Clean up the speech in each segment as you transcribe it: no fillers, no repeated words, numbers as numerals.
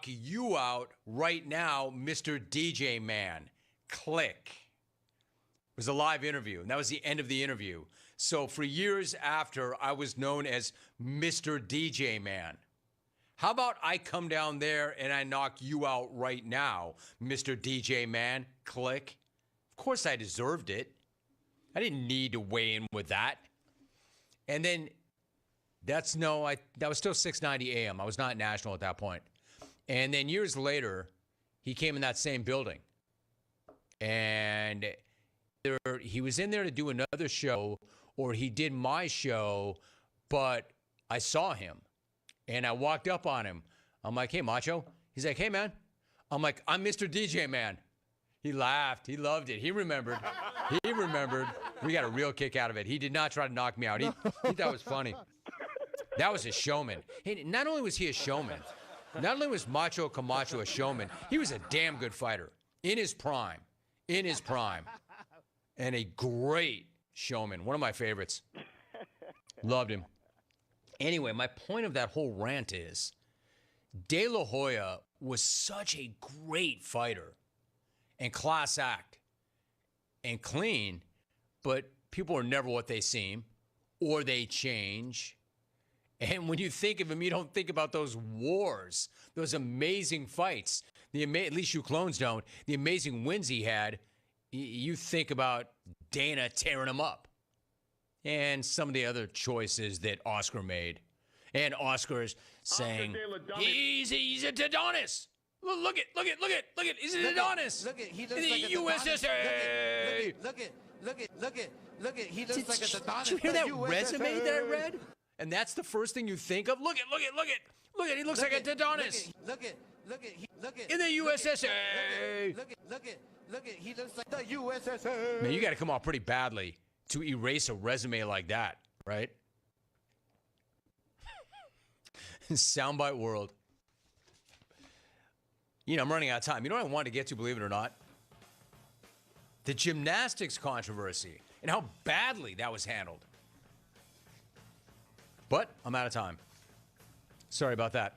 knock you out right now, Mr. DJ Man. Click. It was a live interview, and that was the end of the interview. So for years after, I was known as Mr. DJ Man. How about I come down there and I knock you out right now, Mr. DJ Man? Click. Of course I deserved it. I didn't need to weigh in with that. And then that was still 690 AM. I was not national at that point. And then years later, he came in that same building. And he was in there to do another show, or he did my show, but I saw him. And I walked up on him. I'm like, hey, Macho. He's like, hey, man. I'm like, I'm Mr. DJ Man. He laughed. He loved it. He remembered. We got a real kick out of it. He did not try to knock me out. He thought it was funny. That was a showman. Hey, not only was he a showman, not only was Macho Camacho a showman, he was a damn good fighter in his prime. And a great showman. One of my favorites. Loved him. Anyway, my point of that whole rant is De La Hoya was such a great fighter and class act and clean, but people are never what they seem, or they change. And when you think of him, you don't think about those wars, those amazing fights. At least you clones don't. The amazing wins he had. You think about Dana tearing him up. And some of the other choices that Oscar made. And Oscar's saying, he's a Adonis. Look it. He's an Adonis. Look it. He looks the like USSA. Look it. He looks like a Adonis. Did you hear that resume that I read? And that's the first thing you think of? Look it. He looks like a Adonis. Look it. In the USSA. Look it. He looks like the USSA. Man, you got to come off pretty badly to erase a resume like that, right? Soundbite world. You know, I'm running out of time. You know what I wanted to get to, believe it or not? The gymnastics controversy and how badly that was handled. But I'm out of time. Sorry about that.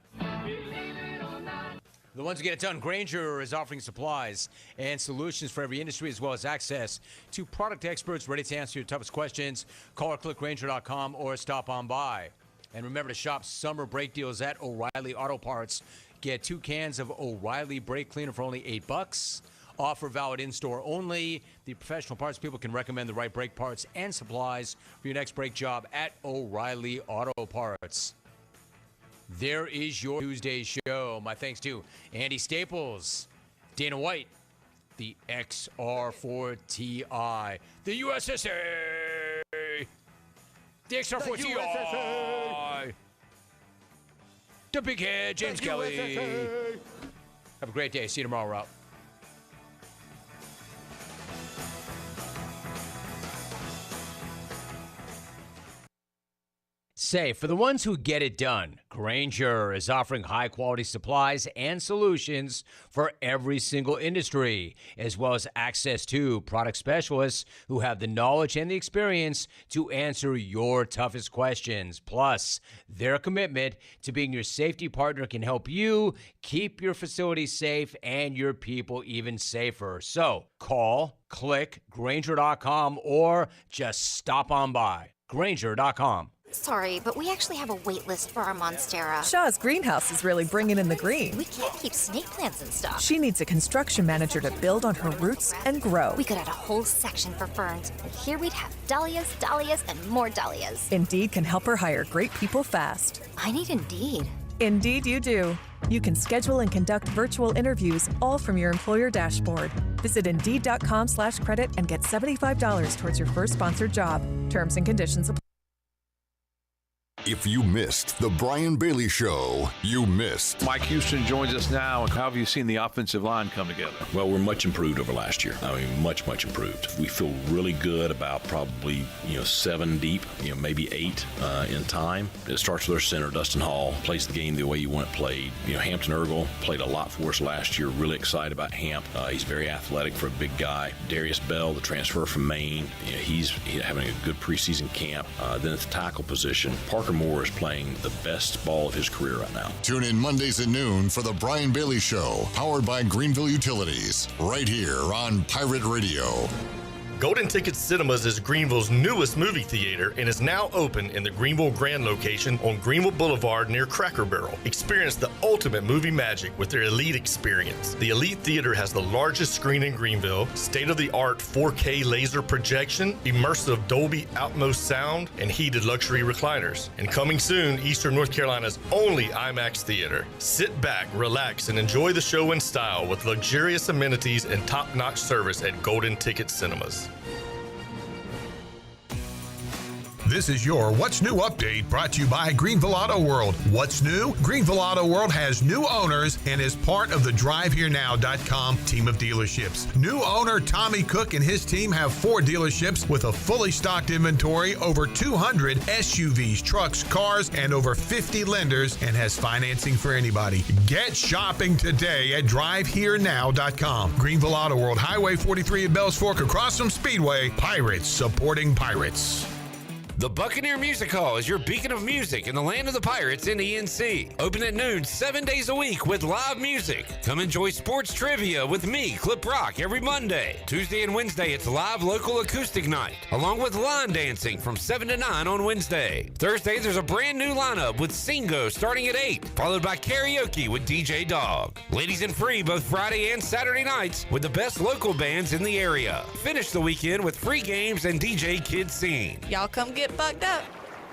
The ones who get it done, Grainger is offering supplies and solutions for every industry, as well as access to product experts ready to answer your toughest questions. Call or click Grainger.com or stop on by. And remember to shop summer brake deals at O'Reilly Auto Parts. Get 2 cans of O'Reilly brake cleaner for only $8. Offer valid in-store only. The professional parts people can recommend the right brake parts and supplies for your next brake job at O'Reilly Auto Parts. There is your Tuesday show. My thanks to Andy Staples, Dana White, the XR4TI, the USSA, the XR4TI, the big head, James Kelly. Have a great day. See you tomorrow, Rob. Say, for the ones who get it done, Grainger is offering high-quality supplies and solutions for every single industry, as well as access to product specialists who have the knowledge and the experience to answer your toughest questions. Plus, their commitment to being your safety partner can help you keep your facility safe and your people even safer. So, call, click, Grainger.com, or just stop on by. Grainger.com. Sorry, but we actually have a wait list for our Monstera. Shaw's greenhouse is really bringing in the green. We can't keep snake plants in stock. She needs a construction manager to build on her roots and grow. We could add a whole section for ferns, and here we'd have dahlias, and more dahlias. Indeed can help her hire great people fast. I need Indeed. Indeed you do. You can schedule and conduct virtual interviews all from your employer dashboard. Visit Indeed.com/credit and get $75 towards your first sponsored job. Terms and conditions apply. If you missed the Brian Bailey Show, you missed. Mike Houston joins us now. How have you seen the offensive line come together? Well, we're much improved over last year. I mean, much improved. We feel really good about probably, 7 deep, maybe 8 in time. It starts with our center, Dustin Hall, plays the game the way you want it played. Hampton Ergel played a lot for us last year. Really excited about Hamp. He's very athletic for a big guy. Darius Bell, the transfer from Maine, he's having a good preseason camp. Then at the tackle position, Parker Moore is playing the best ball of his career right now. Tune in Mondays at noon for The Brian Bailey Show, powered by Greenville Utilities, right here on Pirate Radio. Golden Ticket Cinemas is Greenville's newest movie theater and is now open in the Greenville Grand location on Greenville Boulevard near Cracker Barrel. Experience the ultimate movie magic with their Elite experience. The Elite Theater has the largest screen in Greenville, state-of-the-art 4K laser projection, immersive Dolby Atmos sound, and heated luxury recliners. And coming soon, Eastern North Carolina's only IMAX theater. Sit back, relax, and enjoy the show in style with luxurious amenities and top-notch service at Golden Ticket Cinemas. This is your What's New update brought to you by Greenville Auto World. What's new? Greenville Auto World has new owners and is part of the DriveHereNow.com team of dealerships. New owner Tommy Cook and his team have 4 dealerships with a fully stocked inventory, over 200 SUVs, trucks, cars, and over 50 lenders, and has financing for anybody. Get shopping today at DriveHereNow.com. Greenville Auto World, Highway 43 at Bells Fork across from Speedway. Pirates supporting pirates. The Buccaneer Music Hall is your beacon of music in the land of the Pirates in the NC. Open at noon 7 days a week with live music. Come enjoy sports trivia with me, Clip Rock, every Monday. Tuesday and Wednesday, it's live local acoustic night, along with line dancing from 7 to 9 on Wednesday. Thursday, there's a brand new lineup with Singo starting at 8, followed by karaoke with DJ Dog. Ladies and free both Friday and Saturday nights with the best local bands in the area. Finish the weekend with free games and DJ Kids Scene. Y'all come get bugged up.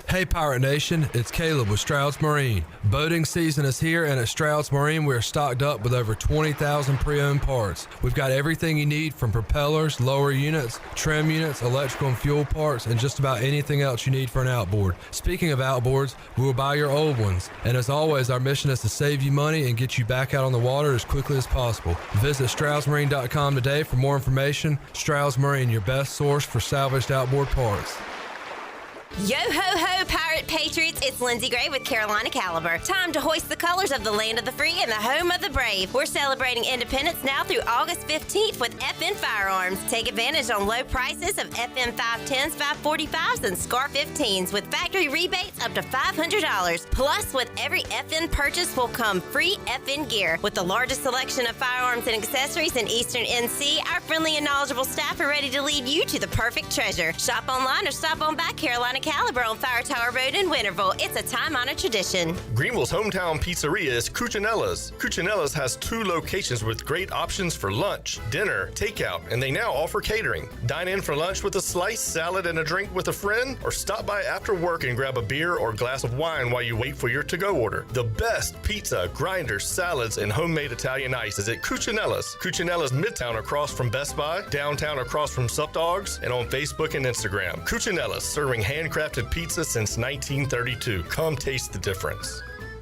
Hey Pirate Nation, it's Caleb with Stroud's Marine. Boating season is here, and at Stroud's Marine we're stocked up with over 20,000 pre-owned parts. We've got everything you need from propellers, lower units, trim units, electrical and fuel parts, and just about anything else you need for an outboard. Speaking of outboards, we will buy your old ones. And as always, our mission is to save you money and get you back out on the water as quickly as possible. Visit StroudsMarine.com today for more information. Stroud's Marine, your best source for salvaged outboard parts. Yo ho ho, Pirate Patriots! It's Lindsay Gray with Carolina Caliber. Time to hoist the colors of the land of the free and the home of the brave. We're celebrating independence now through August 15th with FN Firearms. Take advantage on low prices of FN 510s, 545s, and SCAR 15s with factory rebates up to $500. Plus, with every FN purchase will come free FN gear. With the largest selection of firearms and accessories in Eastern NC, our friendly and knowledgeable staff are ready to lead you to the perfect treasure. Shop online or stop on by Carolina Caliber on Fire Tower Road in Winterville. It's a time-honored tradition. Greenville's hometown pizzeria is Cucinella's. Cucinella's has 2 locations with great options for lunch, dinner, takeout, and they now offer catering. Dine in for lunch with a slice, salad, and a drink with a friend, or stop by after work and grab a beer or glass of wine while you wait for your to-go order. The best pizza, grinders, salads, and homemade Italian ice is at Cucinella's. Cucinella's Midtown across from Best Buy, downtown across from Sup Dogs, and on Facebook and Instagram. Cucinella's, serving handcrafted pizza since 1932. Come taste the difference.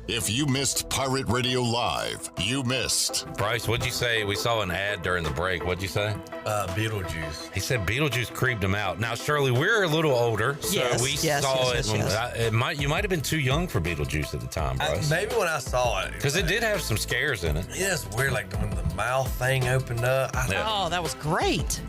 If you missed Pirate Radio Live, you missed. Bryce, what'd you say? We saw an ad during the break. What'd you say? Beetlejuice. He said Beetlejuice creeped him out. Now, Shirley, we're a little older, so we saw it. You might have been too young for Beetlejuice at the time, Bryce. Maybe when I saw it. Because it did have some scares in it. Yeah, it's weird, like when the mouth thing opened up. Oh, that was great.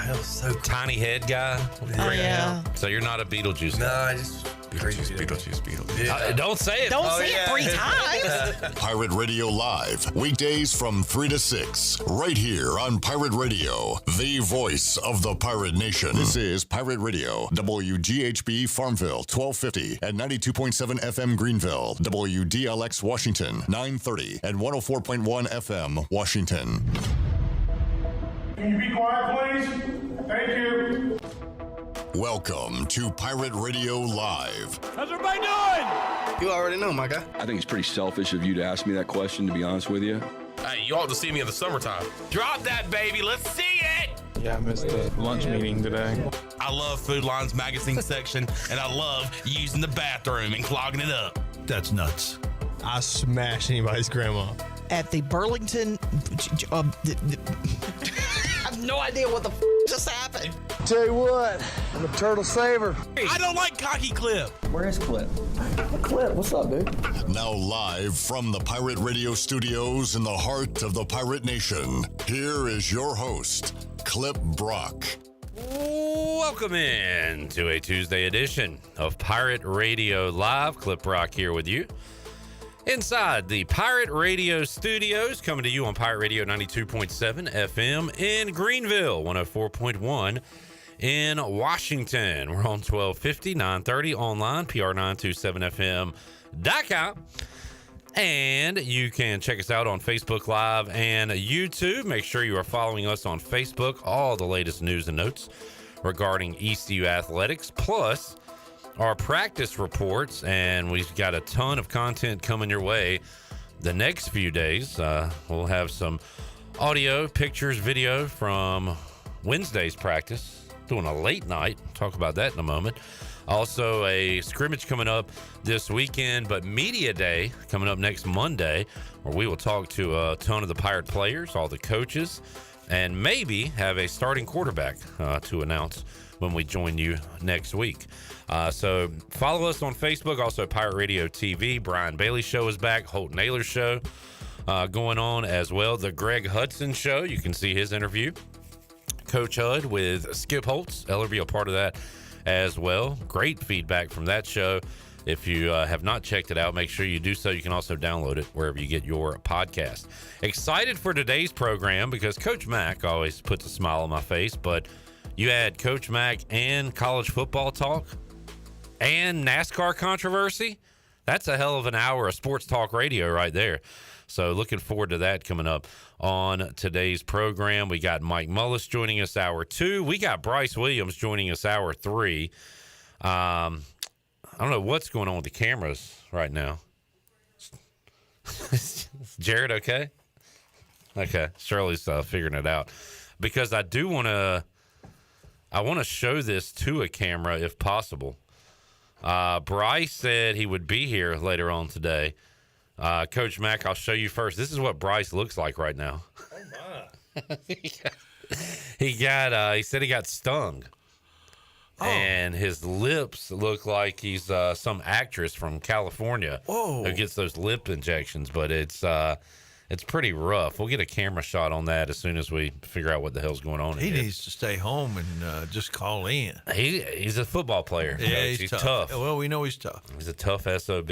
It was so cool. Tiny head guy. Oh, yeah. So you're not a Beetlejuice No, guy. I just... Beetlejuice. Yeah. Don't say it. Don't say it 3 times. Pirate Radio Live, weekdays from 3 to 6, right here on Pirate Radio, the voice of the Pirate Nation. This is Pirate Radio, WGHB Farmville, 1250 and 92.7 FM Greenville, WDLX Washington, 930 and 104.1 FM Washington. Can you be quiet, please? Thank you. Welcome to Pirate Radio Live. How's everybody doing? You already know, my guy. I think it's pretty selfish of you to ask me that question, to be honest with you. Hey, you ought to see me in the summertime. Drop that, baby. Let's see it. Yeah, I missed the lunch meeting today. I love Food Lion's magazine section, and I love using the bathroom and clogging it up. That's nuts. I smash anybody's grandma. At the Burlington... I have no idea what the just happened. Tell you what, I'm a turtle saver. I don't like cocky Clip. Where's Clip? Clip, what's up, dude? Now live from the Pirate Radio studios in the heart of the Pirate Nation, here is your host, Clip Brock. Welcome in to a Tuesday edition of Pirate Radio Live. Clip Rock here with you. Inside the Pirate Radio studios, coming to you on Pirate Radio 92.7 FM in Greenville, 104.1 in Washington. We're on 1250, 930 online, PR927FM.com. And you can check us out on Facebook Live and YouTube. Make sure you are following us on Facebook. All the latest news and notes regarding ECU athletics, plus our practice reports. And we've got a ton of content coming your way the next few days. We'll have some audio, pictures, video from Wednesday's practice. Doing a late night. Talk about that in a moment. Also, a scrimmage coming up this weekend, but Media Day coming up next Monday, where we will talk to a ton of the Pirate players, all the coaches, and maybe have a starting quarterback to announce when we join you next week. So follow us on Facebook, also Pirate Radio TV. Brian Bailey Show is back. Holt Naylor Show going on as well. The Greg Hudson Show, you can see his interview. Coach Hud with Skip Holtz. Eller be a part of that as well. Great feedback from that show. If you have not checked it out, make sure you do so. You can also download it wherever you get your podcast. Excited for today's program because Coach Mack always puts a smile on my face, but you had Coach Mack and college football talk and NASCAR controversy. That's a hell of an hour of sports talk radio right there. So looking forward to that coming up on today's program. We got Mike Mullis joining us hour 2. We got Bryce Williams joining us hour 3. I don't know what's going on with the cameras right now. Jared, okay? Okay, Shirley's figuring it out. Because I want to show this to a camera if possible. Bryce said he would be here later on today. Coach Mack, I'll show you first. This is what Bryce looks like right now. Oh my! he said he got stung, and his lips look like he's some actress from California who gets those lip injections. But it's pretty rough. We'll get a camera shot on that as soon as we figure out what the hell's going on. He needs to stay home and just call in. He's a football player. Yeah, he's tough. Well, we know he's tough. He's a tough SOB.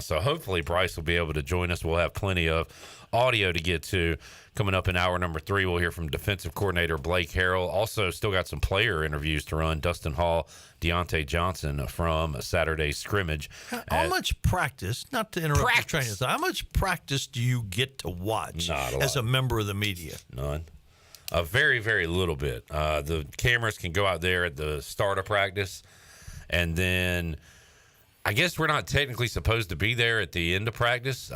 So hopefully Bryce will be able to join us. We'll have plenty of audio to get to. Coming up in hour number 3, we'll hear from defensive coordinator Blake Harrell. Also, still got some player interviews to run. Dustin Hall, Deontay Johnson from Saturday's scrimmage. How much practice, not to interrupt your training, how much practice do you get to watch as a member of the media? None. A very, very little bit. The cameras can go out there at the start of practice, and then I guess we're not technically supposed to be there at the end of practice.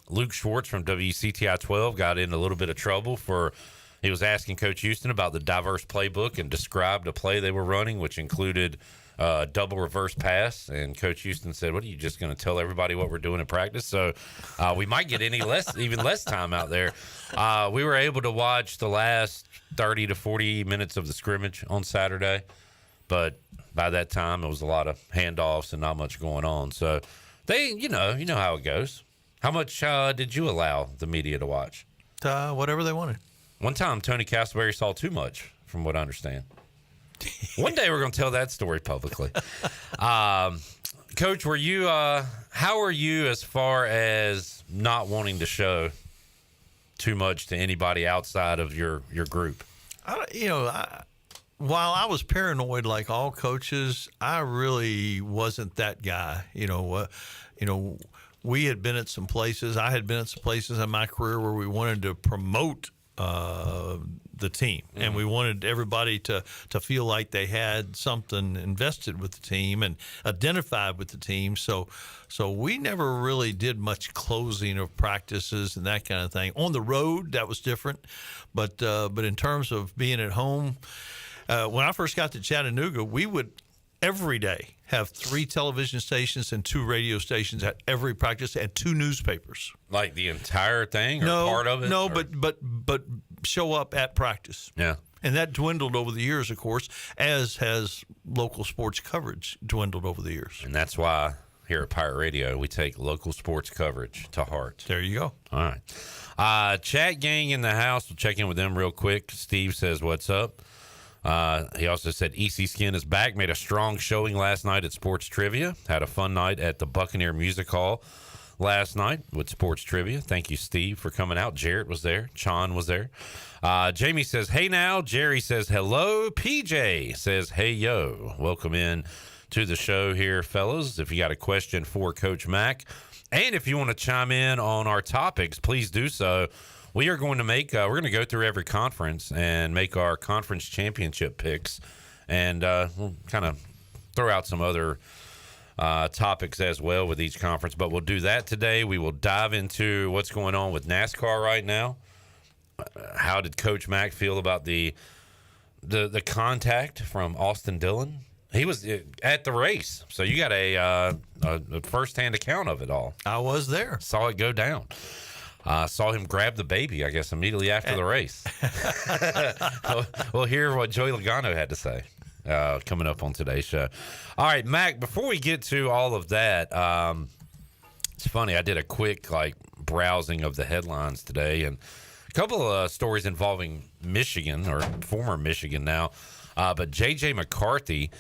Luke Schwartz from WCTI 12 got in a little bit of trouble he was asking Coach Houston about the diverse playbook and described a play they were running, which included double reverse pass. And Coach Houston said, "What are you just going to tell everybody what we're doing in practice?" So we might get even less time out there. We were able to watch the last 30 to 40 minutes of the scrimmage on Saturday, but by that time, it was a lot of handoffs and not much going on. So you know how it goes. How much did you allow the media to watch? Whatever they wanted. One time, Tony Castleberry saw too much, from what I understand. One day, we're going to tell that story publicly. Coach, how are you as far as not wanting to show too much to anybody outside of your group? While I was paranoid like all coaches, I really wasn't that guy. We had been at some places. I had been at some places in my career where we wanted to promote the team, and we wanted everybody to feel like they had something invested with the team and identified with the team. So we never really did much closing of practices and that kind of thing. On the road, that was different, but in terms of being at home. When I first got to Chattanooga, we would every day have 3 television stations and 2 radio stations at every practice and 2 newspapers. Like the entire thing or part of it? No, but show up at practice. Yeah. And that dwindled over the years, of course, as has local sports coverage dwindled over the years. And that's why here at Pirate Radio, we take local sports coverage to heart. There you go. All right. Chat gang in the house. We'll check in with them real quick. Steve says, "What's up?" He also said EC Skin is back, made a strong showing last night at Sports Trivia, had a fun night at the Buccaneer Music Hall last night with Sports Trivia. Thank you, Steve, for coming out. Jarrett was there. Chon was there. Jamie says, hey now. Jerry says, hello. PJ says, hey, yo. Welcome in to the show here, fellas. If you got a question for Coach Mack, and if you want to chime in on our topics, please do so. We are going to make, we're going to go through every conference and make our conference championship picks. And we'll kind of throw out some other topics as well with each conference, but we'll do that today. We will dive into what's going on with NASCAR right now. How did Coach Mack feel about the contact from Austin Dillon? He was at the race, so you got a first-hand account of it all. I was there. Saw it go down. Saw him grab the baby, I guess, immediately after the race. We'll hear what Joey Logano had to say coming up on today's show. All right, Mac, before we get to all of that, it's funny. I did a quick browsing of the headlines today, and a couple of stories involving Michigan, or former Michigan now. But J.J. McCarthy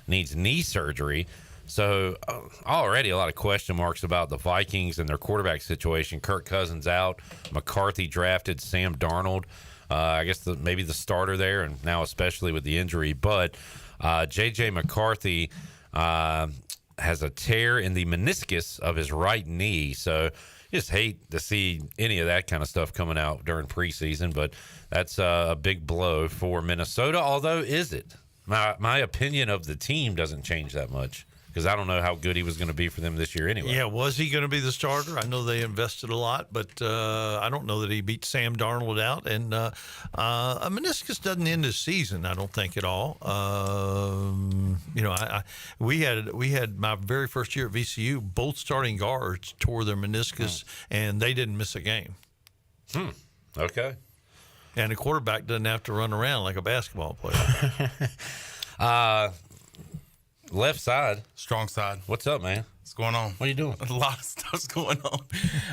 needs knee surgery. So already a lot of question marks about the Vikings and their quarterback situation. Kirk Cousins out. McCarthy drafted Sam Darnold. I guess maybe the starter there, and now especially with the injury. But J.J. McCarthy has a tear in the meniscus of his right knee. So just hate to see any of that kind of stuff coming out during preseason. But that's a big blow for Minnesota. Although, is it? My opinion of the team doesn't change that much, because I don't know how good he was going to be for them this year anyway. Yeah, was he going to be the starter? I know they invested a lot, but I don't know that he beat Sam Darnold out. And a meniscus doesn't end his season, I don't think, at all. We had my very first year at VCU, both starting guards tore their meniscus, and they didn't miss a game. Okay. And the quarterback doesn't have to run around like a basketball player. Left side. Strong side. What's up, man? What's going on? What are you doing? A lot of stuff's going on.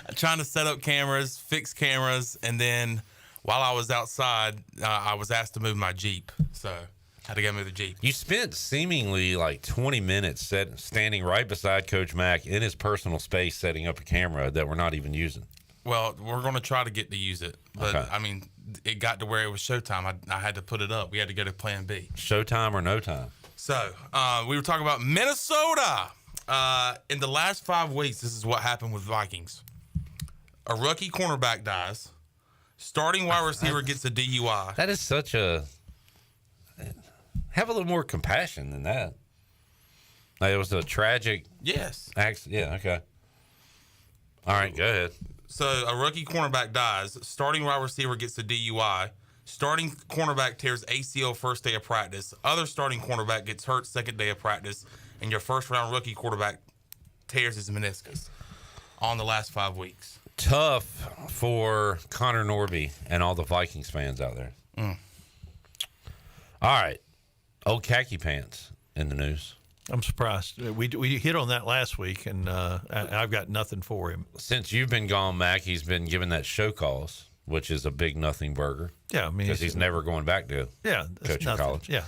I'm trying to set up cameras, fix cameras, and then while I was outside, I was asked to move my Jeep. So I had to go move the Jeep. You spent seemingly 20 minutes standing right beside Coach Mack in his personal space setting up a camera that we're not even using. Well, we're going to try to get to use it. But, okay. I mean, it got to where it was showtime. I had to put it up. We had to go to plan B. Showtime or no time? So, we were talking about Minnesota. In the last 5 weeks, this is what happened with Vikings. A rookie cornerback dies. Starting wide receiver gets a DUI. That is such a... Have a little more compassion than that. It was a tragic... Yes. Accident. Yeah, okay. All right, go ahead. So, a rookie cornerback dies. Starting wide receiver gets a DUI. Starting cornerback tears ACL first day of practice. Other starting cornerback gets hurt second day of practice. And your first-round rookie quarterback tears his meniscus on the last 5 weeks. Tough for Connor Norby and all the Vikings fans out there. All right. Old khaki pants in the news. I'm surprised. We hit on that last week, and I've got nothing for him. Since you've been gone, Mac, he's been given that show calls, which is a big nothing burger. Yeah, I mean, because he's never going back to coaching college. Yeah.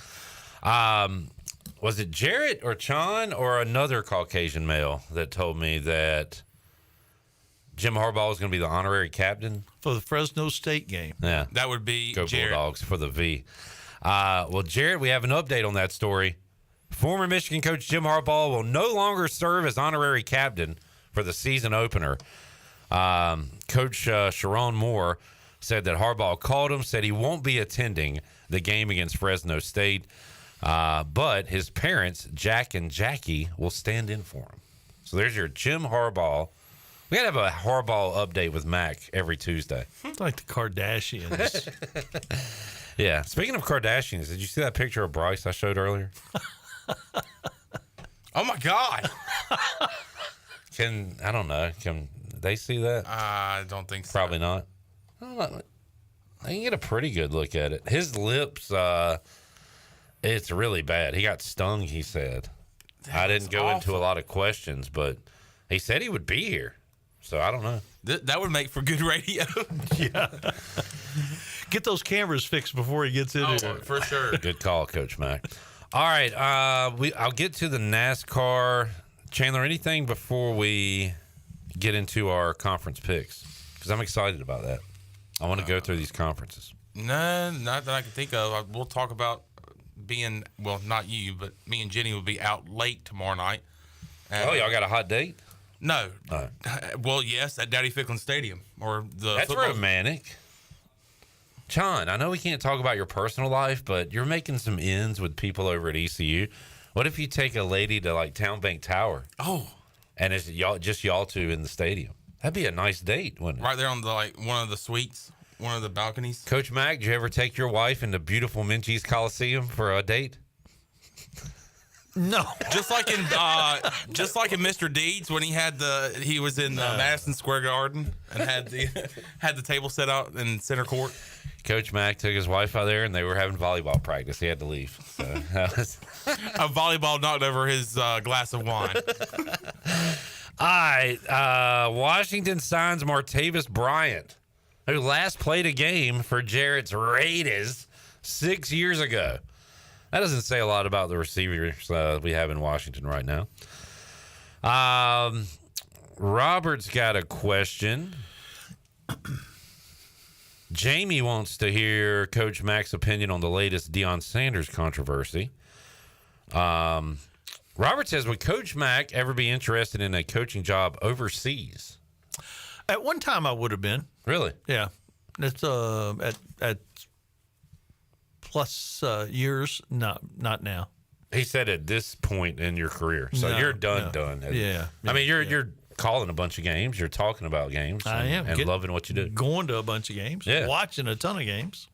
Was it Jarrett or Chon or another Caucasian male that told me that Jim Harbaugh is going to be the honorary captain for the Fresno State game? Yeah, that would be Go Jarrett. Bulldogs for the V. Well, Jarrett, we have an update on that story. Former Michigan coach Jim Harbaugh will no longer serve as honorary captain for the season opener. Coach Sharon Moore said that Harbaugh called him, said he won't be attending the game against Fresno State, but his parents, Jack and Jackie, will stand in for him. So there's your Jim Harbaugh. We got to have a Harbaugh update with Mac every Tuesday. It's like the Kardashians. Yeah. Speaking of Kardashians, did you see that picture of Bryce I showed earlier? Oh, my God. I don't know. Can they see that? I don't think so. Probably not. I don't know. I can get a pretty good look at it. His lips, it's really bad. He got stung, he said. I didn't go into a lot of questions, but he said he would be here. So I don't know. That would make for good radio. Yeah. Get those cameras fixed before he gets in here. For sure. Good call, Coach Mack. All right, I'll get to the NASCAR. Chandler, anything before we get into our conference picks? Because I'm excited about that. I want to go through these conferences. No, not that I can think of. We'll talk about being, well, not you, but me and Jenny will be out late tomorrow night. Y'all got a hot date? No. Well, yes, at Daddy Ficklin Stadium. That's football. Romantic. John, I know we can't talk about your personal life, but you're making some ends with people over at ECU. What if you take a lady to like Town Bank Tower? Oh. And it's y'all two in the stadium. That'd be a nice date, wouldn't it? Right there on the one of the suites, one of the balconies. Coach Mack, did you ever take your wife into beautiful Minges Coliseum for a date? No. Just like in Mr. Deeds when he was in Madison Square Garden and had the table set out in center court. Coach Mack took his wife out there and they were having volleyball practice. He had to leave. So a volleyball knocked over his glass of wine. All right. Washington signs Martavis Bryant, who last played a game for Jarrett's Raiders 6 years ago. That doesn't say a lot about the receivers we have in Washington right now. Robert's got a question. Jamie wants to hear Coach Mack's opinion on the latest Deion Sanders controversy. Robert says, would Coach Mack ever be interested in a coaching job overseas? At one time, I would have been. Really? Yeah. It's at plus years, not now. He said at this point in your career, so you're done. Yeah. I mean, you're calling a bunch of games. You're talking about games. I am. And loving what you do. Going to a bunch of games. Yeah. Watching a ton of games.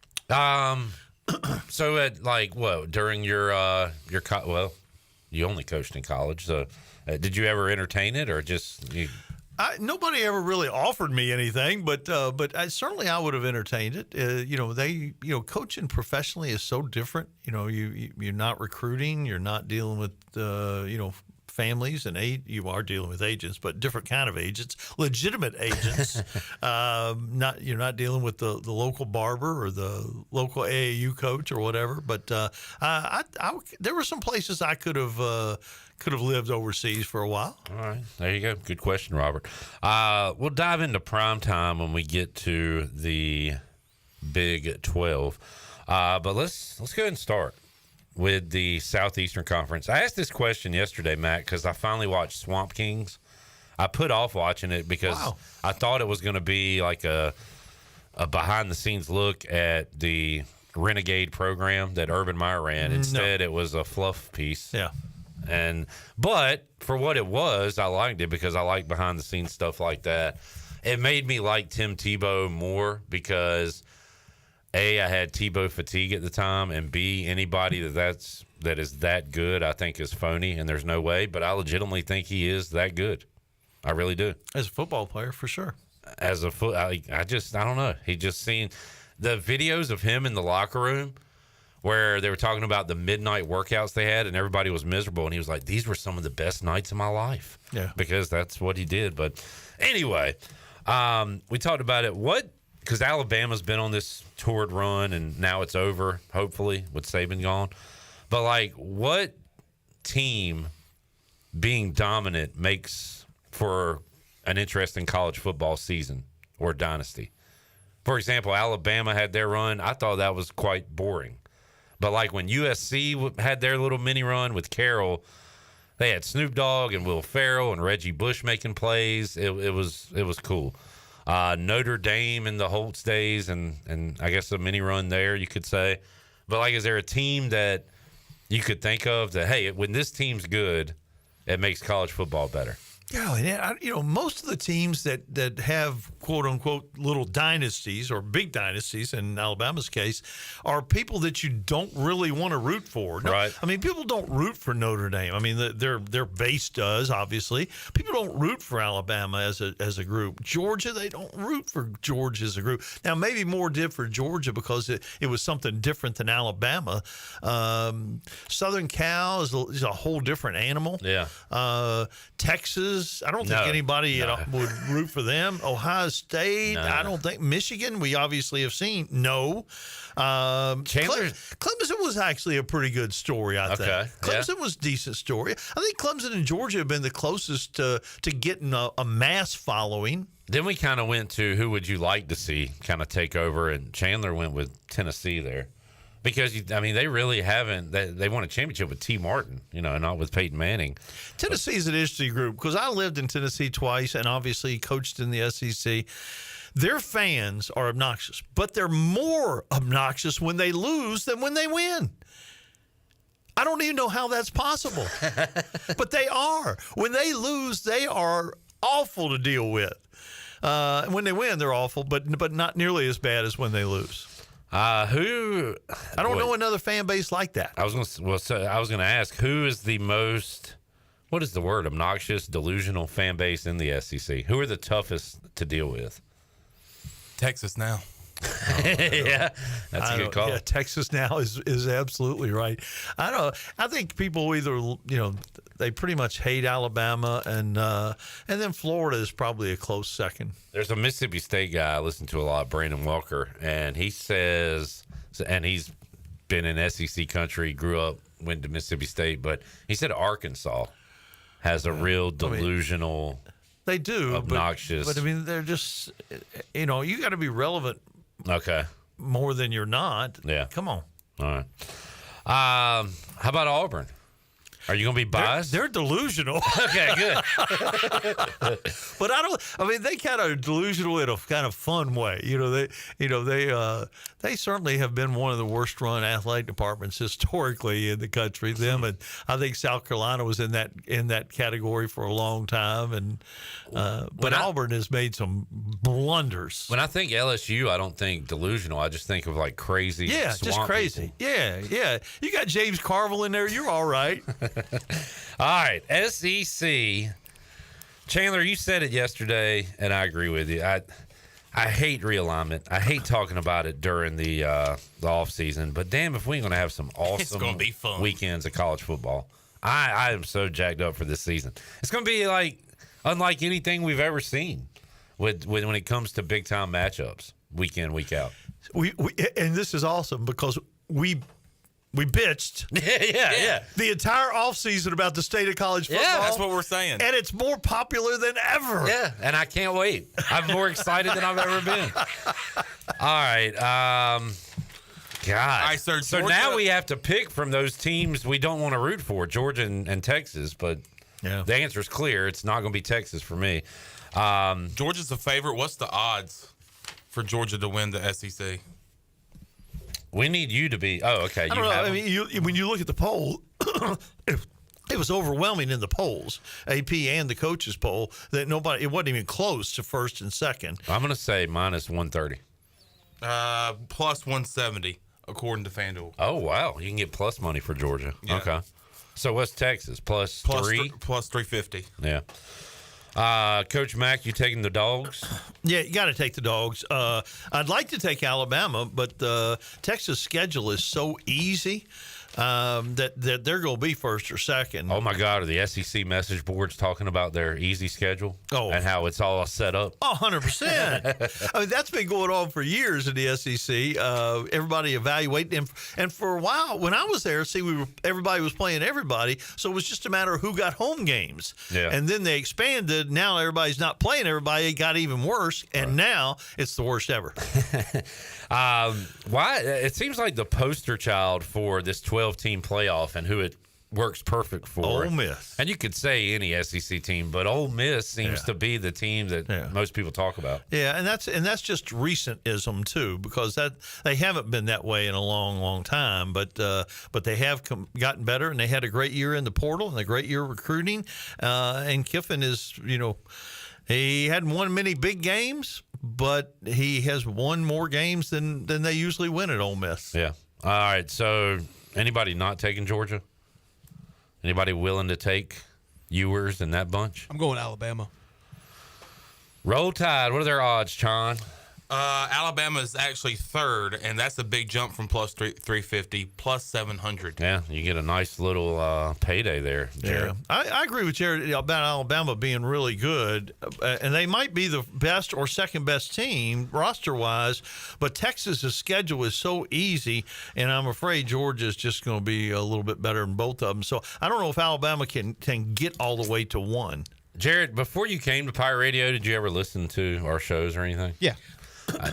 So at during your you only coached in college. So did you ever entertain it or just? Nobody ever really offered me anything, but certainly I would have entertained it. Coaching professionally is so different. You're not recruiting. You're not dealing with families and you are dealing with agents, but different kind of agents, legitimate agents. You're not dealing with the local barber or the local AAU coach or whatever. But there were some places I could have lived overseas for a while. All right, there you go. Good question, Robert. We'll dive into prime time when we get to the Big 12. But let's go ahead and start with the Southeastern Conference. I asked this question yesterday, Matt, because I finally watched Swamp Kings. I put off watching it because I thought it was going to be like a behind-the-scenes look at the Renegade program that Urban Meyer ran. Instead, it was a fluff piece. Yeah. But for what it was, I liked it because I like behind-the-scenes stuff like that. It made me like Tim Tebow more because A, I had Tebow fatigue at the time, and B, anybody that is that good, I think is phony, and there's no way. But I legitimately think he is that good. I really do. As a football player, for sure. I don't know. He just seen the videos of him in the locker room where they were talking about the midnight workouts they had, and everybody was miserable, and he was like, "These were some of the best nights of my life." Yeah, because that's what he did. But anyway, we talked about it. Because Alabama's been on this torrid run, and now it's over, hopefully, with Saban gone. But, what team being dominant makes for an interesting college football season or dynasty? For example, Alabama had their run. I thought that was quite boring. But, when USC had their little mini run with Carroll, they had Snoop Dogg and Will Ferrell and Reggie Bush making plays. It was cool. Notre Dame in the Holtz days and I guess a mini run there, you could say. But, is there a team that you could think of that, hey, when this team's good, it makes college football better? Yeah, most of the teams that have quote unquote little dynasties or big dynasties in Alabama's case are people that you don't really want to root for. No, right. I mean, people don't root for Notre Dame. I mean, their base does, obviously. People don't root for Alabama as a group. Georgia, they don't root for Georgia as a group. Now, maybe more did for Georgia because it was something different than Alabama. Southern Cal is a whole different animal. Yeah. Texas Kansas. I don't think anybody would root for them. Ohio State. I don't think. Michigan, we obviously have seen. No. Clemson was actually a pretty good story, I think. Clemson was a decent story. I think Clemson and Georgia have been the closest to getting a mass following. Then we kind of went to who would you like to see kind of take over, and Chandler went with Tennessee there. Because, they really haven't. They won a championship with T. Martin, not with Peyton Manning. Tennessee is an interesting group because I lived in Tennessee twice and obviously coached in the SEC. Their fans are obnoxious, but they're more obnoxious when they lose than when they win. I don't even know how that's possible, but they are. When they lose, they are awful to deal with. When they win, they're awful, but not nearly as bad as when they lose. I don't know another fan base like that. I was going to ask, who is the most, what is the word, obnoxious, delusional fan base in the SEC? Who are the toughest to deal with? Texas now. Yeah, that's a good call. Yeah, Texas now is absolutely right. I think people either they pretty much hate Alabama and then Florida is probably a close second. There's a Mississippi State guy I listen to a lot, Brandon Walker, and he says, and he's been in SEC country, grew up, went to Mississippi State, but he said Arkansas has a real delusional. They do, obnoxious. But they're just you got to be relevant. Okay. More than you're not. Yeah. Come on. All right. How about Auburn? Are you going to be biased? They're delusional. Okay, good. But they kind of delusional in a kind of fun way. They certainly have been one of the worst run athletic departments historically in the country. Them and I think South Carolina was in that category for a long time. And but Auburn has made some blunders. When I think LSU, I don't think delusional. I just think of like crazy. Yeah, just crazy. People. Yeah. You got James Carville in there. You're all right. All right, SEC. Chandler, you said it yesterday, and I agree with you. I hate realignment. I hate talking about it during the off season. But damn, if we're going to have some awesome weekends of college football, I am so jacked up for this season. It's going to be unlike anything we've ever seen when it comes to big time matchups, week in, week out. And this is awesome because we bitched the entire offseason about the state of college football. Yeah, that's what we're saying. And it's more popular than ever. Yeah, and I can't wait. I'm more excited than I've ever been. All right. God. All right, so now we have to pick from those teams we don't want to root for, Georgia and Texas. But the answer is clear. It's not going to be Texas for me. Georgia's a favorite. What's the odds for Georgia to win the SEC? We need you to be. Oh, okay. I don't know. When you look at the poll, it was overwhelming in the polls, AP and the coaches poll, that it wasn't even close to first and second. I'm going to say minus 130. Plus 170, according to FanDuel. Oh, wow. You can get plus money for Georgia. Yeah. Okay. So what's Texas? Plus 3? Plus 350. Yeah. Coach Mack, you taking the Dogs? Yeah, you got to take the Dogs. I'd like to take Alabama, but Texas' schedule is so easy that they're going to be first or second. Oh, my God. Are the SEC message boards talking about their easy schedule and how it's all set up? Oh, 100%. That's been going on for years in the SEC. Everybody evaluating. And for a while, when I was there, everybody was playing everybody, so it was just a matter of who got home games. Yeah. And then they expanded. Now everybody's not playing everybody. It got even worse, and now it's the worst ever. Why? It seems like the poster child for this 12-team playoff and who it works perfect for. Ole Miss. And you could say any SEC team, but Ole Miss seems to be the team that most people talk about. Yeah, and that's just recentism too, because they haven't been that way in a long, long time. But they have gotten better, and they had a great year in the portal and a great year recruiting. And Kiffin is, he hadn't won many big games, but he has won more games than they usually win at Ole Miss. Yeah. All right. So anybody not taking Georgia? Anybody willing to take Ewers and that bunch? I'm going Alabama. Roll Tide. What are their odds, Chon? Alabama is actually third, and that's a big jump from plus 350, plus 700. Yeah, you get a nice little payday there, Jared. Yeah, I agree with Jared about Alabama being really good, and they might be the best or second best team roster-wise, but Texas's schedule is so easy, and I'm afraid Georgia's just going to be a little bit better than both of them. So I don't know if Alabama can get all the way to 1. Jared, before you came to Pirate Radio, did you ever listen to our shows or anything? Yeah.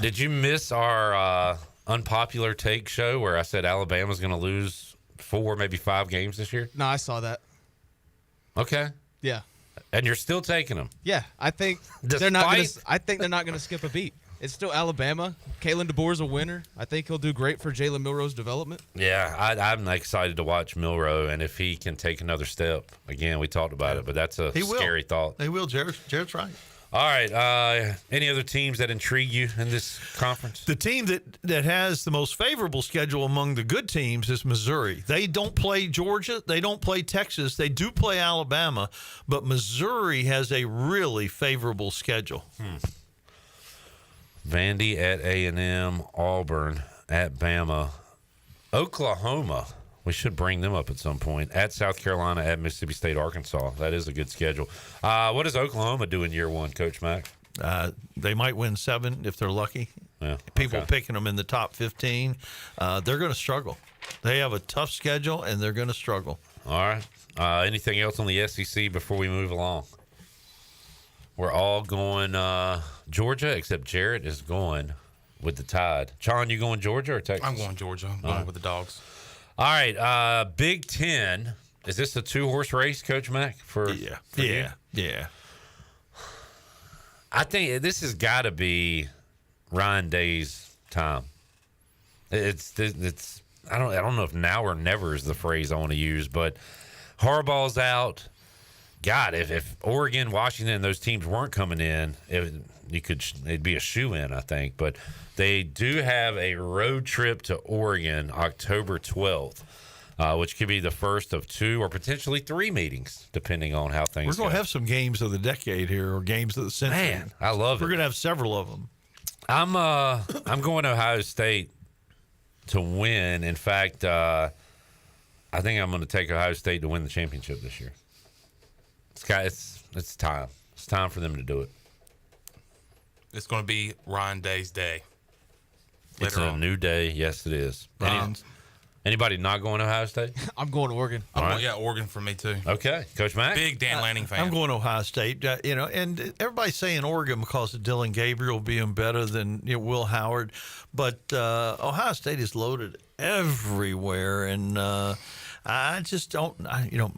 Did you miss our unpopular take show where I said Alabama's going to lose 4, maybe 5 games this year? No, I saw that. Okay. Yeah. And you're still taking them? Yeah, I think they're not going to skip a beat. It's still Alabama. Kalen DeBoer's a winner. I think he'll do great for Jalen Milroe's development. Yeah, I'm excited to watch Milroe, and if he can take another step. Again, we talked about it, but that's a scary thought. He will. Jared's right. All right. Any other teams that intrigue you in this conference? The team that has the most favorable schedule among the good teams is Missouri. They don't play Georgia. They don't play Texas. They do play Alabama, but Missouri has a really favorable schedule. Vandy at A&M, Auburn at Bama, Oklahoma. We should bring them up at some point. At South Carolina, at Mississippi State, Arkansas. That is a good schedule. What does Oklahoma do in year 1, Coach Mack? They might win 7 if they're lucky. Yeah, People picking them in the top 15. They're going to struggle. They have a tough schedule, and they're going to struggle. All right. Anything else on the SEC before we move along? We're all going Georgia, except Jared is going with the Tide. Chon, you going Georgia or Texas? I'm going Georgia. I'm going with the Dogs. All right, Big Ten. Is this a 2-horse race, Coach Mack? Yeah. I think this has got to be Ryan Day's time. It's. I don't know if now or never is the phrase I want to use, but Harbaugh's out. God, if Oregon, Washington, those teams weren't coming in, it'd be a shoo-in, I think. But they do have a road trip to Oregon October 12th, which could be the first of 2 or potentially 3 meetings, depending on how things go. We're going to have some games of the decade here, or games of the century. Man, I love it. We're going to have several of them. I'm going to Ohio State to win. In fact, I think I'm going to take Ohio State to win the championship this year. It's time. It's time for them to do it. It's going to be Ryan Day's day. It's a new day. Yes, it is. Anybody not going to Ohio State? I'm going to Oregon. Oregon for me too. Okay, Coach Mack. Big Dan Lanning fan. I'm going to Ohio State. And everybody's saying Oregon because of Dylan Gabriel being better than Will Howard, but Ohio State is loaded everywhere, and I just don't.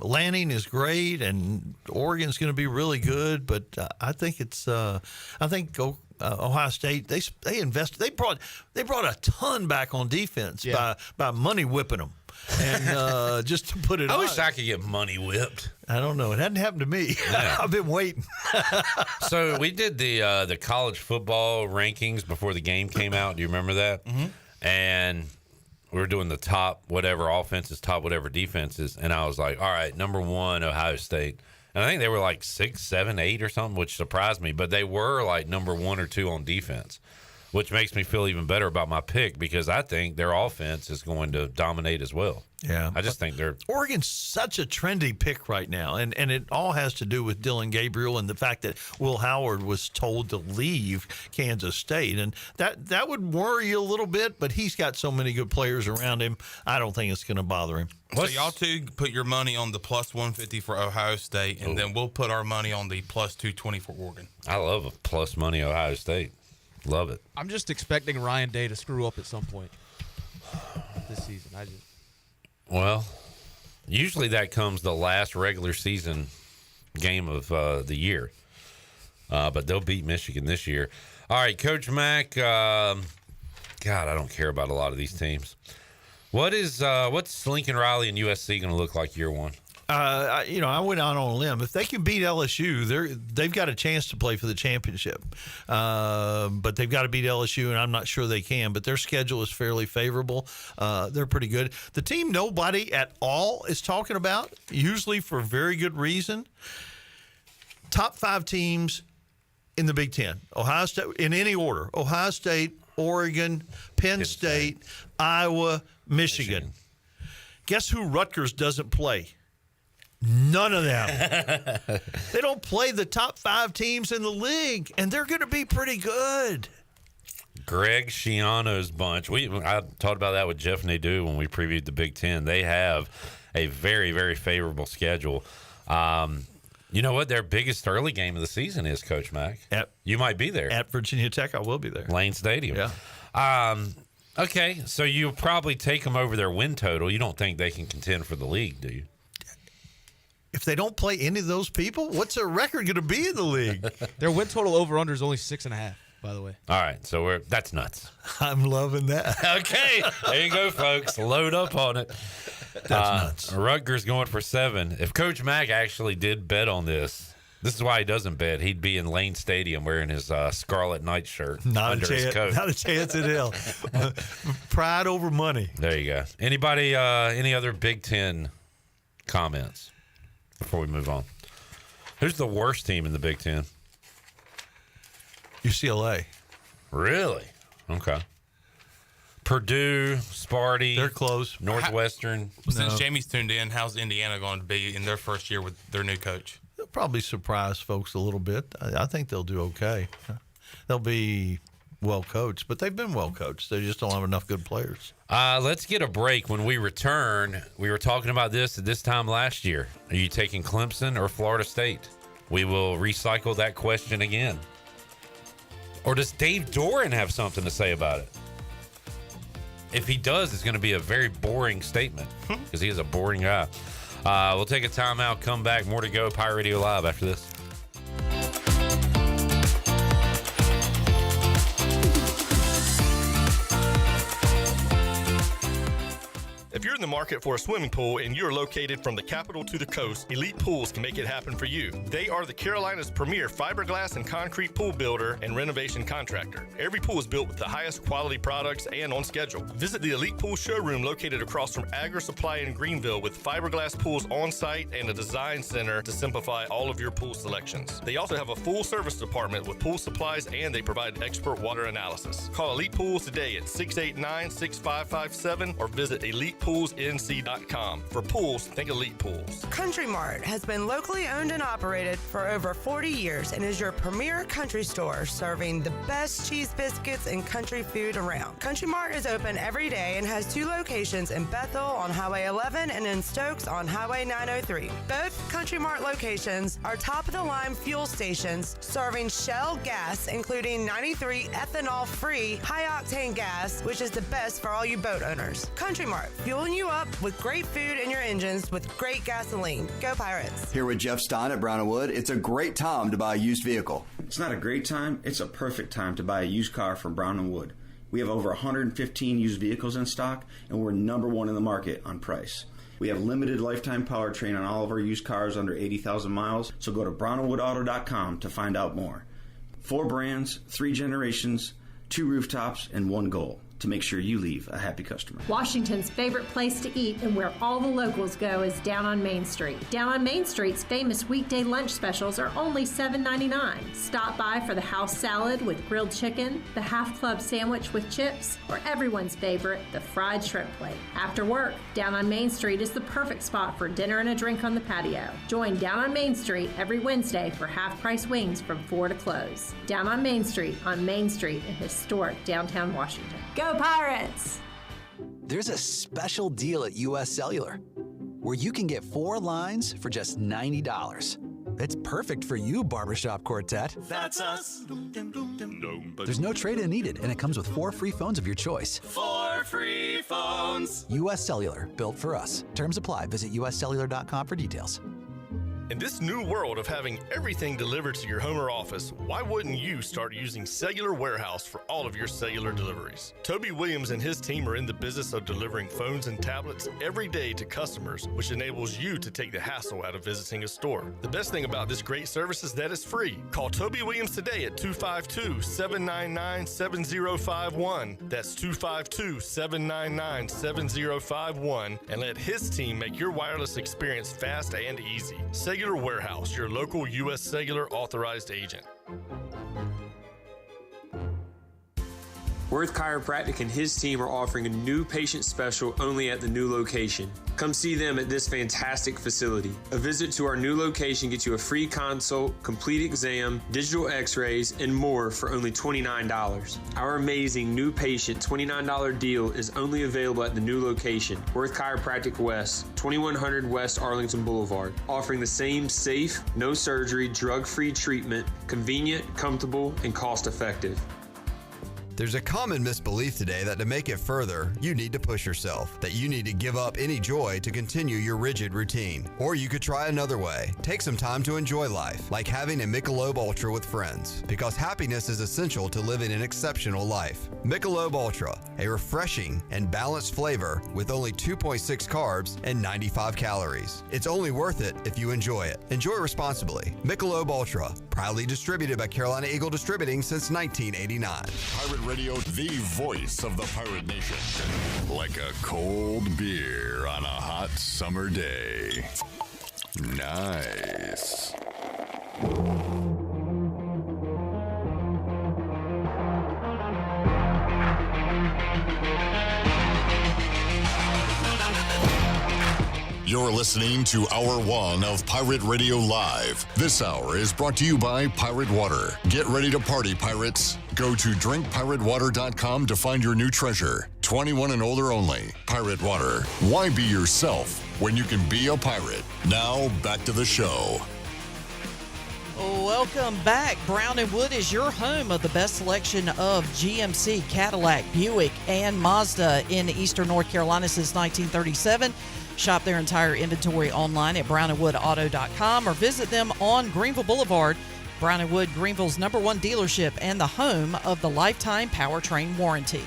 Lanning is great, and Oregon's going to be really good, but I think it's. Ohio State they invested. They brought a ton back on defense by money whipping them, and just to put it. I wish I could get money whipped. I don't know. It hadn't happened to me. Yeah. I've been waiting. So we did the college football rankings before the game came out. Do you remember that? Mm-hmm. And we were doing the top whatever offenses, top whatever defenses, and I was like, all right, number 1, Ohio State. And I think they were like 6, 7, 8 or something, which surprised me. But they were like number 1 or 2 on defense, which makes me feel even better about my pick because I think their offense is going to dominate as well. Yeah. I just think Oregon's such a trendy pick right now, and it all has to do with Dylan Gabriel and the fact that Will Howard was told to leave Kansas State. And that would worry you a little bit, but he's got so many good players around him, I don't think it's going to bother him. So y'all two put your money on the plus 150 for Ohio State, and then we'll put our money on the plus 220 for Oregon. I love a plus money Ohio State. Love it. I'm just expecting Ryan Day to screw up at some point this season. Well, usually that comes the last regular season game of the year. But they'll beat Michigan this year. All right, Coach Mack. God, I don't care about a lot of these teams. What's Lincoln Riley and USC going to look like year 1? I went out on a limb. If they can beat LSU, they've got a chance to play for the championship. But they've got to beat LSU, and I'm not sure they can. But their schedule is fairly favorable. They're pretty good. The team nobody at all is talking about, usually for very good reason. Top 5 teams in the Big Ten. Ohio State, in any order. Ohio State, Oregon, Penn State, Iowa, Michigan. Guess who Rutgers doesn't play? None of them. They don't play the top 5 teams in the league, and they're going to be pretty good. Greg Schiano's bunch. I talked about that with Jeff Nadeau when we previewed the Big Ten. They have a very, very favorable schedule. You know what? Their biggest early game of the season is, Coach Mack. You might be there. At Virginia Tech, I will be there. Lane Stadium. Yeah. Okay, so you probably take them over their win total. You don't think they can contend for the league, do you? If they don't play any of those people, what's their record going to be in the league? Their win total over-under is only 6.5, by the way. All right, so that's nuts. I'm loving that. Okay, there you go, folks. Load up on it. That's nuts. Rutgers going for 7. If Coach Mack actually did bet on this is why he doesn't bet. He'd be in Lane Stadium wearing his Scarlet Knight shirt under his coat. Not a chance in hell. Pride over money. There you go. Anybody, any other Big Ten comments before we move on? Who's the worst team in the Big Ten? UCLA. Really? Okay. Purdue, Sparty. They're close. Northwestern. Since Jamie's tuned in, how's Indiana going to be in their first year with their new coach? They'll probably surprise folks a little bit. I think they'll do okay. They'll be well coached, but they've been well coached. They just don't have enough good players. Let's get a break. When we return, we were talking about this at this time last year. Are you taking Clemson or Florida State? We will recycle that question again. Or does Dave Doran have something to say about it? If he does, it's going to be a very boring statement because he is a boring guy. We'll take a timeout, come back. More to go. Pirate Radio Live after this. If you're in the market for a swimming pool and you're located from the capital to the coast, Elite Pools can make it happen for you. They are the Carolina's premier fiberglass and concrete pool builder and renovation contractor. Every pool is built with the highest quality products and on schedule. Visit the Elite Pool showroom located across from Agri Supply in Greenville with fiberglass pools on site and a design center to simplify all of your pool selections. They also have a full service department with pool supplies and they provide expert water analysis. Call Elite Pools today at 689-6557 or visit ElitePoolsNC.com. For pools, think Elite Pools. Country Mart has been locally owned and operated for over 40 years and is your premier country store serving the best cheese biscuits and country food around. Country Mart is open every day and has 2 locations in Bethel on Highway 11 and in Stokes on Highway 903. Both Country Mart locations are top-of-the-line fuel stations serving Shell gas, including 93 ethanol-free high-octane gas, which is the best for all you boat owners. Country Mart, fueling you up with great food in your engines with great gasoline. Go Pirates. Here with Jeff Stein at Brown & Wood. It's a great time to buy a used vehicle. It's not a great time, it's a perfect time to buy a used car from Brown & Wood. We have over 115 used vehicles in stock, and we're #1 in the market on price. We have limited lifetime powertrain on all of our used cars under 80,000 miles, so go to brownandwoodauto.com to find out more. 4 brands, 3 generations, 2 rooftops, and 1 goal: to make sure you leave a happy customer. Washington's favorite place to eat and where all the locals go is down on Main Street. Down on Main Street's famous weekday lunch specials are only $7.99. Stop by for the house salad with grilled chicken, the half club sandwich with chips, or everyone's favorite, the fried shrimp plate. After work, Down on Main Street is the perfect spot for dinner and a drink on the patio. Join Down on Main Street every Wednesday for half-price wings from 4 to close. Down on Main Street in historic downtown Washington. Go Pirates! There's a special deal at US Cellular where you can get 4 lines for just $90. It's perfect for you, barbershop quartet. That's us. There's no trade-in needed, and it comes with 4 free phones of your choice. 4 free phones. US Cellular, built for us. Terms apply. Visit uscellular.com for details. In this new world of having everything delivered to your home or office, why wouldn't you start using Cellular Warehouse for all of your cellular deliveries? Toby Williams and his team are in the business of delivering phones and tablets every day to customers, which enables you to take the hassle out of visiting a store. The best thing about this great service is that it's free. Call Toby Williams today at 252-799-7051. That's 252-799-7051, and let his team make your wireless experience fast and easy. Cellular Warehouse, your local U.S. Cellular authorized agent. Worth Chiropractic and his team are offering a new patient special only at the new location. Come see them at this fantastic facility. A visit to our new location gets you a free consult, complete exam, digital x-rays, and more for only $29. Our amazing new patient $29 deal is only available at the new location, Worth Chiropractic West, 2100 West Arlington Boulevard, offering the same safe, no surgery, drug-free treatment, convenient, comfortable, and cost-effective. There's a common misbelief today that to make it further, you need to push yourself, that you need to give up any joy to continue your rigid routine. Or you could try another way. Take some time to enjoy life, like having a Michelob Ultra with friends, because happiness is essential to living an exceptional life. Michelob Ultra, a refreshing and balanced flavor with only 2.6 carbs and 95 calories. It's only worth it if you enjoy it. Enjoy responsibly. Michelob Ultra, proudly distributed by Carolina Eagle Distributing since 1989. Pirate Radio, the voice of the Pirate Nation. Like a cold beer on a hot summer day. Nice. You're listening to Hour 1 of Pirate Radio Live. This hour is brought to you by Pirate Water. Get ready to party, pirates. Go to drinkpiratewater.com to find your new treasure. 21 and older only. Pirate Water. Why be yourself when you can be a pirate? Now, back to the show. Welcome back. Brown & Wood is your home of the best selection of GMC, Cadillac, Buick, and Mazda in Eastern North Carolina since 1937. Shop their entire inventory online at brownandwoodauto.com or visit them on Greenville Boulevard. Brown & Wood, Greenville's #1 dealership and the home of the lifetime powertrain warranty.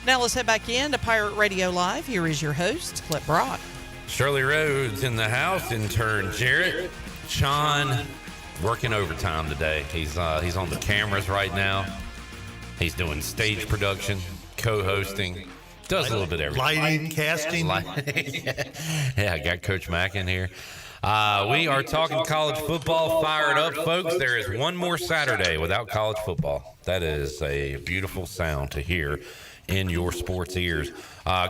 Now let's head back in to Pirate Radio Live. Here is your host, Clip Brock. Shirley Rhodes in the house, intern Jarrett. Sean working overtime today. He's on the cameras right now. He's doing stage production, co-hosting. Does a little bit of everything. Lighting, casting. Yeah, I got Coach Mack in here. We are talking college football. Fired up, folks. There is one more Saturday without college football. That is a beautiful sound to hear in your sports ears.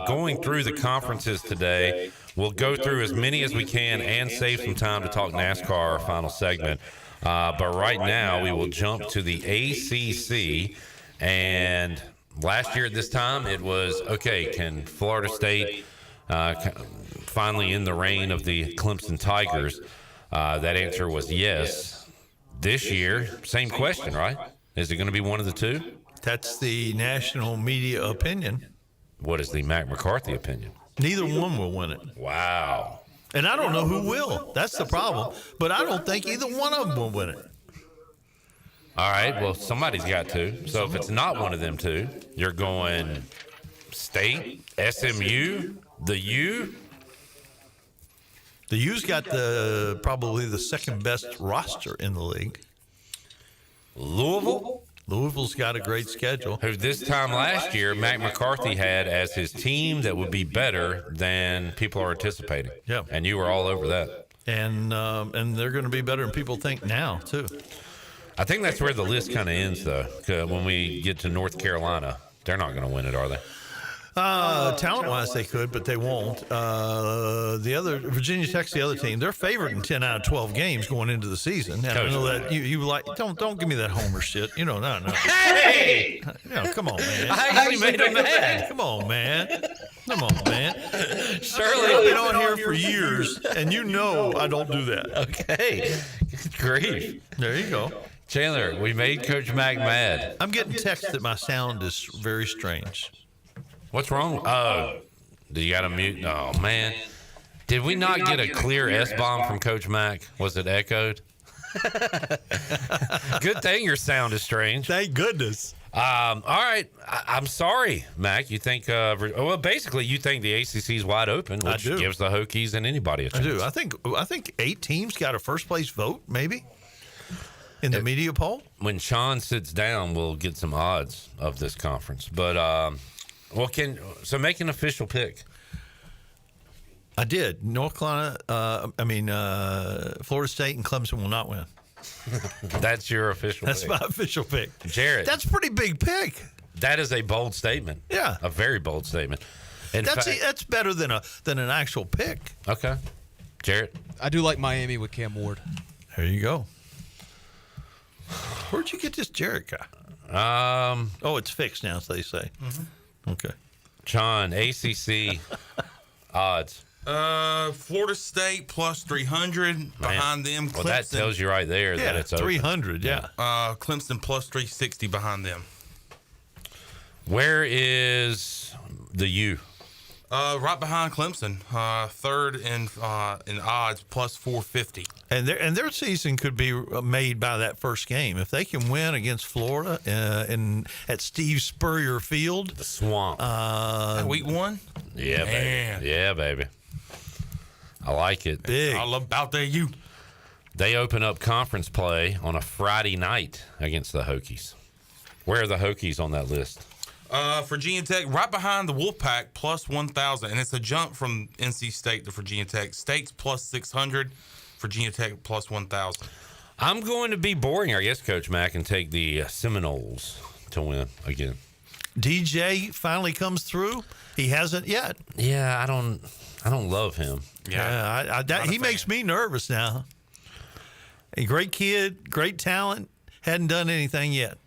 Going through the conferences today, we'll go through as many as we can and save some time to talk NASCAR, our final segment. But right now, we will jump to the ACC. And last year at this time, it was, okay, can Florida State finally in the reign of the Clemson Tigers? That answer was yes. This year, same question, right? Is it going to be one of the two? That's the national media opinion. What is the Mack McCarthy opinion? Neither one will win it. Wow. And I don't know who will. That's the problem. But I don't think either one of them will win it. All right, well, somebody's got to. So if it's not one of them two, you're going State, SMU, the U. The U's got probably the second best roster in the league. Louisville? Louisville's got a great schedule. Who this time last year, Mack McCarthy had as his team that would be better than people are anticipating. Yeah. And you were all over that. And they're going to be better than people think now, too. I think that's where the list kind of ends, though. When we get to North Carolina, they're not going to win it, are they? Talent-wise, they could, but they won't. The other Virginia Tech's the other team. They're favored in 10 out of 12 games going into the season. And I know that you like. Don't give me that homer shit. You know, no. Hey! Come on, man. I actually made him mad. Come on, man. Shirley, I've been on here for years, and you know I don't do that. Okay. Good grief. There you go. Chandler, we made Coach Mack mad. I'm getting text that my sound is very strange. What's wrong? Oh, you got to mute? Oh, man. Did we not get a clear S-bomb from Coach Mack? Was it echoed? Good thing your sound is strange. Thank goodness. All right. I'm sorry, Mac. You think, basically, you think the ACC is wide open, which gives the Hokies and anybody a chance. I do. I think 8 teams got a first-place vote, maybe, in the media poll. When Sean sits down, we'll get some odds of this conference. But, make an official pick. I did. North Carolina, Florida State and Clemson will not win. That's your official pick. That's my official pick. Jarrett. That's a pretty big pick. That is a bold statement. Yeah. A very bold statement. That's better than an actual pick. Okay. Jarrett? I do like Miami with Cam Ward. There you go. Where'd you get this Jarrett guy? It's fixed now, as they say. Mm-hmm. Okay. John, ACC odds. Florida State plus 300. Behind them, Clemson. Well, that tells you right there that it's 300, open. Clemson plus 360 behind them. Where is the U? Right behind Clemson, third in odds, plus 450. And their season could be made by that first game. If they can win against Florida at Steve Spurrier Field. The Swamp. Week 1? Yeah, Man. baby. Yeah, baby. I like it. Big. All about that U. They open up conference play on a Friday night against the Hokies. Where are the Hokies on that list? Virginia Tech, right behind the Wolfpack, plus 1,000. And it's a jump from NC State to Virginia Tech. State's plus 600, Virginia Tech plus 1,000. I'm going to be boring, I guess, Coach Mack, and take the Seminoles to win again. DJ finally comes through. He hasn't yet. Yeah, I don't love him. Yeah, he makes me nervous now. A great kid, great talent, hadn't done anything yet.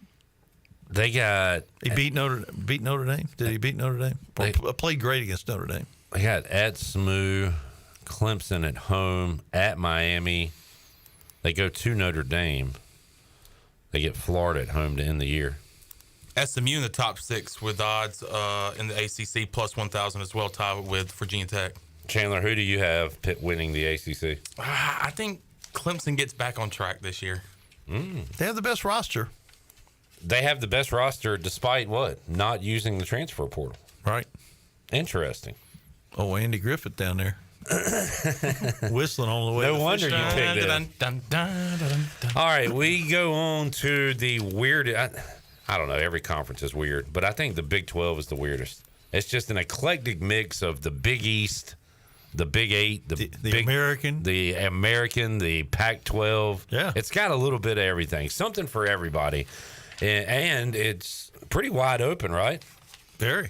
They got he beat Notre Dame. Did he beat Notre Dame? Played great against Notre Dame. They got at SMU, Clemson at home, at Miami. They go to Notre Dame. They get Florida at home to end the year. SMU in the top 6 with odds in the ACC plus 1,000 as well, tied with Virginia Tech. Chandler, who do you have winning the ACC? I think Clemson gets back on track this year. They have the best roster. They have the best roster despite what? Not using the transfer portal. Right. Interesting. Oh, Andy Griffith down there. Whistling on the way. No wonder you picked it. All right, we go on to the weird. I don't know. Every conference is weird, but I think the Big 12 is the weirdest. It's just an eclectic mix of the Big East, the Big 8, the American, the Pac-12. Yeah, it's got a little bit of everything, something for everybody, and it's pretty wide open, right? Very.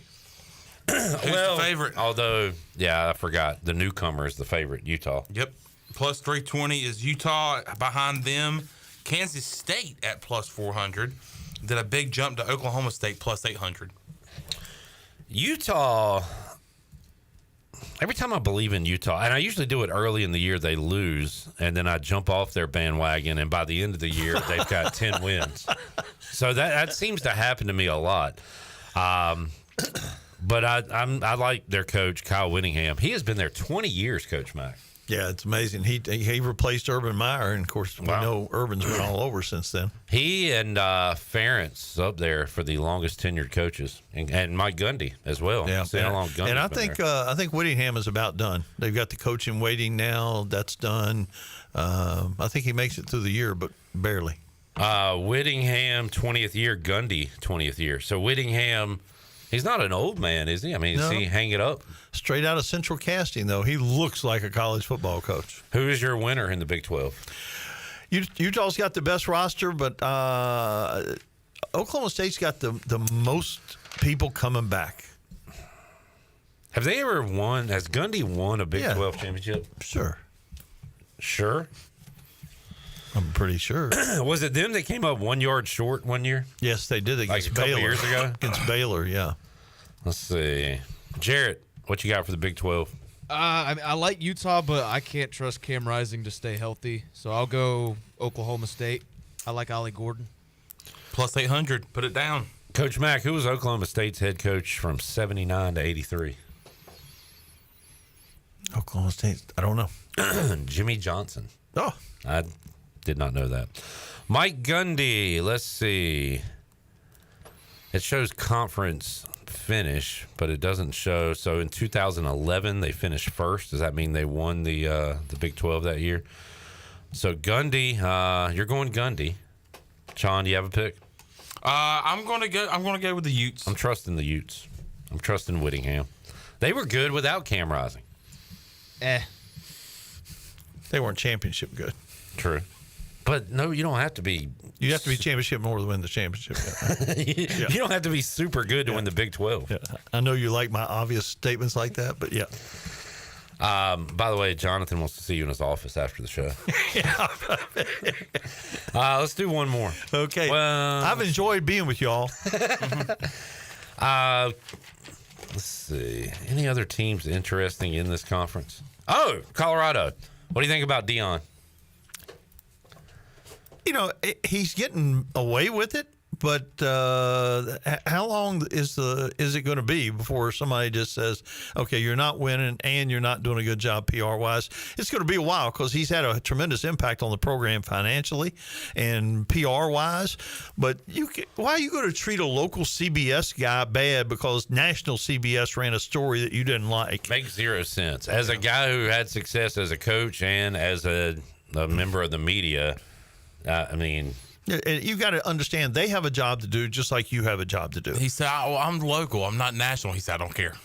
Who's the favorite? Although, I forgot. The newcomer is the favorite, Utah. Yep. Plus 320 is Utah. Behind them, Kansas State at plus 400. Did a big jump to Oklahoma State plus 800. Utah, every time I believe in Utah, and I usually do it early in the year, they lose, and then I jump off their bandwagon, and by the end of the year, they've got 10 wins. So that seems to happen to me a lot. But I like their coach, Kyle Whittingham. He has been there 20 years, Coach Mack. Yeah, it's amazing. He replaced Urban Meyer, and of course we know Urban's been all over since then. He and Ferentz up there for the longest tenured coaches, and Mike Gundy as well. Yeah, And I think Whittingham is about done. They've got the coach in waiting now. That's done. I think he makes it through the year, but barely. Whittingham 20th year, Gundy 20th year. So Whittingham. He's not an old man, is he? I mean, is he hang it up? Straight out of Central Casting, though. He looks like a college football coach. Who is your winner in the Big 12? Utah's got the best roster, but Oklahoma State's got the most people coming back. Have they ever won? Has Gundy won a Big 12 championship? Sure. Sure? I'm pretty sure. Was it them that came up 1 yard short one year? Yes, they did against a couple years ago? Against Baylor, yeah. Let's see. Jarrett, what you got for the Big 12? I like Utah, but I can't trust Cam Rising to stay healthy. So I'll go Oklahoma State. I like Ollie Gordon. Plus 800. Put it down. Coach Mack, who was Oklahoma State's head coach from 79 to 83? Oklahoma State, I don't know. Jimmy Johnson. Oh. I did not know that. Mike Gundy, let's see. It shows conference finish, but it doesn't show. So in 2011, they finished first. Does that mean they won the Big 12 that year? So Gundy, you're going Gundy. Sean, do you have a pick? I'm gonna go with the Utes. I'm trusting the Utes. I'm trusting Whittingham. They were good without Cam Rising. They weren't championship good. True. But no, you don't have to be. You have to be championship more to win the championship. You don't have to be super good to win the Big 12. Yeah. I know you like my obvious statements like that, but yeah. By the way, Jonathan wants to see you in his office after the show. Let's do one more. Okay. Well, I've enjoyed being with y'all. Let's see. Any other teams interesting in this conference? Oh, Colorado. What do you think about Dion? You know, he's getting away with it, but how long is it going to be before somebody just says, okay, you're not winning and you're not doing a good job PR-wise? It's going to be a while because he's had a tremendous impact on the program financially and PR-wise. But why are you going to treat a local CBS guy bad because national CBS ran a story that you didn't like? Makes zero sense. As a guy who had success as a coach and as a member of the media, I mean, you got to understand they have a job to do just like you have a job to do. He said, I'm local. I'm not national. He said, I don't care.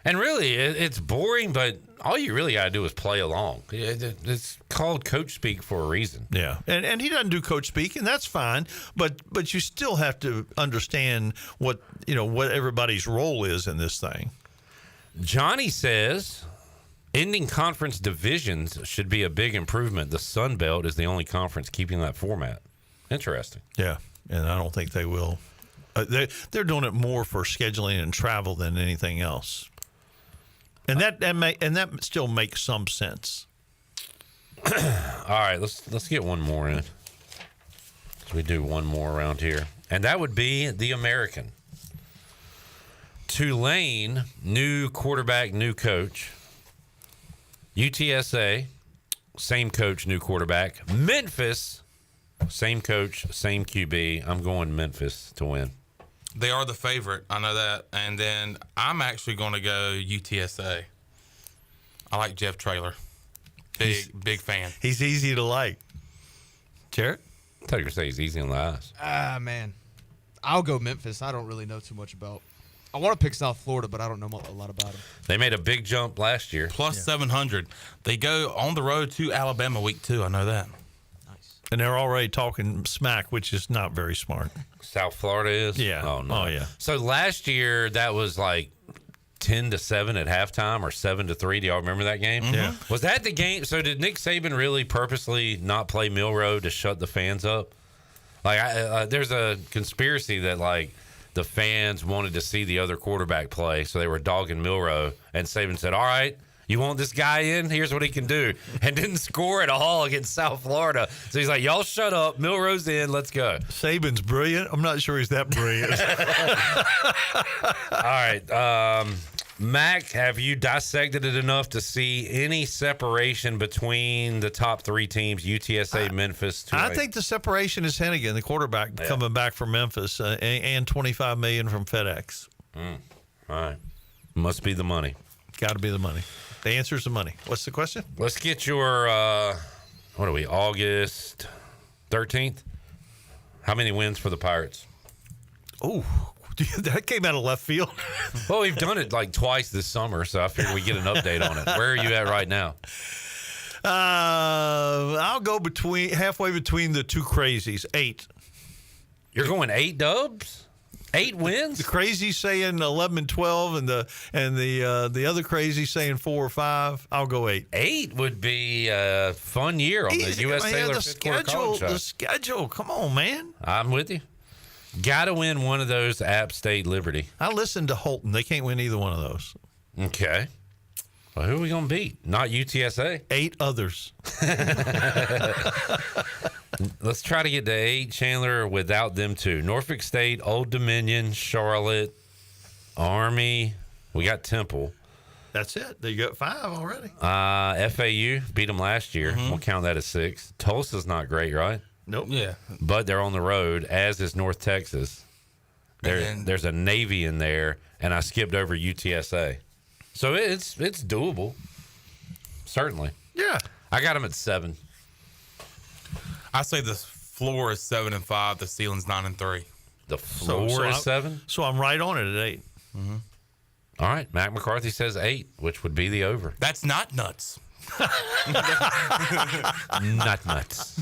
And really, it's boring, but all you really got to do is play along. It's called coach speak for a reason. Yeah, and he doesn't do coach speak, and that's fine. But you still have to understand what everybody's role is in this thing. Johnny says ending conference divisions should be a big improvement. The Sun Belt is the only conference keeping that format. Interesting. Yeah, and I don't think they will. They're doing it more for scheduling and travel than anything else, and that still makes some sense. All right, let's get one more in. So we do one more around here, and that would be the American. Tulane, new quarterback, new coach. UTSA, same coach, new quarterback. Memphis, same coach, same QB. I'm going Memphis to win. They are the favorite. I know that. And then I'm actually going to go UTSA. I like Jeff Traylor. Big fan. He's easy to like. Jarrett? I thought you were saying he's easy on the eyes. Man. I'll go Memphis. I don't really know too much about. I want to pick South Florida, but I don't know a lot about them. They made a big jump last year. Plus 700. They go on the road to Alabama week 2. I know that. Nice. And they're already talking smack, which is not very smart. South Florida is? Yeah. Oh, no. Oh, yeah. So last year, that was like 10-7 at halftime or 7-3. Do y'all remember that game? Mm-hmm. Yeah. Was that the game? So did Nick Saban really purposely not play Milroe to shut the fans up? Like, there's a conspiracy that, like, the fans wanted to see the other quarterback play, so they were dogging Milroe. And Saban said, all right, you want this guy in? Here's what he can do. And didn't score at all against South Florida. So he's like, y'all shut up. Milroe's in. Let's go. Saban's brilliant. I'm not sure he's that brilliant. All right. Mack, have you dissected it enough to see any separation between the top three teams, UTSA, Memphis? I think the separation is Hennigan, the quarterback, coming back from Memphis, and $25 million from FedEx. All right. Must be the money. Got to be the money. The answer is the money. What's the question? Let's get your, what are we, August 13th? How many wins for the Pirates? Oh, that came out of left field. Well, we've done it like twice this summer, so I figured we get an update on it. Where are you at right now? I'll go halfway between the two crazies. 8. You're going 8 dubs? 8 wins? The crazies saying 11 and 12, and the other crazy saying 4 or 5. I'll go 8. 8 would be a fun year on the U.S. Sailor Fifth Quarter College Show. The schedule. Come on, man. I'm with you. Got to win one of those App State Liberty. I listened to Holton. They can't win either one of those. Okay. Well, who are we going to beat? Not UTSA? 8 others. Let's try to get to 8, Chandler, without them 2. Norfolk State, Old Dominion, Charlotte, Army. We got Temple. That's it. You got 5 already. FAU beat them last year. We'll count that as 6. Tulsa's not great, right? Nope. Yeah. But they're on the road, as is North Texas. There's a Navy in there, and I skipped over UTSA. So it's doable. Certainly. Yeah. I got them at 7. I say the floor is 7-5. The ceiling's 9-3. The floor is 7? So I'm right on it at 8. Mm-hmm. All right. Mac McCarthy says 8, which would be the over. That's not nuts. Nut nuts.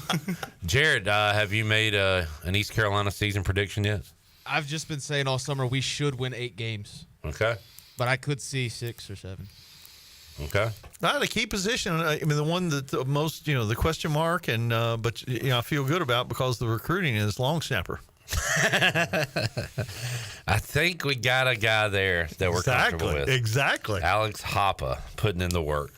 Jared, have you made an East Carolina season prediction yet? I've just been saying all summer we should win 8 games. Okay. But I could see 6 or 7. Okay. The key position, I mean, the one that the most, the question mark, and but I feel good about because the recruiting is long snapper. I think we got a guy there that we're comfortable with. Exactly. Alex Hoppe putting in the work.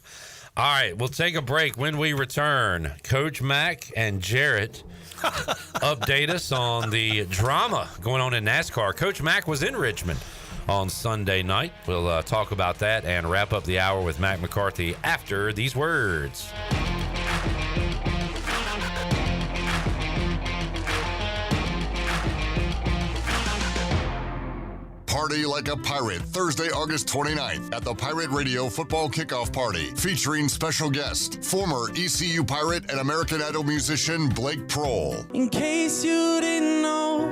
All right, we'll take a break. When we return, Coach Mack and Jarrett update us on the drama going on in NASCAR. Coach Mack was in Richmond on Sunday night. We'll talk about that and wrap up the hour with Mac McCarthy after these words. Party like a pirate Thursday, August 29th at the Pirate Radio Football Kickoff Party, featuring special guest, former ECU Pirate and American Idol musician Blake Harrell. In case you didn't know,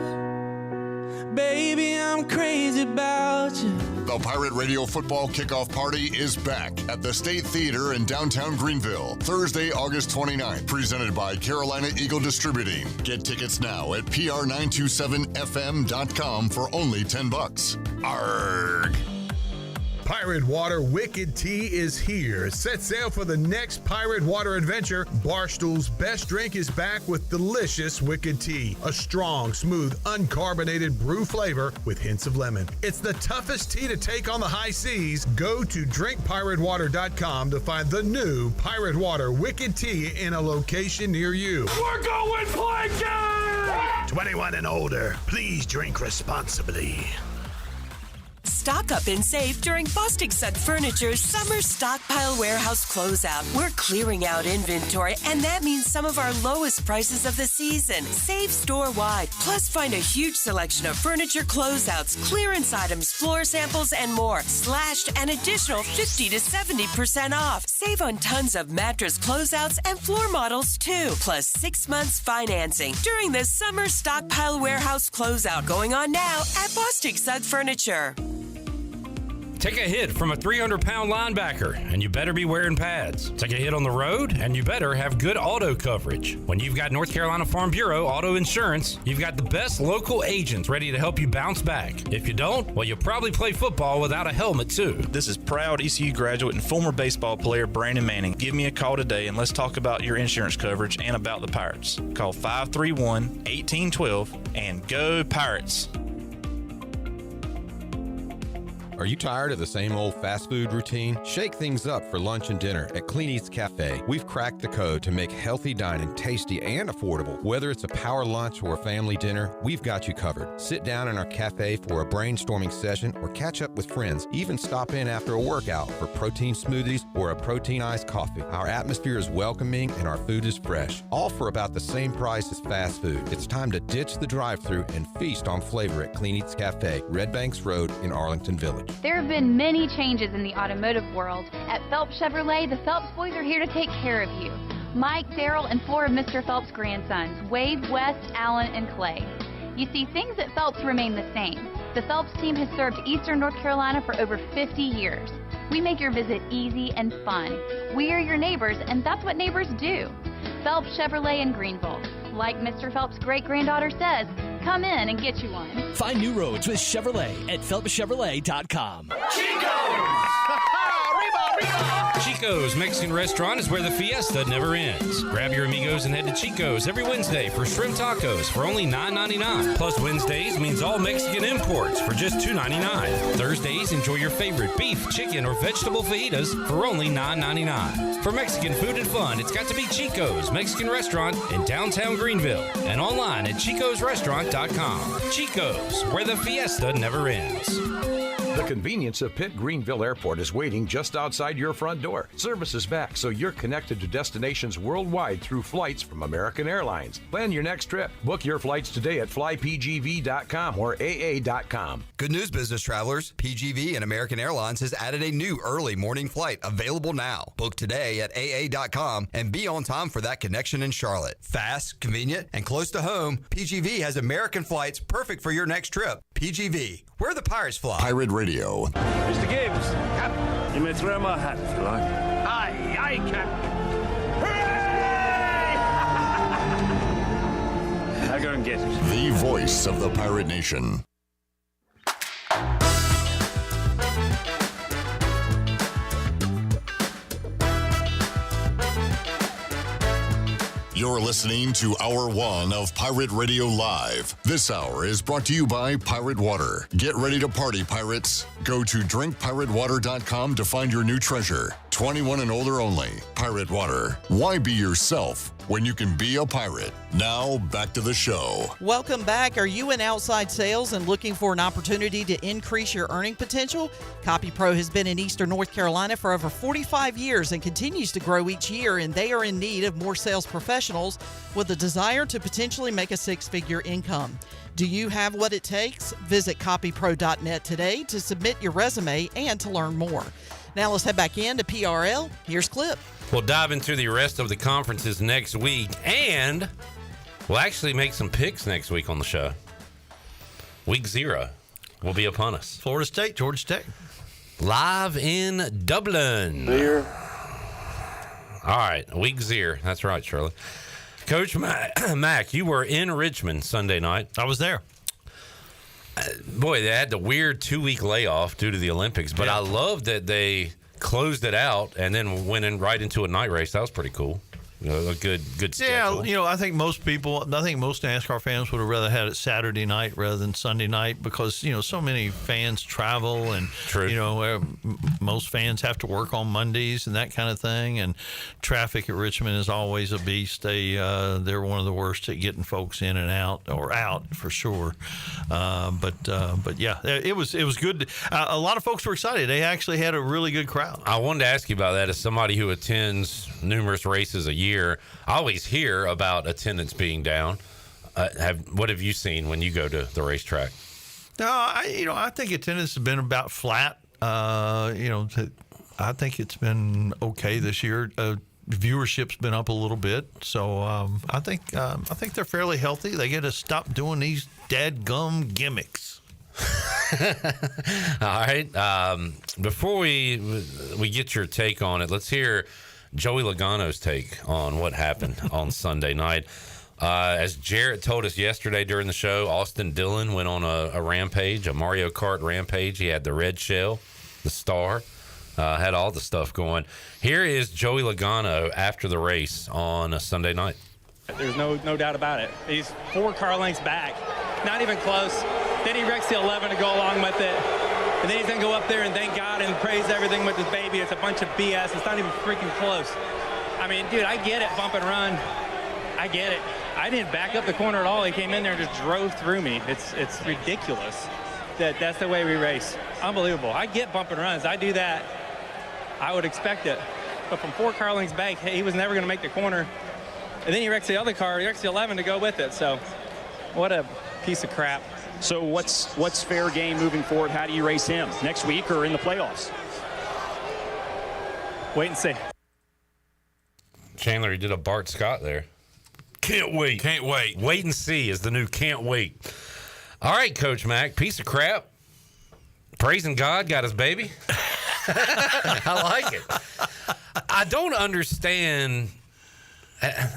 baby, I'm crazy about you. The Pirate Radio Football Kickoff Party is back at the State Theater in downtown Greenville, Thursday, August 29th, presented by Carolina Eagle Distributing. Get tickets now at pr927fm.com for only $10. Arrgh! Pirate Water Wicked Tea is here. Set sail for the next Pirate Water adventure. Barstool's best drink is back with delicious Wicked Tea. A strong, smooth, uncarbonated brew flavor with hints of lemon. It's the toughest tea to take on the high seas. Go to drinkpiratewater.com to find the new Pirate Water Wicked Tea in a location near you. We're going planking! 21 and older, please drink responsibly. Stock up and save during Bostic Sugg Furniture's Summer Stockpile Warehouse Closeout. We're clearing out inventory, and that means some of our lowest prices of the season. Save store-wide, plus find a huge selection of furniture closeouts, clearance items, floor samples, and more. Slashed an additional 50 to 70% off. Save on tons of mattress closeouts and floor models, too. Plus 6 months financing during the Summer Stockpile Warehouse Closeout going on now at Bostic Sugg Furniture. Take a hit from a 300-pound linebacker, and you better be wearing pads. Take a hit on the road, and you better have good auto coverage. When you've got North Carolina Farm Bureau Auto Insurance, you've got the best local agents ready to help you bounce back. If you don't, well, you'll probably play football without a helmet, too. This is proud ECU graduate and former baseball player Brandon Manning. Give me a call today, and let's talk about your insurance coverage and about the Pirates. Call 531-1812 and go Pirates. Are you tired of the same old fast food routine? Shake things up for lunch and dinner at Clean Eats Cafe. We've cracked the code to make healthy dining tasty and affordable. Whether it's a power lunch or a family dinner, we've got you covered. Sit down in our cafe for a brainstorming session or catch up with friends. Even stop in after a workout for protein smoothies or a protein iced coffee. Our atmosphere is welcoming and our food is fresh. All for about the same price as fast food. It's time to ditch the drive-thru and feast on flavor at Clean Eats Cafe, Red Banks Road in Arlington Village. There have been many changes in the automotive world. At Phelps Chevrolet, the Phelps boys are here to take care of you. Mike, Daryl, and 4 of Mr. Phelps' grandsons, Wade, West, Allen, and Clay. You see, things at Phelps remain the same. The Phelps team has served Eastern North Carolina for over 50 years. We make your visit easy and fun. We are your neighbors, and that's what neighbors do. Phelps Chevrolet in Greenville. Like Mr. Phelps' great-granddaughter says, come in and get you one. Find new roads with Chevrolet at PhelpsChevrolet.com. Chico's Mexican Restaurant is where the fiesta never ends. Grab your amigos and head to Chico's every Wednesday for shrimp tacos for only $9.99. Plus Wednesdays means all Mexican imports for just $2.99. Thursdays, enjoy your favorite beef, chicken, or vegetable fajitas for only $9.99. For Mexican food and fun, it's got to be Chico's Mexican Restaurant in downtown Greenville and online at chicosrestaurant.com. Chico's, where the fiesta never ends. The convenience of Pitt Greenville Airport is waiting just outside your front door. Service is back, so you're connected to destinations worldwide through flights from American Airlines. Plan your next trip. Book your flights today at flypgv.com or aa.com. Good news, business travelers. PGV and American Airlines has added a new early morning flight available now. Book today at aa.com and be on time for that connection in Charlotte. Fast, convenient, and close to home, PGV has American flights perfect for your next trip. PGV, where the Pirates fly. Pirate Radio. Mr. Gibbs, Captain, you may throw my hat if you like. Aye, Aye, Captain. Hooray! I'll go and get it. The voice of the Pirate Nation. You're listening to Hour 1 of Pirate Radio Live. This hour is brought to you by Pirate Water. Get ready to party, pirates. Go to drinkpiratewater.com to find your new treasure. 21 and older only. Pirate Water. Why be yourself when you can be a pirate? Now, back to the show. Welcome back. Are you in outside sales and looking for an opportunity to increase your earning potential? CopyPro has been in Eastern North Carolina for over 45 years and continues to grow each year, and they are in need of more sales professionals with a desire to potentially make a six-figure income. Do you have what it takes? Visit copypro.net today to submit your resume and to learn more. Now let's head back into PRL. Here's Clip. We'll dive into the rest of the conferences next week, and we'll actually make some picks next week on the show. Week 0 will be upon us. Florida State, Georgia Tech. Live in Dublin. Beer. All right, week 0. That's right, Shirley. Coach Mack, you were in Richmond Sunday night. I was there. Boy, they had the weird 2-week layoff due to the Olympics, but I love that they closed it out and then went in right into a night race. That was pretty cool. A good schedule. Yeah, I think most NASCAR fans would have rather had it Saturday night rather than Sunday night because, so many fans travel and, most fans have to work on Mondays and that kind of thing. And traffic at Richmond is always a beast. They're one of the worst at getting folks in and out, or out for sure. But yeah, it was good. A lot of folks were excited. They actually had a really good crowd. I wanted to ask you about that as somebody who attends numerous races a year. I always hear about attendance being down. What have you seen when you go to the racetrack? No, I think attendance has been about flat. I think it's been okay this year. Viewership's been up a little bit, so I think they're fairly healthy. They got to stop doing these dadgum gimmicks. All right. Before we get your take on it, let's hear Joey Logano's take on what happened on Sunday night. As Jarrett told us yesterday during the show, Austin Dillon went on a rampage, a Mario Kart rampage. He had the red shell, the star, had all the stuff going. Here is Joey Logano after the race on a Sunday night. There's no doubt about it. He's 4 car lengths back, not even close. Then he wrecks the 11 to go along with it. And then he's going to go up there and thank God and praise everything with his baby. It's a bunch of BS. It's not even freaking close. I mean, dude, I get it, bump and run. I get it. I didn't back up the corner at all. He came in there and just drove through me. It's ridiculous that's the way we race. Unbelievable. I get bump and runs. I do that. I would expect it. But from 4 car lengths back, he was never going to make the corner. And then he wrecks the other car. He wrecks the 11 to go with it. So what a piece of crap. So what's fair game moving forward? How do you race him? Next week or in the playoffs? Wait and see. Chandler, he did a Bart Scott there. Can't wait. Can't wait. Wait and see is the new can't wait. All right, Coach Mack, piece of crap. Praising God, got his baby. I like it. I don't understand,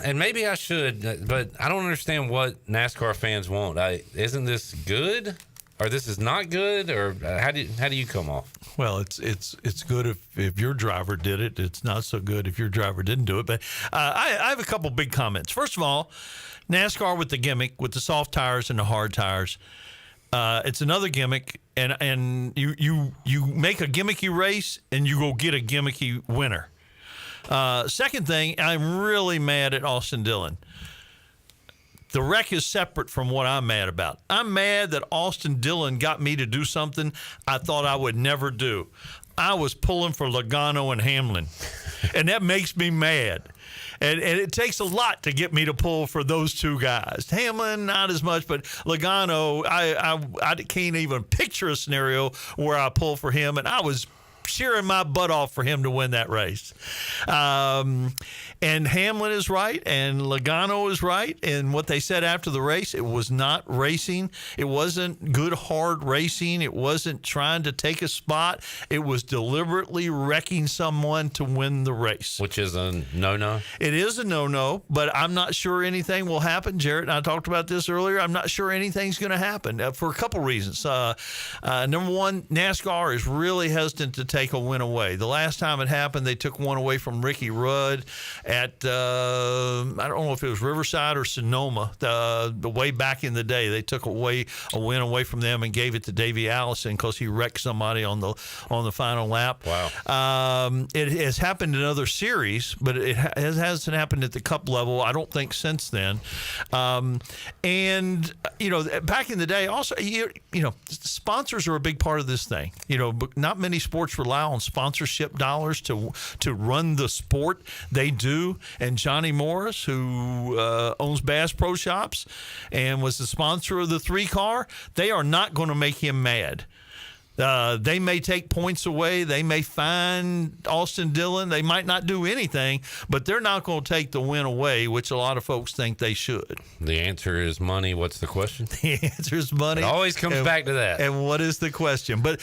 and maybe I should, but I don't understand what NASCAR fans want. Isn't this good, or this is not good, or how do you come off? Well, it's good if your driver did it. It's not so good if your driver didn't do it. But I have a couple big comments. First of all, NASCAR with the gimmick, with the soft tires and the hard tires. It's another gimmick, and you make a gimmicky race and you go get a gimmicky winner. Second thing, I'm really mad at Austin Dillon. The wreck is separate from what I'm mad about. I'm mad that Austin Dillon got me to do something I thought I would never do. I was pulling for Logano and Hamlin, and that makes me mad. And it takes a lot to get me to pull for those two guys. Hamlin, not as much, but Logano, I can't even picture a scenario where I pull for him. And I was cheering my butt off for him to win that race. And Hamlin is right, and Logano is right. And what they said after the race, it was not racing. It wasn't good, hard racing. It wasn't trying to take a spot. It was deliberately wrecking someone to win the race. Which is a no-no? It is a no-no, but I'm not sure anything will happen. Jarrett and I talked about this earlier. I'm not sure anything's going to happen for a couple reasons. Number one, NASCAR is really hesitant to take a win away. The last time it happened, they took one away from Ricky Rudd at, I don't know if it was Riverside or Sonoma. The way back in the day, they took a win away from them and gave it to Davey Allison because he wrecked somebody on the final lap. Wow. It has happened in other series, but it hasn't happened at the Cup level, I don't think, since then. And, back in the day, also, sponsors are a big part of this thing. But not many sports rely on sponsorship dollars to run the sport. They do. And Johnny Morris, who owns Bass Pro Shops and was the sponsor of the 3-car, they are not going to make him mad. They may take points away. They may fine Austin Dillon. They might not do anything, but they're not going to take the win away, which a lot of folks think they should. The answer is money. What's the question? The answer is money. It always comes back to that. And what is the question? But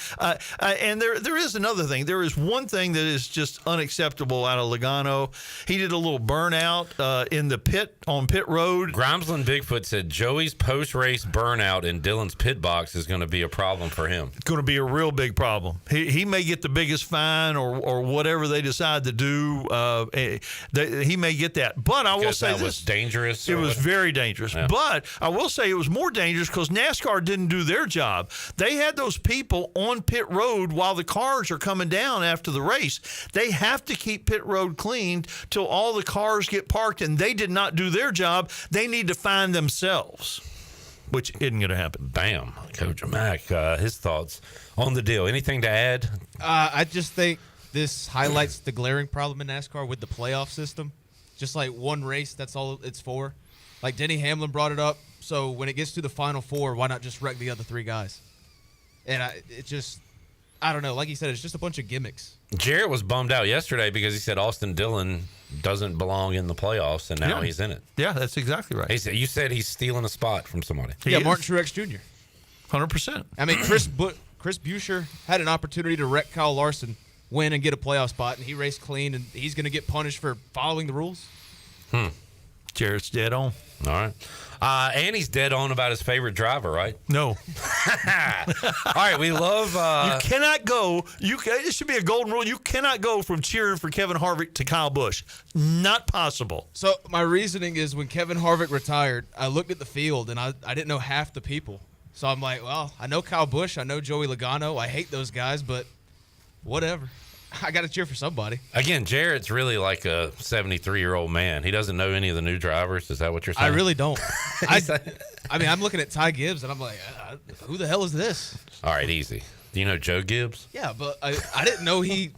and there is another thing. There is one thing that is just unacceptable out of Logano. He did a little burnout in the pit on pit road. Grimesland Bigfoot said Joey's post-race burnout in Dillon's pit box is going to be a problem for him. It's going to be a real big problem. He may get the biggest fine or whatever they decide to do. He may get that. But I will say that was dangerous. It was very dangerous. Yeah. But I will say it was more dangerous because NASCAR didn't do their job. They had those people on pit road while the cars are coming down after the race. They have to keep pit road cleaned till all the cars get parked, and they did not do their job. They need to find themselves, which isn't going to happen. Bam. Coach Mack, his thoughts on the deal. Anything to add? I just think this highlights the glaring problem in NASCAR with the playoff system. Just like one race, that's all it's for. Like Denny Hamlin brought it up. So when it gets to the Final Four, why not just wreck the other 3 guys? And I don't know. Like you said, it's just a bunch of gimmicks. Jarrett was bummed out yesterday because he said Austin Dillon doesn't belong in the playoffs, and now he's in it. Yeah, that's exactly right. You said he's stealing a spot from somebody. Martin Truex Jr. 100%. I mean, Chris Buescher had an opportunity to wreck Kyle Larson, win, and get a playoff spot, and he raced clean, and he's going to get punished for following the rules. Jarrett's dead on. All right. And he's dead on about his favorite driver, right? No. All right, we love... you cannot go... It should be a golden rule. You cannot go from cheering for Kevin Harvick to Kyle Busch. Not possible. So my reasoning is when Kevin Harvick retired, I looked at the field, and I didn't know half the people. So I'm like, well, I know Kyle Busch. I know Joey Logano. I hate those guys, but whatever. I got to cheer for somebody. Again, Jarrett's really like a 73-year-old man. He doesn't know any of the new drivers. Is that what you're saying? I really don't. I mean, I'm looking at Ty Gibbs, and I'm like, who the hell is this? All right, easy. Do you know Joe Gibbs? Yeah, but I didn't know he...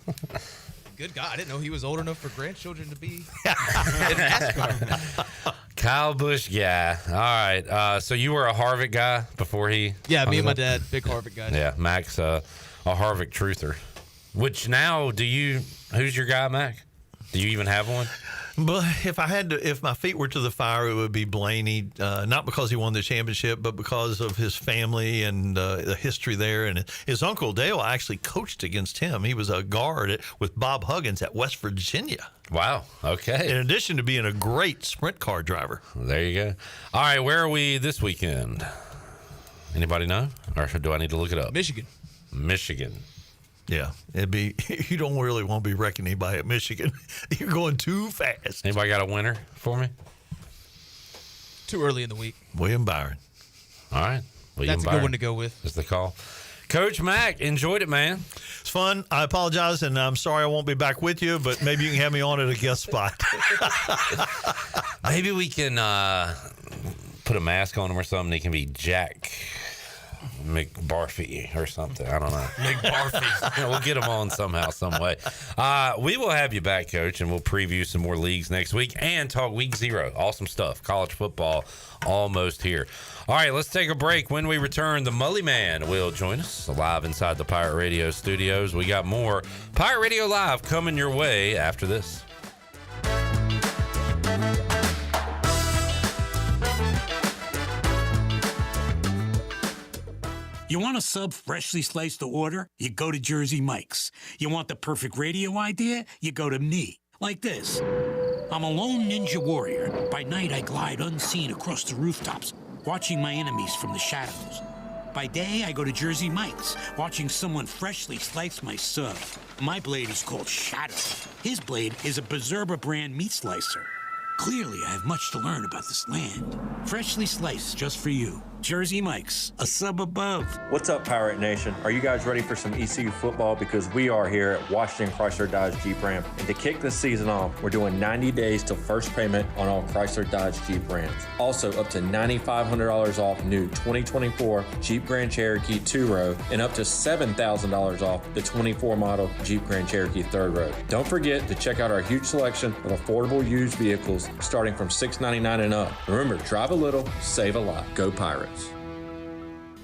Good God, I didn't know he was old enough for grandchildren to be in NASCAR. Kyle Busch guy. All right. So you were a Harvick guy before he... Yeah, me and my dad, big Harvick guys. Yeah, Mack's a Harvick truther. Which now, who's your guy, Mack? Do you even have one? But if my feet were to the fire, it would be Blaney. Not because he won the championship, but because of his family and the history there. And his uncle Dale actually coached against him. He was a guard with Bob Huggins at West Virginia. Wow. Okay. In addition to being a great sprint car driver. There you go. All right. Where are we this weekend? Anybody know? Or do I need to look it up? Michigan. Yeah, you don't really want to be wrecking anybody at Michigan. You're going too fast. Anybody got a winner for me? Too early in the week. William Byron. All right. That's a good one to go with. Is the call. Coach Mack, enjoyed it, man. It's fun. I apologize, and I'm sorry I won't be back with you, but maybe you can have me on at a guest spot. Maybe we can put a mask on him or something. He can be Jack. McBarfy or something. I don't know. McBarfy. We'll get them on somehow, some way. We will have you back, Coach, and we'll preview some more leagues next week and talk Week 0. Awesome stuff. College football almost here. All right, let's take a break. When we return, the Mully Man will join us live inside the Pirate Radio studios. We got more Pirate Radio Live coming your way after this. You want a sub freshly sliced to order? You go to Jersey Mike's. You want the perfect radio idea? You go to me. Like this. I'm a lone ninja warrior. By night, I glide unseen across the rooftops, watching my enemies from the shadows. By day, I go to Jersey Mike's, watching someone freshly slice my sub. My blade is called Shadow. His blade is a Berserba brand meat slicer. Clearly, I have much to learn about this land. Freshly sliced just for you. Jersey Mike's, a sub above. What's up, Pirate Nation? Are you guys ready for some ECU football? Because we are here at Washington Chrysler Dodge Jeep Ram. And to kick this season off, we're doing 90 days till first payment on all Chrysler Dodge Jeep Rams. Also, up to $9,500 off new 2024 Jeep Grand Cherokee 2-row and up to $7,000 off the 24 model Jeep Grand Cherokee 3rd row. Don't forget to check out our huge selection of affordable used vehicles starting from $699 and up. Remember, drive a little, save a lot. Go Pirates.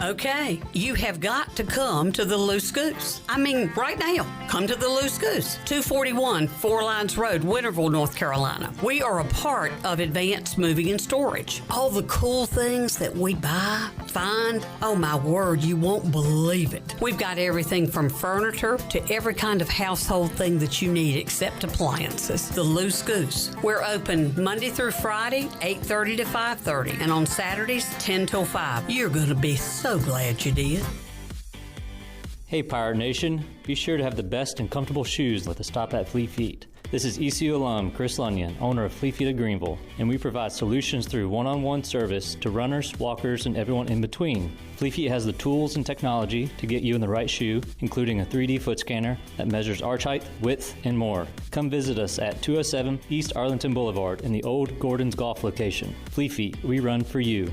Okay, you have got to come to the Loose Goose. I mean, right now, come to the Loose Goose, 241 Four Lines Road, Winterville, North Carolina. We are a part of Advanced Moving and Storage. All the cool things that we buy, find, oh my word, you won't believe it. We've got everything from furniture to every kind of household thing that you need except appliances. The Loose Goose. We're open Monday through Friday, 8:30 to 5:30, and on Saturdays, 10 till 5. You're going to be so glad you did. Hey Pirate Nation, be sure to have the best and comfortable shoes with a stop at Fleet Feet. This is ECU alum Chris Lunyon, owner of Fleet Feet of Greenville, and we provide solutions through one-on-one service to runners, walkers, and everyone in between. Fleet Feet has the tools and technology to get you in the right shoe, including a 3D foot scanner that measures arch height, width, and more. Come visit us at 207 East Arlington Boulevard in the old Gordon's Golf location. Fleet Feet, we run for you.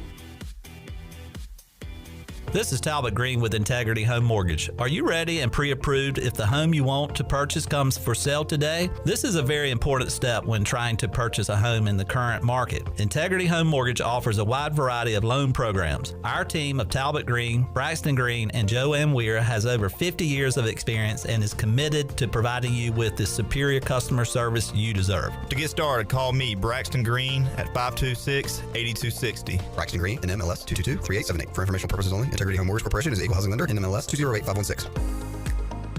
This is Talbot Green with Integrity Home Mortgage. Are you ready and pre-approved if the home you want to purchase comes for sale today? This is a very important step when trying to purchase a home in the current market. Integrity Home Mortgage offers a wide variety of loan programs. Our team of Talbot Green, Braxton Green, and Joe M. Weir has over 50 years of experience and is committed to providing you with the superior customer service you deserve. To get started, call me, Braxton Green, at 526-8260. Braxton Green, NMLS 222-3878. For informational purposes only, Integrity Home Mortgage Corporation is an equal housing lender, NMLS 208516.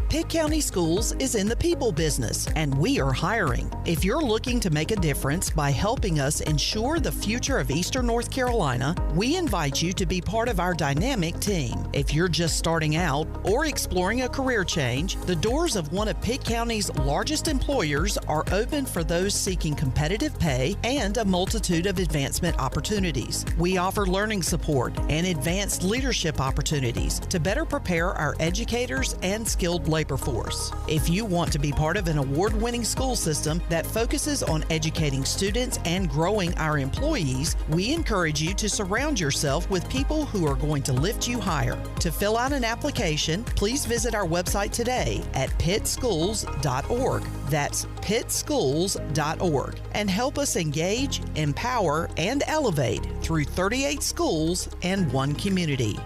Pitt County Schools is in the people business, and we are hiring. If you're looking to make a difference by helping us ensure the future of Eastern North Carolina, we invite you to be part of our dynamic team. If you're just starting out or exploring a career change, the doors of one of Pitt County's largest employers are open for those seeking competitive pay and a multitude of advancement opportunities. We offer learning support and advanced leadership opportunities to better prepare our educators and skilled labor force. If you want to be part of an award-winning school system that focuses on educating students and growing our employees, we encourage you to surround yourself with people who are going to lift you higher. To fill out an application, please visit our website today at pittschools.org. That's pittschools.org. And help us engage, empower, and elevate through 38 schools and one community.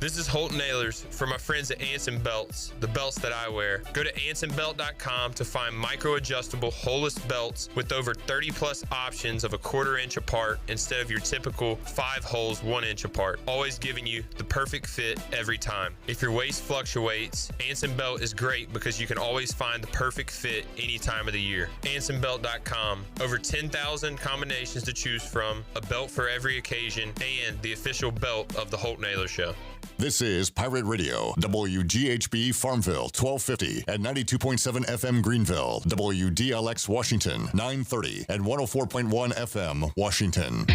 This is Holt Nailers for my friends at Anson Belts, the belts that I wear. Go to ansonbelt.com to find micro-adjustable holeless belts with over 30 plus options of a 1/4 inch apart instead of your typical 5 holes 1 inch apart, always giving you the perfect fit every time. If your waist fluctuates, Anson Belt is great because you can always find the perfect fit any time of the year. ansonbelt.com, over 10,000 combinations to choose from, a belt for every occasion, and the official belt of the Holt Nailers Show. This is Pirate Radio, WGHB Farmville, 1250 and 92.7 FM Greenville, WDLX Washington, 930 and 104.1 FM Washington.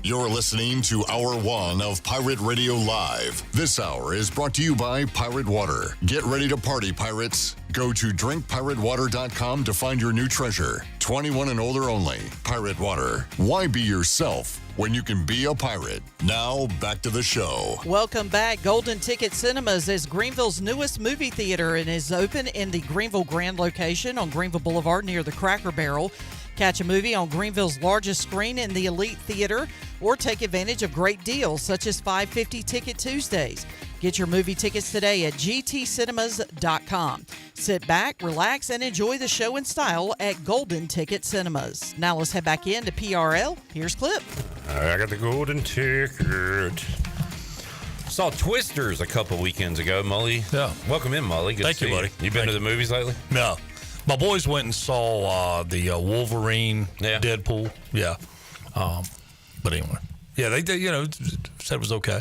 You're listening to Hour 1 of Pirate Radio Live. This hour is brought to you by Pirate Water. Get ready to party, pirates. Go to drinkpiratewater.com to find your new treasure. 21 and older only. Pirate Water. Why be yourself when you can be a pirate? Now, back to the show. Welcome back. Golden Ticket Cinemas is Greenville's newest movie theater and is open in the Greenville Grand location on Greenville Boulevard near the Cracker Barrel. Catch a movie on Greenville's largest screen in the Elite Theater or take advantage of great deals such as $5.50 Ticket Tuesdays. Get your movie tickets today at gtcinemas.com. Sit back, relax, and enjoy the show in style at Golden Ticket Cinemas. Now let's head back into PRL. Here's Clip. I got the golden ticket. Saw Twisters a couple weekends ago, Mully. Yeah. Welcome in, Mully. Good Thank to you, see buddy. You been to the movies lately? No. My boys went and saw the Wolverine, Deadpool. Yeah. But anyway. Yeah, they said it was okay.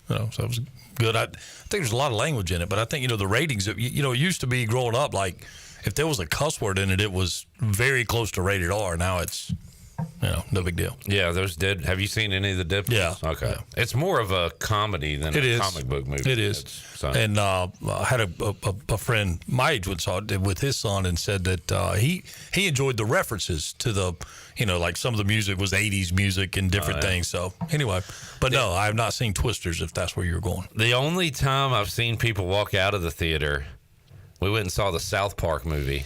So it was good. I think there's a lot of language in it, but I think, the ratings, it used to be growing up, like, if there was a cuss word in it, it was very close to rated R. Now it's, no big deal. Yeah, have you seen any of the Deadpools? Yeah. Okay. Yeah. It's more of a comedy than a comic book movie. It is. And I had a friend my age saw it with his son and said that he enjoyed the references to the, like some of the music was 80s music and different things. So anyway, but no, I have not seen Twisters, if that's where you're going. The only time I've seen people walk out of the theater, we went and saw the South Park movie.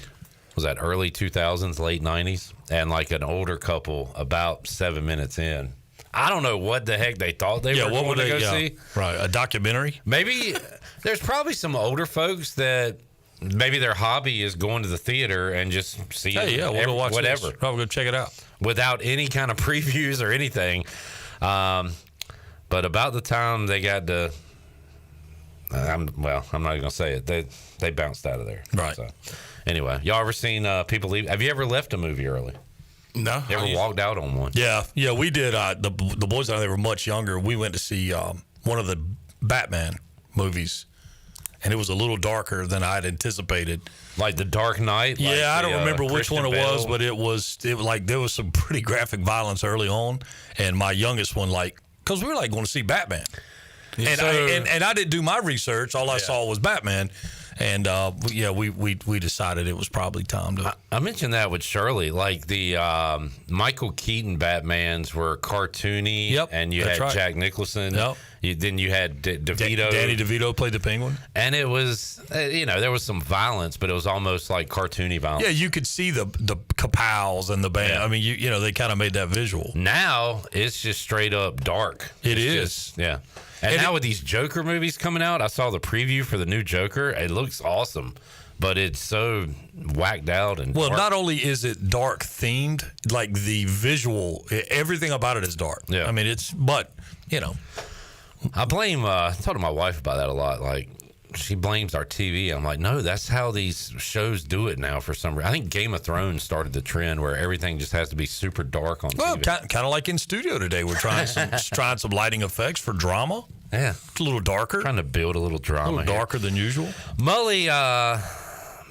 Was that early 2000s, late 90s? And like an older couple about 7 minutes in. I don't know what the heck they thought they were going to go see. Right, a documentary? Maybe there's probably some older folks that maybe their hobby is going to the theater and just seeing we'll go watch whatever. This. We'll go check it out. Without any kind of previews or anything. But about the time they got to... I'm not going to say it. They bounced out of there. Right. So, anyway, y'all ever seen people leave? Have you ever left a movie early? No. You ever walked out on one? Yeah, we did. The boys and I, they were much younger. We went to see one of the Batman movies, and it was a little darker than I'd anticipated. Like The Dark Knight? Yeah, I don't remember which Christian one it Bale. was, but it was like there was some pretty graphic violence early on, and my youngest one, because we were going to see Batman. And I didn't do my research. All I saw was Batman. And we decided it was probably time to. I mentioned that with Shirley. Like the Michael Keaton Batmans were cartoony. Yep, and you had Jack Nicholson. Yep. Then you had DeVito. Danny DeVito played the Penguin. And it was, there was some violence, but it was almost like cartoony violence. Yeah, you could see the kapows and the band. Yeah. I mean, they kind of made that visual. Now it's just straight up dark. It is. Just, yeah. And now with these Joker movies coming out, I saw the preview for the new Joker. It looks awesome, but it's so whacked out and well, dark. Not only is it dark themed, like the visual, everything about it is dark. Yeah, I mean I blame. I talk to my wife about that a lot. Like she blames our TV. I'm like, no, that's how these shows do it now. For some reason, I think Game of Thrones started the trend where everything just has to be super dark on TV. Well, kind of like in studio today, we're trying some lighting effects for drama. Yeah, it's a little darker. Trying to build a little drama. A little darker than usual. Mully,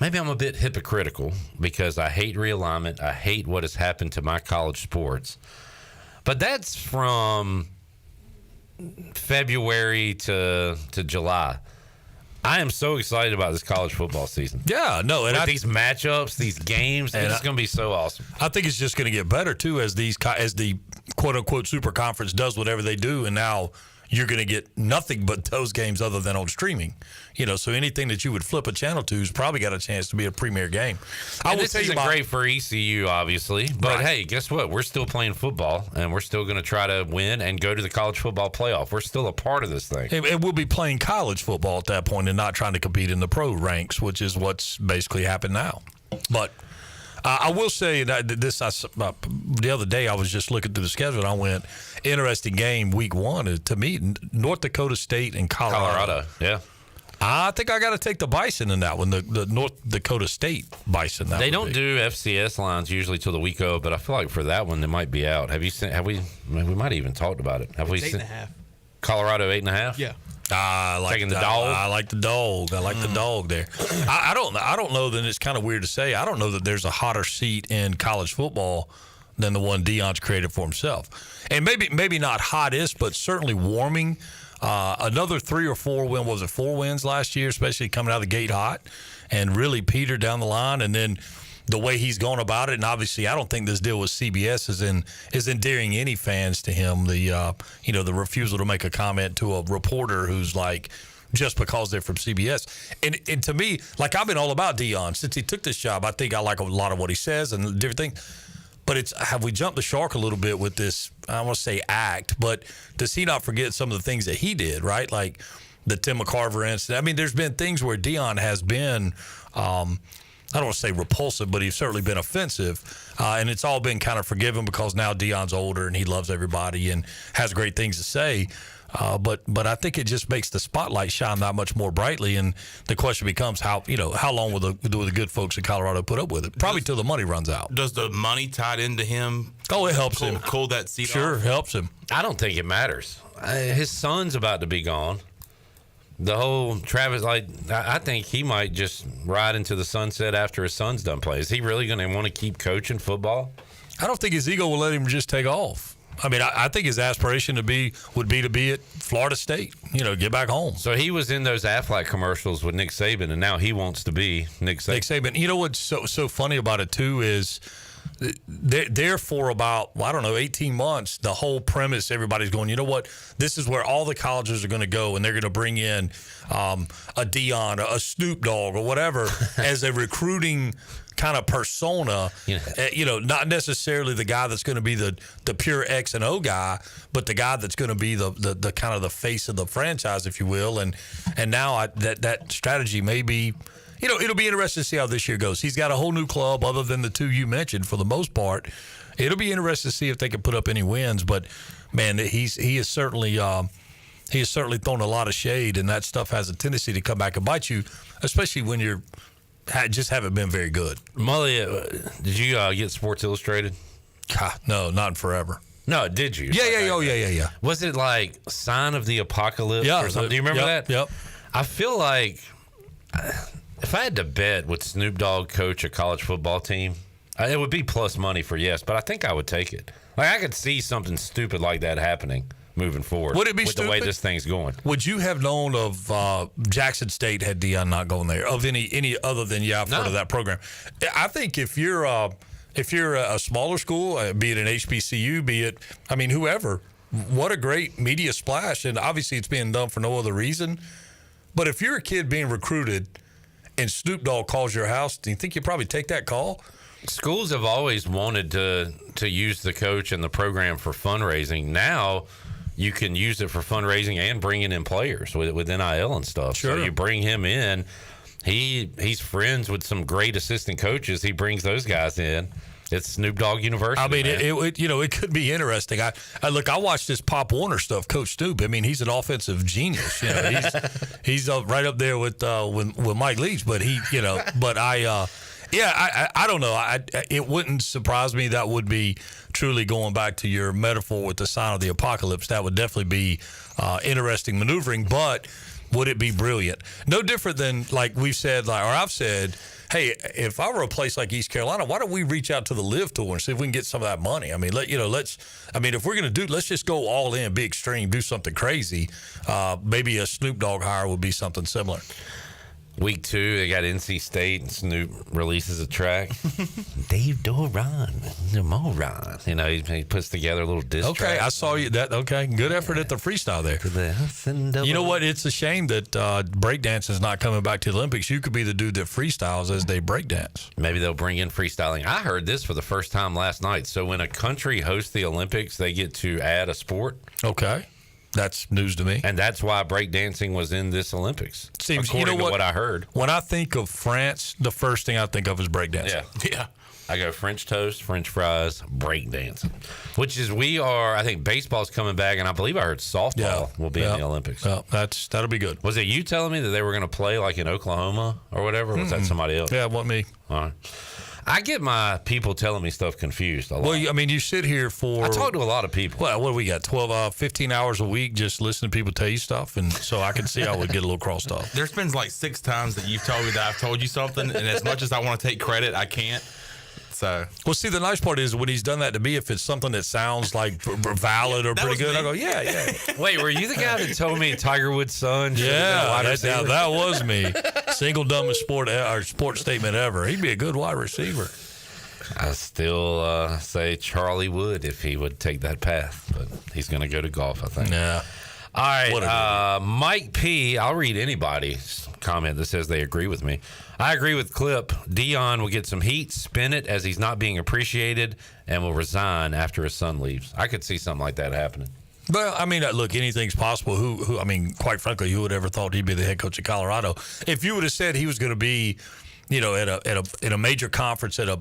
maybe I'm a bit hypocritical because I hate realignment. I hate what has happened to my college sports. But that's from February to July. I am so excited about this college football season. Yeah, no, and these matchups, these games, it's going to be so awesome. I think it's just going to get better too as the quote unquote super conference does whatever they do, and now you're going to get nothing but those games other than on streaming. So anything that you would flip a channel to has probably got a chance to be a premier game. This isn't great for ECU, obviously, but hey, guess what? We're still playing football, and we're still going to try to win and go to the college football playoff. We're still a part of this thing. And we'll be playing college football at that point and not trying to compete in the pro ranks, which is what's basically happened now. But I will say that the other day I was just looking through the schedule and I went, interesting game week 1 to me, North Dakota State and Colorado. Yeah. I think I got to take the Bison in that one, the North Dakota State Bison. They don't do FCS lines usually till the week of, but I feel like for that one they might be out. Have we might have even talked about it. Have we seen 8.5. Colorado 8.5? Yeah. I like taking the dog. I like the dog. I like the dog there. I don't know that it's kind of weird to say. I don't know that there's a hotter seat in college football than the one Deion's created for himself. And maybe not hottest, but certainly warming. Another 3 or 4 win, was it 4 wins last year, especially coming out of the gate hot and really petered down the line. And then the way he's gone about it, and obviously I don't think this deal with CBS is endearing any fans to him. The refusal to make a comment to a reporter who's like, just because they're from CBS. And to me, like, I've been all about Deion since he took this job. I think I like a lot of what he says and different things. But have we jumped the shark a little bit with this, I don't want to say act, but does he not forget some of the things that he did, right? Like the Tim McCarver incident. I mean, there's been things where Deion has been, I don't want to say repulsive, but he's certainly been offensive. And it's all been kind of forgiven because now Deion's older and he loves everybody and has great things to say. But I think it just makes the spotlight shine that much more brightly, and the question becomes how long will the good folks in Colorado put up with it? Probably till the money runs out. Does the money tied into him? Oh, it helps him. Cool that seat Sure, off? helps him. I don't think it matters. His son's about to be gone. The whole Travis, I think he might just ride into the sunset after his son's done playing. Is he really going to want to keep coaching football? I don't think his ego will let him just take off. I mean, I think his aspiration would be to be at Florida State, get back home. So he was in those Aflac commercials with Nick Saban, and now he wants to be Nick Saban. Nick Saban. You know what's so funny about it, too, is there for about, 18 months, the whole premise, everybody's going, you know what, this is where all the colleges are going to go, and they're going to bring in a Deion, a Snoop Dogg, or whatever, as a recruiting kind of persona, not necessarily the guy that's going to be the pure X and O guy, but the guy that's going to be the kind of the face of the franchise, if you will. And now that strategy may be, it'll be interesting to see how this year goes. He's got a whole new club other than the 2 you mentioned for the most part. It'll be interesting to see if they can put up any wins. But man, he has certainly thrown a lot of shade, and that stuff has a tendency to come back and bite you, especially when you're just haven't been very good. Mully, did you get Sports Illustrated? No, not in forever. No, did you? Yeah. Was it like Sign of the Apocalypse or something? Do you remember that? Yep. I feel like if I had to bet, would Snoop Dogg coach a college football team? It would be plus money for yes, but I think I would take it. Like, I could see something stupid like that happening moving forward. Would it be with stupid? The way this thing's going? Would you have known of Jackson State had Deion not gone there? Of any other than I've heard of that program? I think if you're a smaller school, be it an HBCU, be it whoever, what a great media splash, and obviously it's being done for no other reason. But if you're a kid being recruited and Snoop Dogg calls your house, do you think you'd probably take that call? Schools have always wanted to use the coach and the program for fundraising. Now you can use it for fundraising and bringing in players with NIL and stuff. Sure. So you bring him in. He's friends with some great assistant coaches. He brings those guys in. It's Snoop Dogg University. I mean, it could be interesting. I watched this Pop Warner stuff. Coach Snoop. I mean, he's an offensive genius. He's right up there with Mike Leach. But I don't know. It wouldn't surprise me. That would be truly going back to your metaphor with the sign of the apocalypse. That would definitely be interesting maneuvering. But would it be brilliant? No different than like we've said, or I've said, hey, if I were a place like East Carolina, why don't we reach out to the Live Tour and see if we can get some of that money? I mean, if we're going to let's just go all in, be extreme, do something crazy. Maybe a Snoop Dogg hire would be something similar. Week 2, they got NC State, and Snoop releases a track. Dave Doran, the moron. He puts together a little diss track. Okay, I saw you. Okay, good effort at the freestyle there. You know what? It's a shame that breakdance is not coming back to the Olympics. You could be the dude that freestyles as they breakdance. Maybe they'll bring in freestyling. I heard this for the first time last night. So when a country hosts the Olympics, they get to add a sport. Okay. That's news to me. And that's why breakdancing was in this Olympics. Seems, according to what I heard. When I think of France, the first thing I think of is breakdancing. Yeah. I go French toast, French fries, breakdancing. Which is, I think baseball's coming back, and I believe I heard softball will be in the Olympics. Yeah, that'll be good. Was it you telling me that they were going to play like in Oklahoma or whatever? Or was that somebody else? Yeah, it wasn't me. All right. I get my people telling me stuff confused a lot. Well, you sit here for... I talk to a lot of people. Well, what do we got? 15 hours a week just listening to people tell you stuff, and so I can see I would get a little crossed off. There's been like 6 times that you've told me that I've told you something, and as much as I want to take credit, I can't. So, well, see, the nice part is when he's done that to me, if it's something that sounds like valid or pretty good, I go, yeah. Wait, were you the guy that told me Tiger Woods' son? Yeah, that was me. Single dumbest sports statement ever. He'd be a good wide receiver. I still say Charlie Wood if he would take that path, but he's going to go to golf, I think. Yeah. All right, Mike P. I'll read anybody's comment that says they agree with me. I agree with Clip. Dion will get some heat, spin it as he's not being appreciated, and will resign after his son leaves. I could see something like that happening. Well, I mean, look, anything's possible. Who? I mean, quite frankly, who would ever thought he'd be the head coach of Colorado? If you would have said he was going to be, at a major conference at a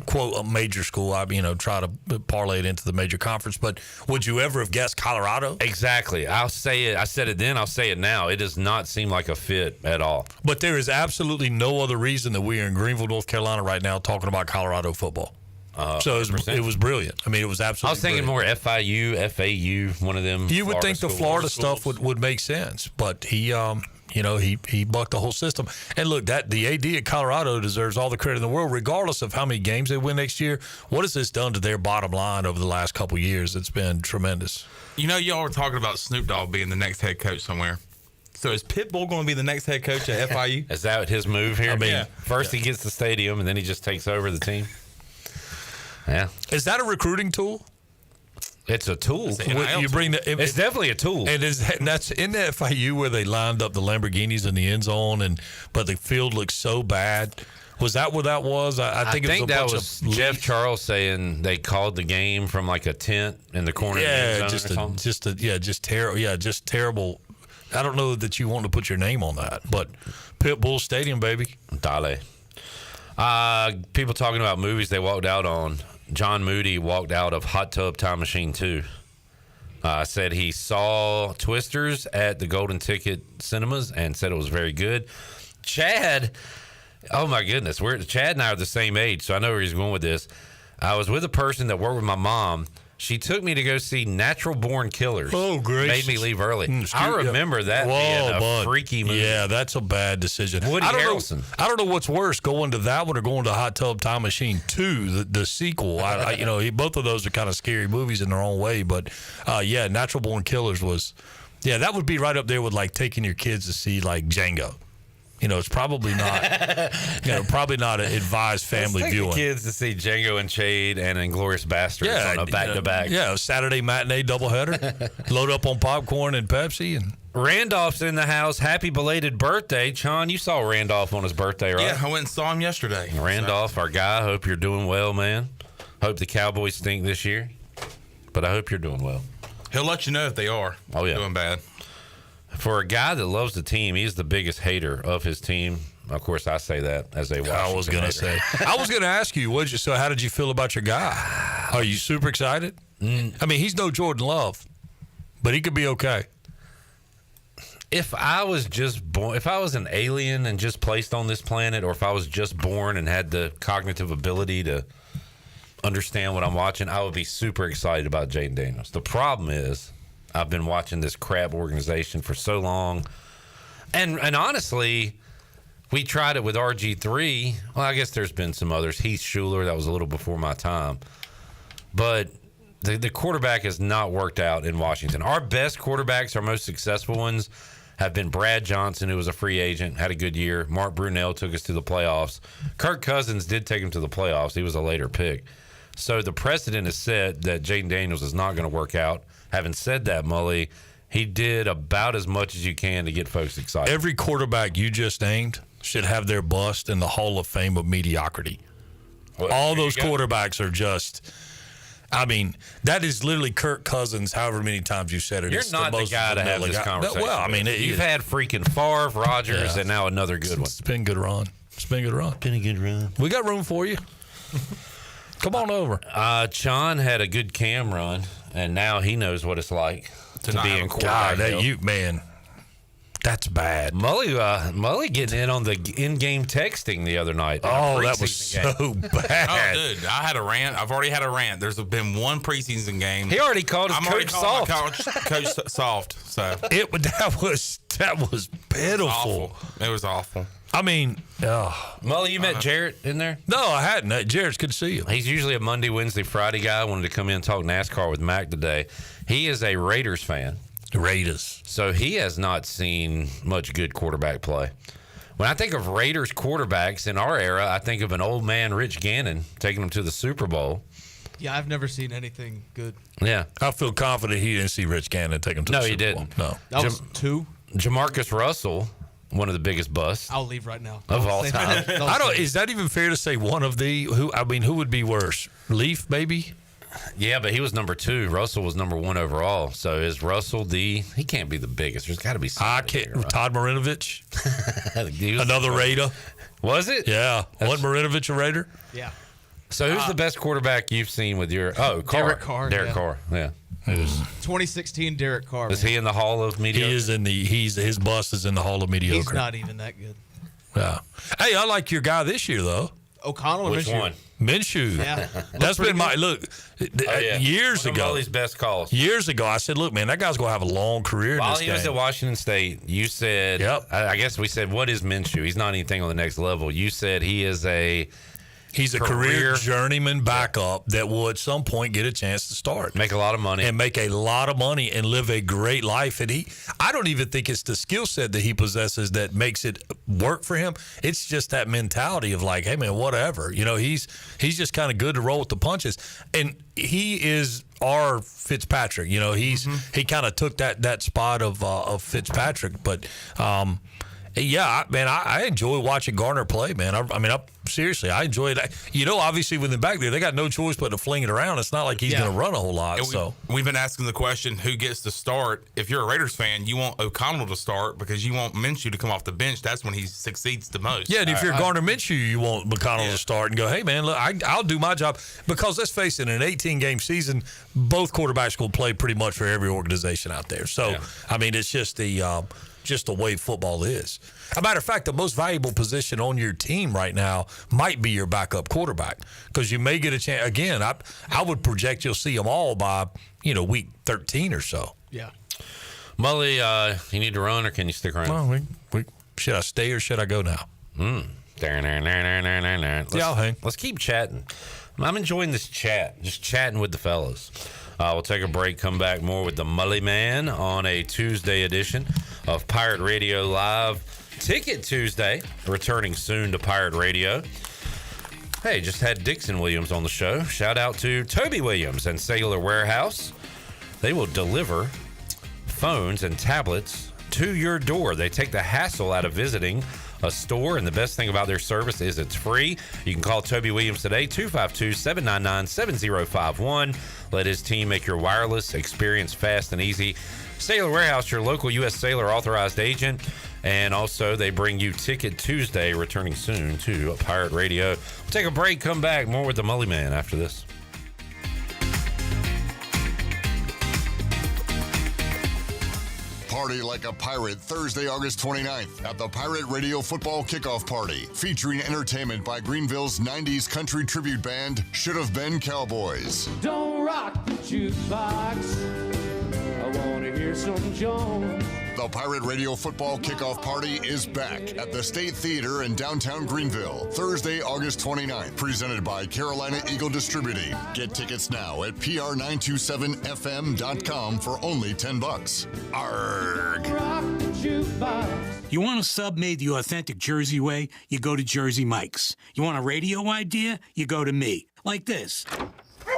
quote a major school, try to parlay it into the major conference. But would you ever have guessed Colorado? Exactly. I'll say it. I said it then. I'll say it now. It does not seem like a fit at all. But there is absolutely no other reason that we are in Greenville, North Carolina, right now talking about Colorado football. So it was brilliant. I mean, it was absolutely. I was thinking brilliant. more FIU, FAU, one of them. You would think the Florida schools. stuff would make sense, but he bucked the whole system. And look, the AD at Colorado deserves all the credit in the world, regardless of how many games they win next year. What has this done to their bottom line over the last couple of years? It's been tremendous. Y'all were talking about Snoop Dogg being the next head coach somewhere. So is Pitbull going to be the next head coach at FIU? Is that his move here? I mean, first he gets the stadium, and then he just takes over the team. Yeah. Is that a recruiting tool? It's a tool. It's definitely a tool. And that's in the FIU where they lined up the Lamborghinis in the end zone, but the field looked so bad. Was that what that was? I think that was Jeff Charles saying they called the game from like a tent in the corner. Yeah, of the end zone just terrible. Yeah, just terrible. I don't know that you want to put your name on that, but Pitbull Stadium, baby. Dale. People talking about movies they walked out on. John Moody walked out of Hot Tub Time Machine 2. Said he saw Twisters at the Golden Ticket Cinemas and said it was very good. Chad, oh my goodness, Chad and I are the same age, so I know where he's going with this. I was with a person that worked with my mom. She took me to go see Natural Born Killers. Oh, great. Made me leave early. I remember that being a freaky movie. Yeah, that's a bad decision. Woody Harrelson. I don't know what's worse, going to that one or going to Hot Tub Time Machine 2, the sequel. Both of those are kind of scary movies in their own way. But, Natural Born Killers was, that would be right up there with, like, taking your kids to see, like, Django. It's probably not, probably not an advised family viewing. Kids to see Django Unchained and Inglourious Basterds on a back-to-back. Saturday matinee doubleheader. Load up on popcorn and Pepsi. And Randolph's in the house. Happy belated birthday. Sean, you saw Randolph on his birthday, right? Yeah, I went and saw him yesterday. Randolph, our guy, hope you're doing well, man. Hope the Cowboys stink this year, but I hope you're doing well. He'll let you know if they are doing bad. For a guy that loves the team, he's the biggest hater of his team. Of course, I say that as a Washington I was going to ask you, so how did you feel about your guy? Are you super excited? I mean, he's no Jordan Love, but he could be okay. If I was just born, if I was an alien and just placed on this planet, or if I was just born and had the cognitive ability to understand what I'm watching, I would be super excited about Jaden Daniels. The problem is, I've been watching this crap organization for so long. And honestly, we tried it with RG3. Well, I guess there's been some others. Heath Schuler, that was a little before my time. But the quarterback has not worked out in Washington. Our best quarterbacks, our most successful ones, have been Brad Johnson, who was a free agent, had a good year. Mark Brunell took us to the playoffs. Kirk Cousins did take him to the playoffs. He was a later pick. So the precedent is set that Jaden Daniels is not going to work out. Having said that, Mully, he did about as much as you can to get folks excited. Every quarterback you just named should have their bust in the Hall of Fame of mediocrity. Well, all those quarterbacks are just, I mean, that is literally Kirk Cousins, however many times you said it. You're not the guy to have this conversation. Well, I mean, you've had freaking Favre, Rodgers, and now another good one. It's been a good run. Been a good run. We got room for you. Come on over. Sean had a good cam run, and now he knows what it's like to be in quarterback. God, that's bad. Mully getting in on the in-game texting the other night. Oh, that was so bad. Oh, dude, I had a rant. I've already had a rant. There's been one preseason game. He already called his coach soft. Coach soft. So that was pitiful. It was awful. I mean, Mully, you met Jarrett in there? No, I hadn't. Jarrett's good to see you. He's usually a Monday, Wednesday, Friday guy. I wanted to come in and talk NASCAR with Mack today. He is a Raiders fan. Raiders. So he has not seen much good quarterback play. When I think of Raiders quarterbacks in our era, I think of an old man, Rich Gannon, taking them to the Super Bowl. Yeah, I've never seen anything good. Yeah. I feel confident he didn't see Rich Gannon take him to the Super Bowl. No, he didn't. No. That was 2. Jamarcus Russell, one of the biggest busts. I'll leave right now. Of all time. Is that even fair to say one of the who would be worse? Leaf, maybe? Yeah, but he was number 2. Russell was number 1 overall. So is Russell he can't be the biggest. There's got to be somebody. Todd Marinovich? Another Raider? Was it? Yeah. Wasn't Marinovich a Raider? Yeah. So who's the best quarterback you've seen with your Carr? Derek Carr. Derek Carr, yeah. 2016 Derek Carr. Is he in the Hall of Mediocre? He is his bust is in the Hall of Mediocre. He's not even that good. Yeah. Hey, I like your guy this year though. O'Connell or Which Minshew? one? Minshew. Yeah. That's been my look. Years one ago. Of Mully's best calls. Years ago, I said, "Look, man, that guy's gonna have a long career." While in this he was game. at Washington State, you said, "Yep." I guess we said, "What is Minshew? He's not anything on the next level." You said he is He's a career journeyman backup that will at some point get a chance to start. Make a lot of money. And make a lot of money and live a great life. And I don't even think it's the skill set that he possesses that makes it work for him. It's just that mentality of like, hey, man, whatever. You know, he's just kind of good to roll with the punches. And he is our Fitzpatrick. You know, he kind of took that spot of Fitzpatrick. But, yeah, man, I enjoy watching Garner play, man. Seriously, I enjoy it. You know, obviously, with him back there, they got no choice but to fling it around. It's not like he's going to run a whole lot. We've been asking the question, who gets to start? If you're a Raiders fan, you want O'Connell to start because you want Minshew to come off the bench. That's when he succeeds the most. Yeah, and if you're Garner Minshew, you want McConnell to start and go, hey, man, look, I'll do my job. Because let's face it, in an 18-game season, both quarterbacks will play pretty much for every organization out there. So, it's just the way football is. As a matter of fact, the most valuable position on your team right now might be your backup quarterback because you may get a chance. Again, I would project you'll see them all by week 13 or so. Yeah. Mully, you need to run or can you stick around? Well, should I stay or should I go now? I'll hang. Let's keep chatting. I'm enjoying this chat, just chatting with the fellas. We'll take a break, come back more with the Mully Man on a Tuesday edition of Pirate Radio Live. Ticket Tuesday, returning soon to Pirate Radio. Hey, just had Dixon Williams on the show. Shout out to Toby Williams and Sailor Warehouse. They will deliver phones and tablets to your door. They take the hassle out of visiting a store, and the best thing about their service is it's free. You can call Toby Williams today, 252-799-7051. Let his team make your wireless experience fast and easy. Sailor Warehouse, your local U.S. Sailor authorized agent. And also, they bring you Ticket Tuesday, returning soon to Pirate Radio. We'll take a break, come back, more with the Mully Man after this. Party like a pirate Thursday, August 29th at the Pirate Radio Football Kickoff Party, featuring entertainment by Greenville's 90s country tribute band, Should Have Been Cowboys. Don't rock the jukebox. I want to hear some Jones. The Pirate Radio Football Kickoff Party is back at the State Theater in downtown Greenville, Thursday, August 29th, presented by Carolina Eagle Distributing. Get tickets now at pr927fm.com for only $10. Arrgh. You want a sub made the authentic Jersey way? You go to Jersey Mike's. You want a radio idea? You go to me. Like this.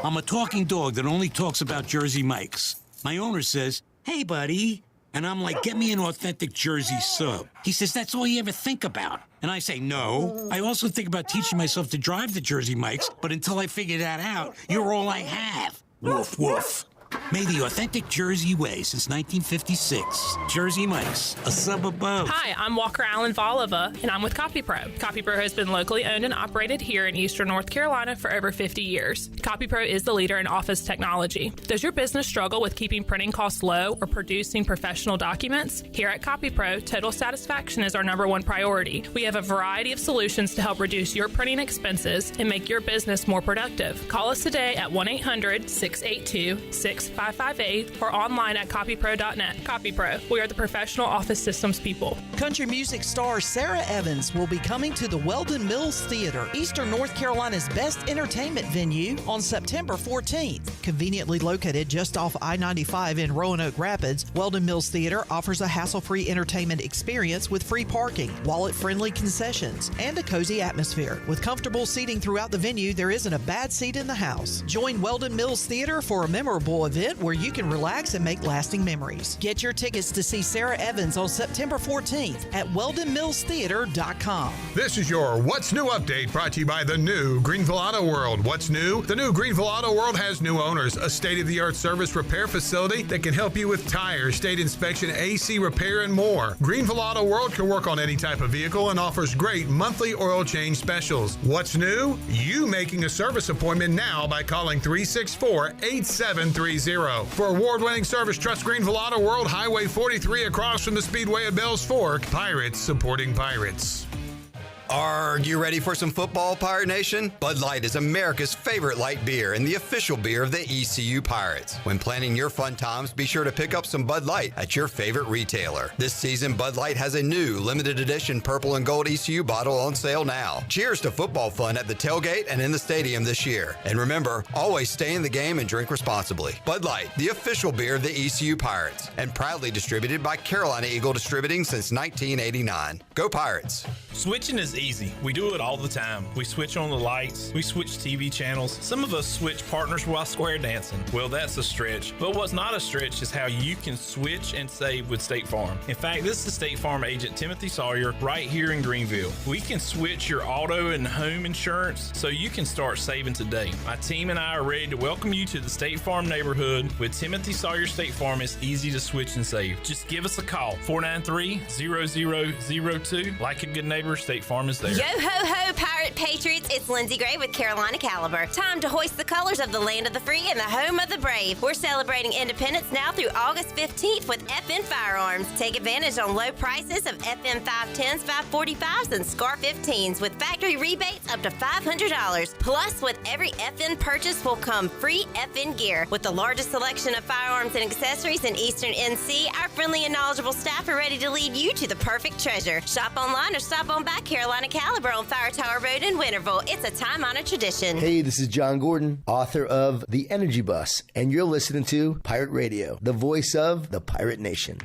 I'm a talking dog that only talks about Jersey Mike's. My owner says, "Hey, buddy." And I'm like, "Get me an authentic Jersey sub." He says, "That's all you ever think about." And I say, "No. I also think about teaching myself to drive the Jersey Mike's, but until I figure that out, you're all I have." Woof, woof. Made the authentic Jersey way since 1956. Jersey Mike's, a sub above. Hi, I'm Walker Allen Volova, and I'm with CopyPro. CopyPro has been locally owned and operated here in Eastern North Carolina for over 50 years. CopyPro is the leader in office technology. Does your business struggle with keeping printing costs low or producing professional documents? Here at CopyPro, total satisfaction is our #1 priority. We have a variety of solutions to help reduce your printing expenses and make your business more productive. Call us today at 1-800-682-6558 or online at copypro.net. CopyPro, we are the professional office systems people. Country music star Sarah Evans will be coming to the Weldon Mills Theater, Eastern North Carolina's best entertainment venue, on September 14th. Conveniently located just off I-95 in Roanoke Rapids, Weldon Mills Theater offers a hassle-free entertainment experience with free parking, wallet-friendly concessions, and a cozy atmosphere. With comfortable seating throughout the venue, there isn't a bad seat in the house. Join Weldon Mills Theater for a memorable event where you can relax and make lasting memories. Get your tickets to see Sarah Evans on September 14th at weldonmillstheater.com. This is your What's New update brought to you by the new Greenville Auto World. What's new? The new Greenville Auto World has new owners, a state-of-the-art service repair facility that can help you with tires, state inspection, AC repair, and more. Greenville Auto World can work on any type of vehicle and offers great monthly oil change specials. What's new? You making a service appointment now by calling 364-8730. For award-winning service, trust Greenville Auto World, Highway 43 across from the Speedway of Bells Fork. Pirates supporting Pirates. Are you ready for some football, Pirate Nation? Bud Light is America's favorite light beer and the official beer of the ECU Pirates. When planning your fun times, be sure to pick up some Bud Light at your favorite retailer. This season, Bud Light has a new limited edition purple and gold ECU bottle on sale now. Cheers to football fun at the tailgate and in the stadium this year. And remember, always stay in the game and drink responsibly. Bud Light, the official beer of the ECU Pirates, and proudly distributed by Carolina Eagle Distributing since 1989. Go Pirates! Switching is easy. We do it all the time. We switch on the lights. We switch TV channels. Some of us switch partners while square dancing. Well, that's a stretch. But what's not a stretch is how you can switch and save with State Farm. In fact, this is State Farm agent Timothy Sawyer right here in Greenville. We can switch your auto and home insurance so you can start saving today. My team and I are ready to welcome you to the State Farm neighborhood. With Timothy Sawyer State Farm, it's easy to switch and save. Just give us a call, 493-0002. Like a good neighbor, State Farm is there. Yo ho ho, Pirate Patriots! It's Lindsey Gray with Carolina Caliber. Time to hoist the colors of the land of the free and the home of the brave. We're celebrating independence now through August 15th with FN Firearms. Take advantage on low prices of FN 510s, 545s, and SCAR 15s with factory rebates up to $500. Plus, with every FN purchase will come free FN gear. With the largest selection of firearms and accessories in Eastern NC, our friendly and knowledgeable staff are ready to lead you to the perfect treasure. Shop online or stop on by Carolina Caliber on Fire Tower Road in Winterville. It's a time-honored tradition. Hey, this is John Gordon, author of The Energy Bus, and you're listening to Pirate Radio, the voice of the Pirate Nation.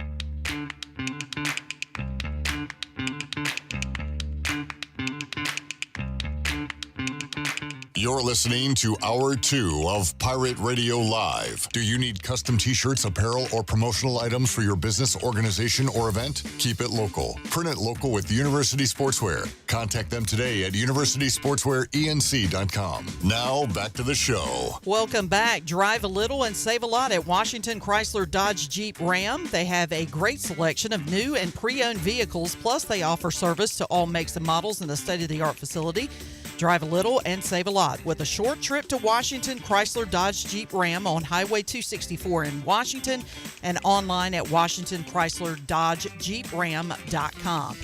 You're listening to Hour 2 of Pirate Radio Live. Do you need custom t-shirts, apparel, or promotional items for your business, organization, or event? Keep it local. Print it local with University Sportswear. Contact them today at universitysportswearenc.com. Now, back to the show. Welcome back. Drive a little and save a lot at Washington Chrysler Dodge Jeep Ram. They have a great selection of new and pre-owned vehicles, plus they offer service to all makes and models in a state-of-the-art facility. Drive a little and save a lot with a short trip to Washington Chrysler Dodge Jeep Ram on Highway 264 in Washington and online at WashingtonChryslerDodgeJeepRam.com.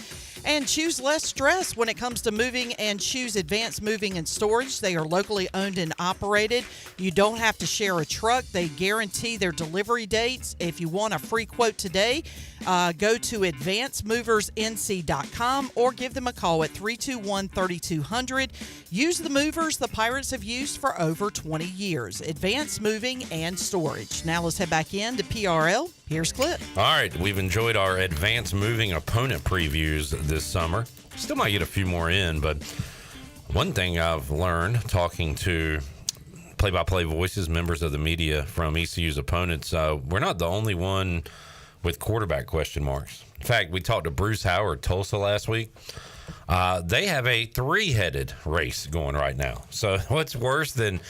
And choose less stress when it comes to moving and choose Advanced Moving and Storage. They are locally owned and operated. You don't have to share a truck. They guarantee their delivery dates. If you want a free quote today, go to advancedmoversnc.com or give them a call at 321-3200. Use the movers the Pirates have used for over 20 years. Advanced Moving and Storage. Now let's head back in to PRL. Here's Clip. All right, we've enjoyed our Advanced Moving opponent previews this summer. Still might get a few more in, but one thing I've learned talking to play-by-play voices, members of the media from ECU's opponents, we're not the only one with quarterback question marks. In fact, we talked to Bruce Howard, Tulsa, last week. They have a three-headed race going right now. So what's worse than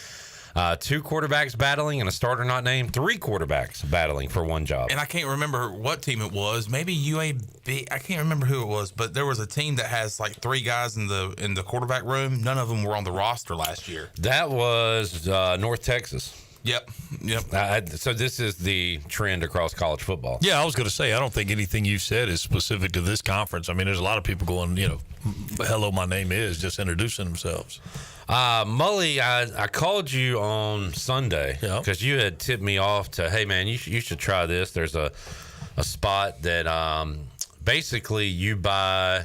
two quarterbacks battling and a starter not named? Three quarterbacks battling for one job. And I can't remember what team it was. Maybe UAB. I can't remember who it was, but there was a team that has like three guys in the quarterback room. None of them were on the roster last year. That was North Texas. Yep. So this is the trend across college football. Yeah, I was going to say, I don't think anything you've said is specific to this conference. I mean, there's a lot of people going, hello, my name is, just introducing themselves. Mully, I called you on Sunday because you had tipped me off to, hey, man, you should try this. There's a spot that basically you buy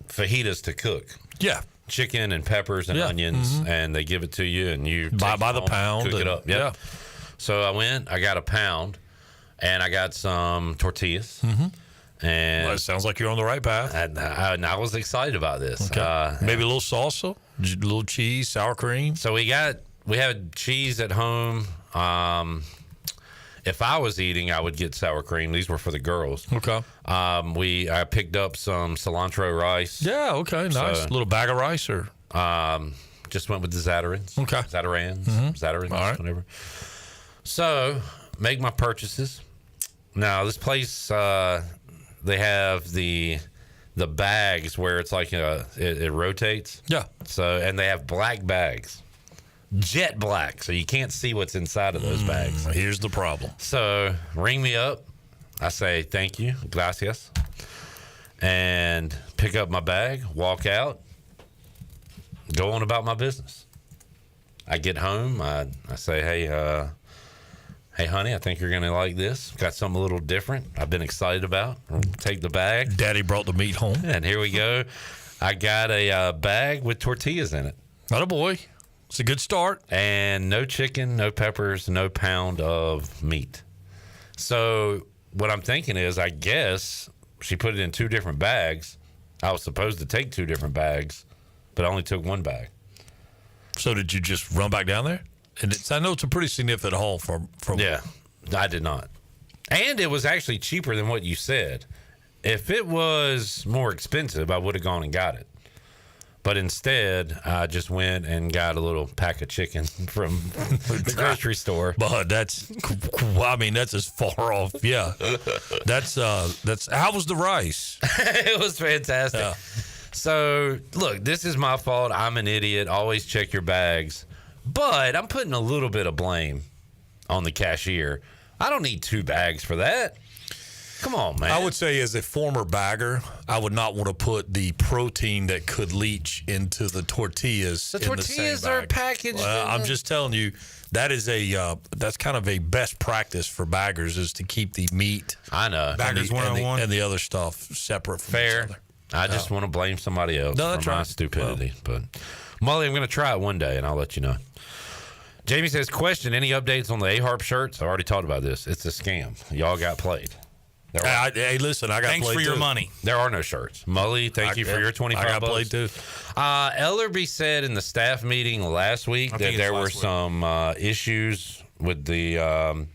fajitas to cook. Yeah. Chicken and peppers and onions, and they give it to you, and you buy by the pound. Cook it up. Yep. Yeah. So I went, I got a pound, and I got some tortillas. And it sounds like you're on the right path. And I was excited about this. Okay. Maybe a little salsa, a little cheese, sour cream. So we had cheese at home. If I was eating, I would get sour cream. These were for the girls. Okay. I picked up some cilantro rice. Yeah. Okay. Nice. A little bag of rice, or just went with the Zatarans. Okay. Zatarans, All right. whatever. So make my purchases. Now this place, they have the bags where it's like it rotates. Yeah. So and they have black bags. Jet black, so you can't see what's inside of those bags. Here's the problem. So ring me up. I say thank you, gracias, and pick up my bag, walk out, go on about my business. I get home. I say, hey, honey, I think you're gonna like this. Got something a little different. I've been excited about. Take the bag. Daddy brought the meat home, and here we go. I got a bag with tortillas in it. Attaboy. It's a good start. And no chicken, no peppers, no pound of meat. So what I'm thinking is, I guess she put it in 2 different bags. I was supposed to take 2 different bags, but I only took 1 bag. So did you just run back down there? And I know it's a pretty significant haul from. Yeah, I did not. And it was actually cheaper than what you said. If it was more expensive, I would have gone and got it. But instead, I just went and got a little pack of chicken from the grocery store. But that's as far off. Yeah, that's how was the rice? It was fantastic. Yeah. So look, this is my fault. I'm an idiot. Always check your bags. But I'm putting a little bit of blame on the cashier. I don't need 2 bags for that. Come on, man. I would say, as a former bagger, I would not want to put the protein that could leach into the tortillas. The tortillas are packaged. I'm just telling you, that is that's kind of a best practice for baggers, is to keep the meat. I know. Baggers and the other stuff separate from each other. I just want to blame somebody else for my stupidity. But Mully, I'm going to try it one day, and I'll let you know. Jamie says, question, any updates on the A-Harp shirts? I already talked about this. It's a scam. Y'all got played. Hey, listen, I got Thanks played for your too. money. There are no shirts. Mully, thank you for your 25 I got bucks. played too. Ellerby said in the staff meeting last week that there were some issues with the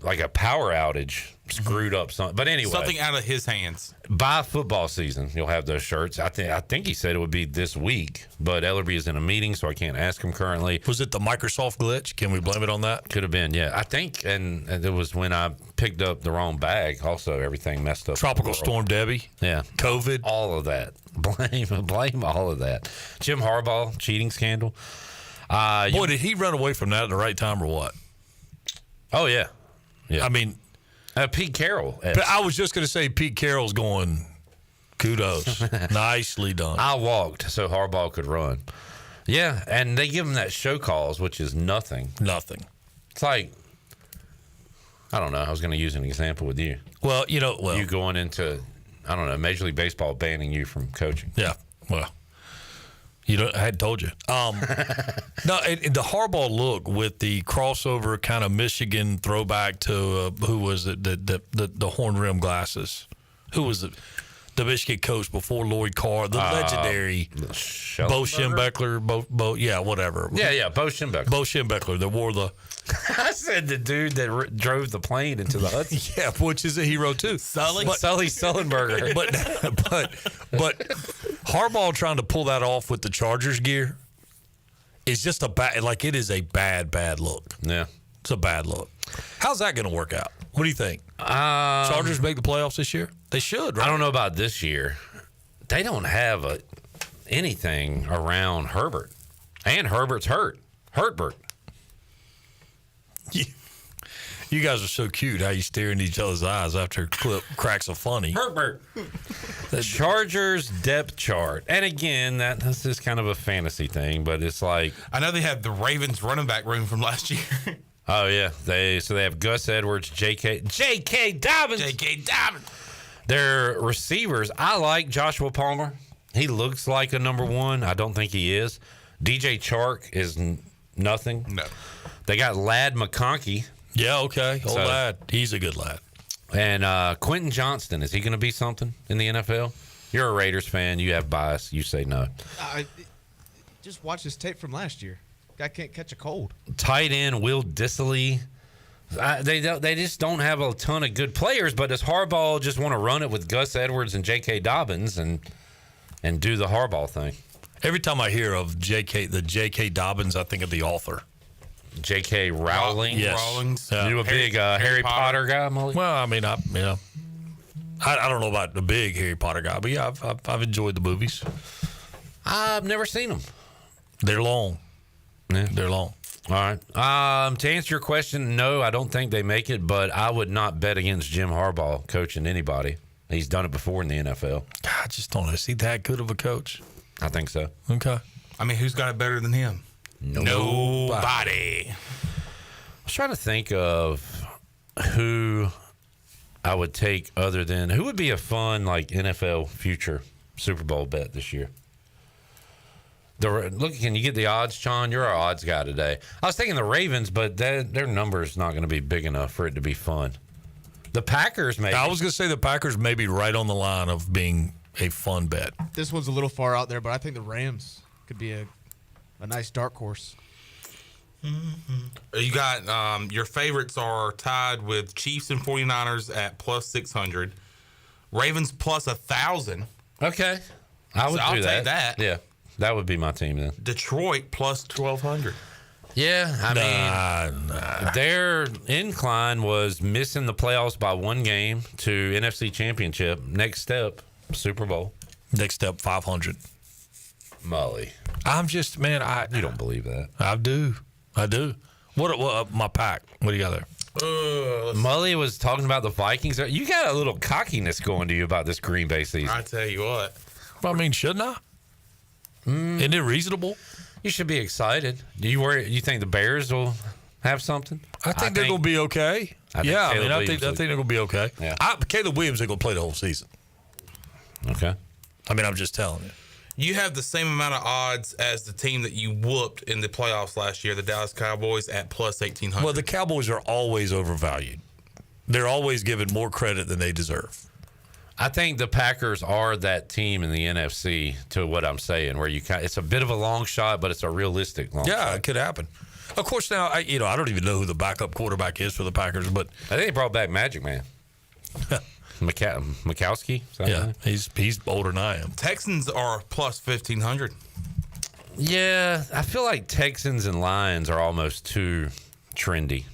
like a power outage screwed up something. But anyway, something out of his hands. By football season, you'll have those shirts. I think he said it would be this week, but Ellerby is in a meeting, so I can't ask him currently. Was it the Microsoft glitch? Can we blame it on that? Could have been, yeah. I think, and it was when I picked up the wrong bag. Also, everything messed up. Tropical Storm Debbie. Yeah. COVID. All of that. Blame all of that. Jim Harbaugh, cheating scandal. Boy, did he run away from that at the right time or what? Oh, yeah. I mean, Pete Carroll. I was just going to say Pete Carroll's going, kudos. Nicely done. I walked so Harbaugh could run. Yeah, and they give him that show cause, which is nothing. Nothing. It's like, I don't know. I was going to use an example with you. Well, you going into, I don't know, Major League Baseball banning you from coaching. Yeah, well. I had told you. No, and the Harbaugh look with the crossover kind of Michigan throwback to who was it? The horn rim glasses. Who was it? The Michigan coach before Lloyd Carr, the legendary Bo Schembechler. Yeah, whatever. Yeah, Bo Schembechler. Bo Schembechler that wore the. I said the dude that drove the plane into the Hudson. Yeah, which is a hero too. Sully Sullenberger. but Harbaugh trying to pull that off with the Chargers gear is just it is a bad look. Yeah. It's a bad look. How's that going to work out? What do you think? Chargers make the playoffs this year? They should, right? I don't know about this year. They don't have anything around Herbert. And Herbert's hurt. Herbert. You guys are so cute how you stare in each other's eyes after Clip cracks a funny. Herbert. The Chargers depth chart. And again, that's just kind of a fantasy thing, but it's like. I know they have the Ravens running back room from last year. Oh yeah, they have Gus Edwards, J.K. Dobbins. Their receivers, I like Joshua Palmer. He looks like a number one. I don't think he is. DJ Chark is nothing. No. They got Ladd McConkey. Yeah, okay. Old lad. He's a good lad. And Quentin Johnston, is he going to be something in the NFL? You're a Raiders fan. You have bias. You say no. Just watch this tape from last year. Guy can't catch a cold. Tight end Will Dissly. They just don't have a ton of good players, but does Harbaugh just want to run it with Gus Edwards and J.K. Dobbins and do the Harbaugh thing? Every time I hear of J.K. Dobbins, I think of the author. J.K. Rowling? Yes. Rawlings. You a big Harry Potter guy, Mully? Well, I mean, I don't know about the big Harry Potter guy, but yeah, I've enjoyed the movies. I've never seen them. They're long. Yeah. They're long. All right. To answer your question, no, I don't think they make it, but I would not bet against Jim Harbaugh coaching anybody. He's done it before in the NFL. God, I just don't know. Is he that good of a coach? I think so. Okay. I mean, who's got it better than him? Nobody. I was trying to think of who I would take other than who would be a fun like NFL future Super Bowl bet this year. Look, can you get the odds, Sean? You're our odds guy today. I was thinking the Ravens, but their number is not going to be big enough for it to be fun. The Packers, maybe. I was going to say the Packers may be right on the line of being a fun bet. This one's a little far out there, but I think the Rams could be a nice dark horse. You got your favorites are tied with Chiefs and 49ers at plus 600. Ravens plus 1,000. Okay. I'll take that. Yeah. That would be my team then. Detroit plus 1,200. Yeah, I mean, their incline was missing the playoffs by one game to NFC Championship. Next step, Super Bowl. Next step, 500. Mully. I'm just, man, you don't believe that. I do. What my pack? What do you got there? Mully was talking about the Vikings. You got a little cockiness going to you about this Green Bay season. I tell you what. Well, I mean, shouldn't I? Isn't it reasonable? You should be excited. Do you worry? You think the Bears will have something? I think they're going to be okay. I think they're going to be okay. Yeah. Caleb Williams ain't going to play the whole season. Okay. I mean, I'm just telling you. You have the same amount of odds as the team that you whooped in the playoffs last year, the Dallas Cowboys, at plus 1,800. Well, the Cowboys are always overvalued. They're always given more credit than they deserve. I think the Packers are that team in the NFC, to what I'm saying, where it's a bit of a long shot, but it's a realistic long shot. Yeah, it could happen. Of course, now, I don't even know who the backup quarterback is for the Packers, but I think they brought back Magic Man. Mikowski? Yeah, he's older than I am. Texans are plus 1,500. Yeah, I feel like Texans and Lions are almost too trendy,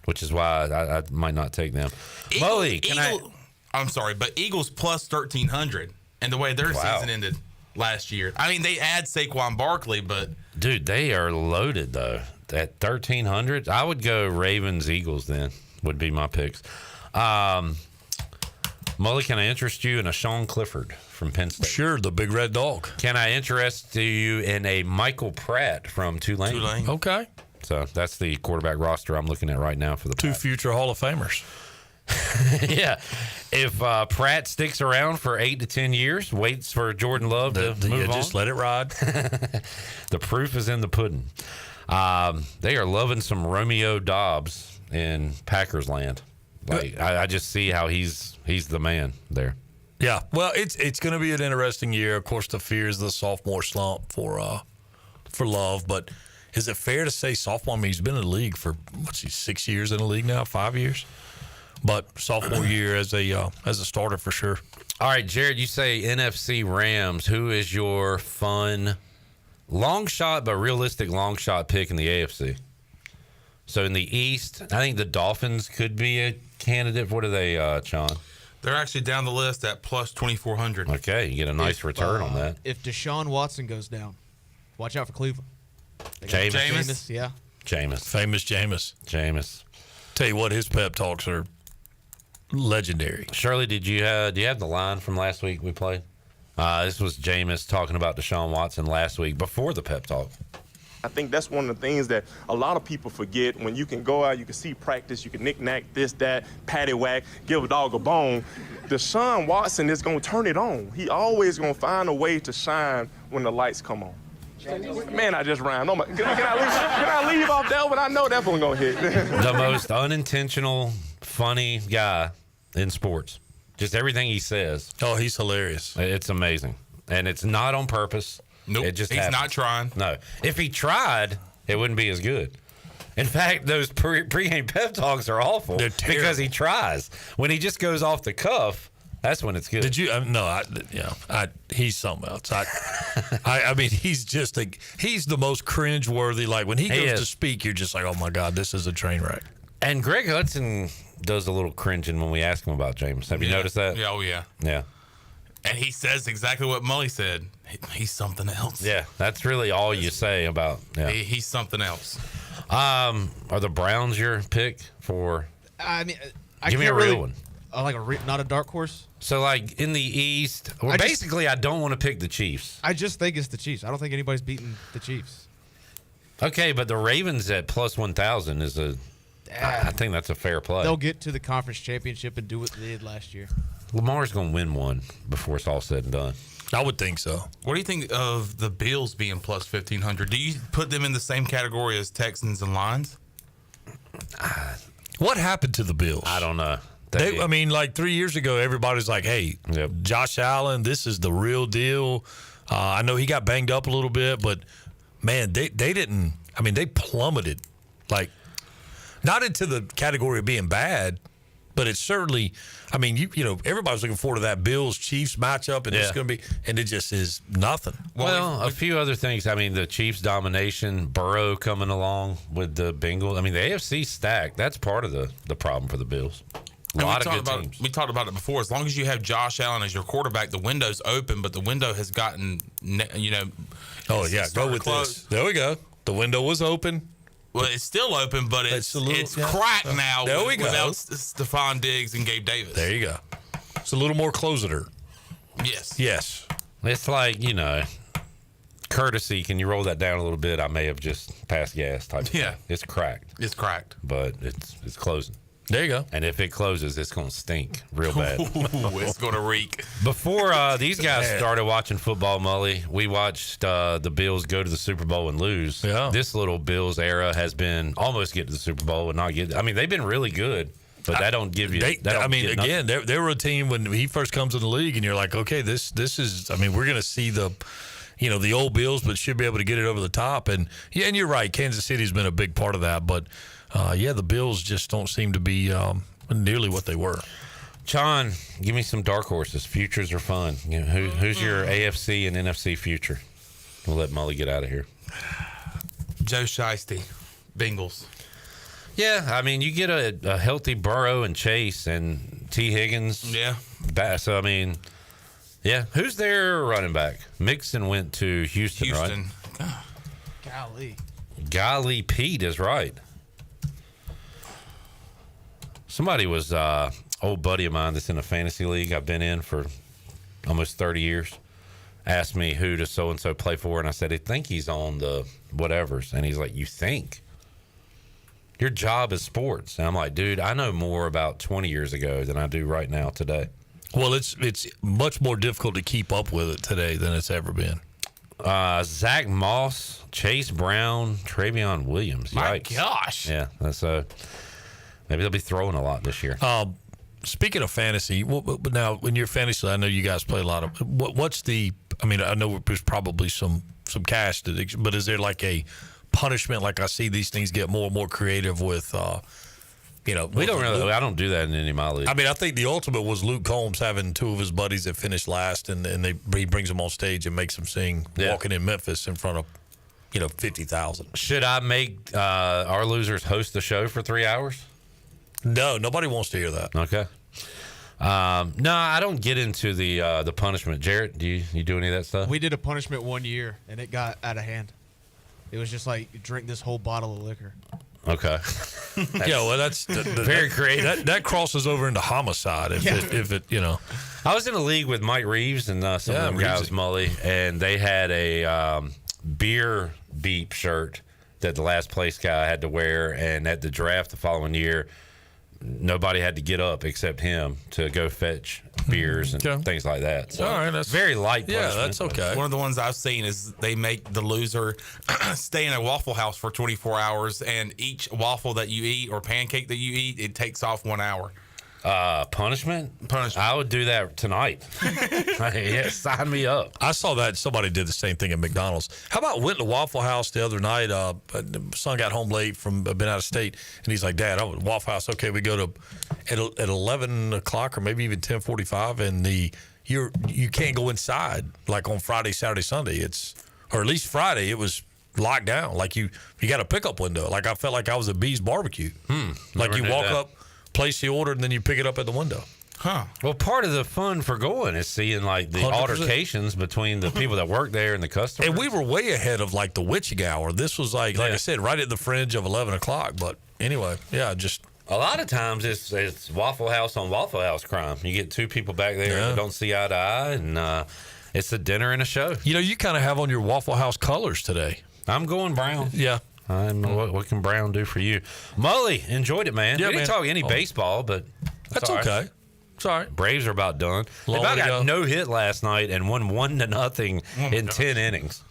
which is why I might not take them. Mully, I'm sorry, but Eagles plus 1,300, and the way their season ended last year. I mean, they add Saquon Barkley, but dude, they are loaded though. At 1,300, I would go Ravens, Eagles. Then would be my picks. Mully, can I interest you in a Sean Clifford from Penn State? Sure, the big red dog. Can I interest you in a Michael Pratt from Tulane? Okay. So that's the quarterback roster I'm looking at right now for the two future Hall of Famers. Yeah. If Pratt sticks around for 8 to 10 years, waits for Jordan Love to move on. Just let it ride. The proof is in the pudding. They are loving some Romeo Dobbs in Packers land. Like, I just see how he's the man there. Yeah. Well, it's going to be an interesting year. Of course, the fear is the sophomore slump for Love. But is it fair to say sophomore? I mean, he's been in the league for 6 years in the league now, 5 years. But sophomore year as a starter for sure. All right, Jared, you say NFC Rams. Who is your fun long shot but realistic long shot pick in the AFC? So in the East, I think the Dolphins could be a candidate. What are they, Sean? They're actually down the list at plus 2,400. Okay, you get a nice return on that. If Deshaun Watson goes down, watch out for Cleveland. Jameis. Yeah. Famous Jameis. Tell you what, his pep talks are legendary. Shirley, do you have the line from last week we played? This was Jameis talking about Deshaun Watson last week before the pep talk. I think that's one of the things that a lot of people forget. When you can go out, you can see practice, you can knick-knack, this, that, patty whack, give a dog a bone. Deshaun Watson is going to turn it on. He always going to find a way to shine when the lights come on. Man, I just rhymed. Can I leave off that one? I know that one going to hit. The most unintentional, funny guy in sports. Just everything he says. Oh, he's hilarious. It's amazing. And it's not on purpose. Nope, it just he's happens. not trying. No. If he tried, it wouldn't be as good. In fact, those pregame pep talks are awful because he tries. When he just goes off the cuff, that's when it's good. Did you? He's something else. I mean, he's just he's the most cringe-worthy. Like when he goes to speak, you're just like, oh my God, this is a train wreck. And Greg Hudson does a little cringing when we ask him about James. Have you noticed that? Yeah, oh yeah. Yeah. And he says exactly what Mully said. He's something else. Yeah, that's really all you say about. Yeah. He's something else. Are the Browns your pick for? I mean, I give me a can't real one. Not a dark horse. So, like in the East, I don't want to pick the Chiefs. I just think it's the Chiefs. I don't think anybody's beaten the Chiefs. Okay, but the Ravens at plus 1,000 is I think that's a fair play. They'll get to the conference championship and do what they did last year. Lamar's going to win one before it's all said and done. I would think so. What do you think of the Bills being plus 1,500? Do you put them in the same category as Texans and Lions? What happened to the Bills? I don't know. I mean, like 3 years ago, everybody's like, hey, Josh Allen, this is the real deal. I know he got banged up a little bit, but, man, they didn't – I mean, they plummeted. Like, not into the category of being bad, but it's certainly – I mean, you know, everybody's looking forward to that Bills-Chiefs matchup, and it's going to be – and it just is nothing. Well, a few other things. I mean, the Chiefs' domination, Burrow coming along with the Bengals. I mean, the AFC stacked. That's part of the problem for the Bills. A lot of good teams. We talked about it before. As long as you have Josh Allen as your quarterback, the window's open, but the window has gotten, you know. Oh, yeah, go with this. There we go. The window was open. Well, it's still open, but it's cracked now without Stephon Diggs and Gabe Davis. There you go. It's a little more closer. Yes. Yes. It's like, you know, courtesy. Can you roll that down a little bit? I may have just passed gas type of thing. It's cracked. It's cracked. But it's closing. There you go. And if it closes, it's going to stink real bad. It's going to reek. Before these guys started watching football, Mully, we watched the Bills go to the Super Bowl and lose. Yeah. This little Bills era has been almost get to the Super Bowl and not get. I mean, they've been really good, but that don't give you. They were a team when he first comes in the league, and you're like, okay, this is. I mean, we're going to see the old Bills, but should be able to get it over the top. And you're right. Kansas City's been a big part of that, but. The Bills just don't seem to be nearly what they were. John, give me some dark horses. Futures are fun. You know, who's your AFC and NFC future? We'll let Mully get out of here. Joe Shiesty, Bengals. Yeah, I mean, you get a healthy Burrow and Chase and T. Higgins. Yeah. So, I mean, yeah. Who's their running back? Mixon went to Houston. Right? Golly, Pete is right. Somebody was old buddy of mine that's in a fantasy league I've been in for almost 30 years. Asked me who does so-and-so play for, and I said, I think he's on the whatevers. And he's like, you think? Your job is sports. And I'm like, dude, I know more about 20 years ago than I do right now today. Well, it's much more difficult to keep up with it today than it's ever been. Zach Moss, Chase Brown, Travion Williams. My Yikes. gosh. Yeah, so maybe they'll be throwing a lot this year. Speaking of fantasy, but now in your fantasy, I know you guys play a lot of. What's the? I mean, I know there's probably some cash, but is there like a punishment? Like I see these things get more and more creative with. We don't really. I don't do that in any of my leagues. I mean, I think the ultimate was Luke Combs having two of his buddies that finished last, and he brings them on stage and makes them sing "Walking in Memphis" in front of 50,000. Should I make our losers host the show for 3 hours? No, nobody wants to hear that. Okay. No, I don't get into the punishment. Jarrett, do you do any of that stuff? We did a punishment one year, and it got out of hand. It was just like, you drink this whole bottle of liquor. Okay. That's very creative. That crosses over into homicide if it. I was in a league with Mike Reeves and some of them guys, Mully, and they had beer beep shirt that the last place guy had to wear, and at the draft the following year, nobody had to get up except him to go fetch beers and things like that. So, all right, that's very light punishment. Yeah, that's okay. One of the ones I've seen is they make the loser stay in a Waffle House for 24 hours, and each waffle that you eat or pancake that you eat, it takes off 1 hour. Punishment? I would do that tonight. Yeah, sign me up. I saw that somebody did the same thing at McDonald's. How about went to Waffle House the other night? Son got home late from been out of state, and he's like, "Dad, I'm at Waffle House. Okay, we go to at 11 o'clock or maybe even 10:45, and you can't go inside like on Friday, Saturday, Sunday. Or at least Friday it was locked down. Like you got a pickup window. Like I felt like I was at Bee's Barbecue. Like you walk up, place the order, and then you pick it up at the window. Well, part of the fun for going is seeing like the 100%. Altercations between the people that work there and the customers. And we were way ahead of like the witching hour. This was like I said, right at the fringe of 11 o'clock. But anyway, just a lot of times it's Waffle House on Waffle House crime. You get two people back there that don't see eye to eye, and it's a dinner and a show. You kind of have on your Waffle House colors today. I'm going brown. Yeah. I don't know what can brown do for you. Mully, enjoyed it, man. Yeah, we didn't talk any baseball, but that's okay. It's all right. Braves are about done. They about got no hit last night and won 1-0 in 10 innings.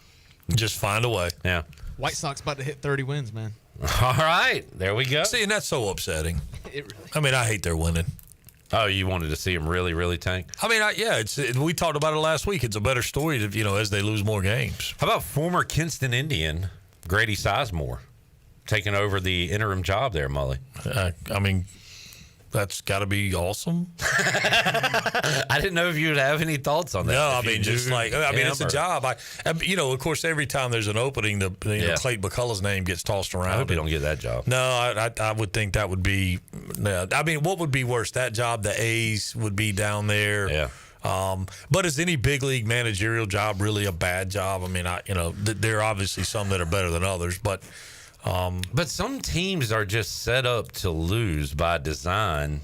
Just find a way. Yeah. White Sox about to hit 30 wins, man. All right. There we go. See, and that's so upsetting. I hate their winning. Oh, you wanted to see them really, really tank? We talked about it last week. It's a better story, as they lose more games. How about former Kinston Indian Grady Sizemore taking over the interim job there, Mully? That's got to be awesome. I didn't know if you would have any thoughts on that. No, it's a job. Of course, every time there's an opening, Clayton McCullough's name gets tossed around. I hope you don't get that job. No, I would think that would be. What would be worse? That job, the A's would be down there. Yeah. But is any big league managerial job really a bad job? There are obviously some that are better than others, but some teams are just set up to lose by design.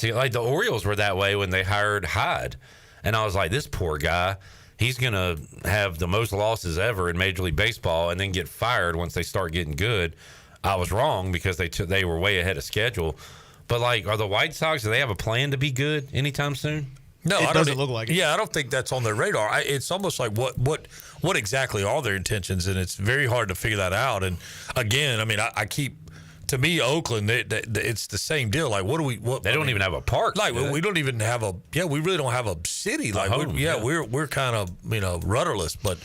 Like the Orioles were that way when they hired Hyde, and I was like, this poor guy, he's gonna have the most losses ever in Major League Baseball, and then get fired once they start getting good. I was wrong because they were way ahead of schedule. But are the White Sox? Do they have a plan to be good anytime soon? No, it doesn't look like it. Yeah, I don't think that's on their radar. It's almost like what exactly are their intentions, and it's very hard to figure that out. And again, I keep, to me, Oakland, it's the same deal. Like, they don't even have a park. We don't even have we really don't have a city. We're kind of rudderless. But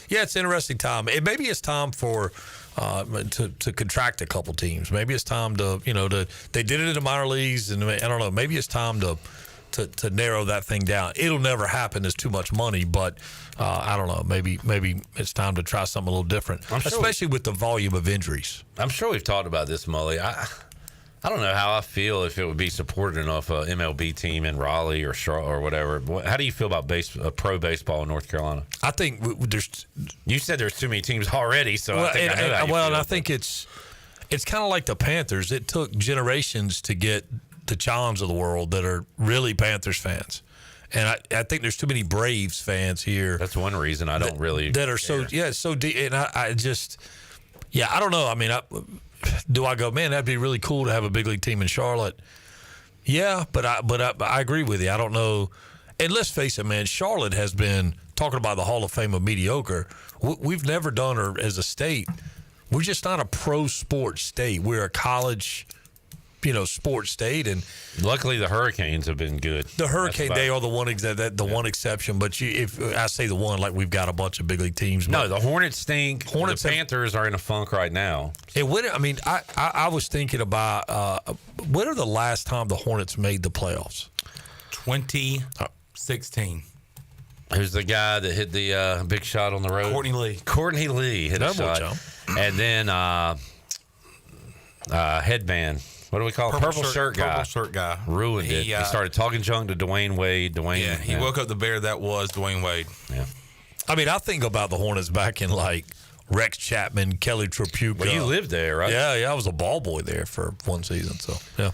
it's an interesting time. Maybe it's time for. To contract a couple teams. Maybe it's time to they did it in the minor leagues, and I don't know. Maybe it's time to narrow that thing down. It'll never happen. There's too much money, but I don't know. Maybe it's time to try something a little different, especially with the volume of injuries. I'm sure we've talked about this, Mully. I don't know how I feel if it would be supported enough a MLB team in Raleigh or Charlotte or whatever. How do you feel about pro baseball in North Carolina? I think there's. You said there's too many teams already, so I think I know how you feel. And I think it's kind of like the Panthers. It took generations to get the Chimes of the world that are really Panthers fans. And I think there's too many Braves fans here. That's one reason I don't really that are care. so deep. And I just I don't know. Do I go, man, that'd be really cool to have a big league team in Charlotte? Yeah, but I agree with you. I don't know. And let's face it, man, Charlotte has been talking about the Hall of Fame of mediocre. We've never done her as a state. We're just not a pro sports state. We're a college sports state, and luckily the Hurricanes have been good. The Hurricane, they are the one one exception. But if I say the one, like we've got a bunch of big league teams. No, the Hornets stink. The Panthers are in a funk right now. I was thinking about when are the last time the Hornets made the playoffs? 2016. Who's the guy that hit the big shot on the road? Courtney Lee hit a shot, and then headband. What do we call it? Purple shirt guy. Ruined it. He started talking junk to Dwayne Wade. He woke up the bear that was Dwayne Wade. Yeah. I think about the Hornets back in like Rex Chapman, Kelly Tripucka. Well, you lived there, right? Yeah. I was a ball boy there for one season. So, yeah.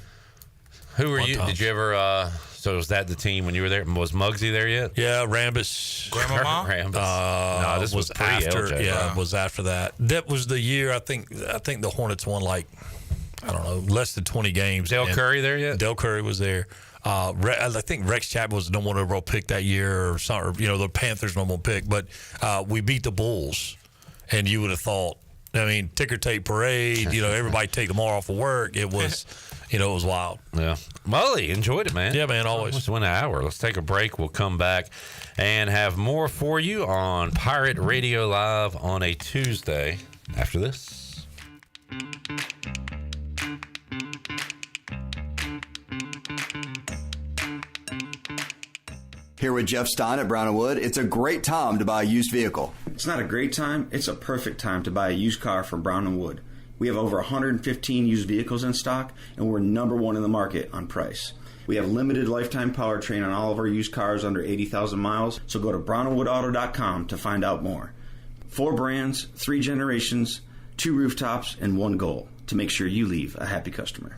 Who were you? Did you ever So was that the team when you were there? Was Muggsy there yet? Yeah, Rambis. Grandmama? Rambis. No, this was after. pre-LJ. Yeah, was after that. That was the year I think the Hornets won like, I don't know, less than 20 games. Dale Curry there yet? Dale Curry was there. I think Rex Chapman was the number one overall pick that year, or something. You know, the Panthers number one pick. But we beat the Bulls, and you would have thought. I mean, ticker tape parade. You know, everybody take tomorrow off of work. It was, it was wild. Yeah, Mully, enjoyed it, man. Yeah, man, always. Almost went an hour. Let's take a break. We'll come back and have more for you on Pirate Radio Live on a Tuesday after this. Here with Jeff Stein at Brown & Wood, it's a great time to buy a used vehicle. It's not a great time, it's a perfect time to buy a used car from Brown & Wood. We have over 115 used vehicles in stock, and we're number one in the market on price. We have limited lifetime powertrain on all of our used cars under 80,000 miles, so go to brownandwoodauto.com to find out more. 4 brands, 3 generations, 2 rooftops, and 1 goal, to make sure you leave a happy customer.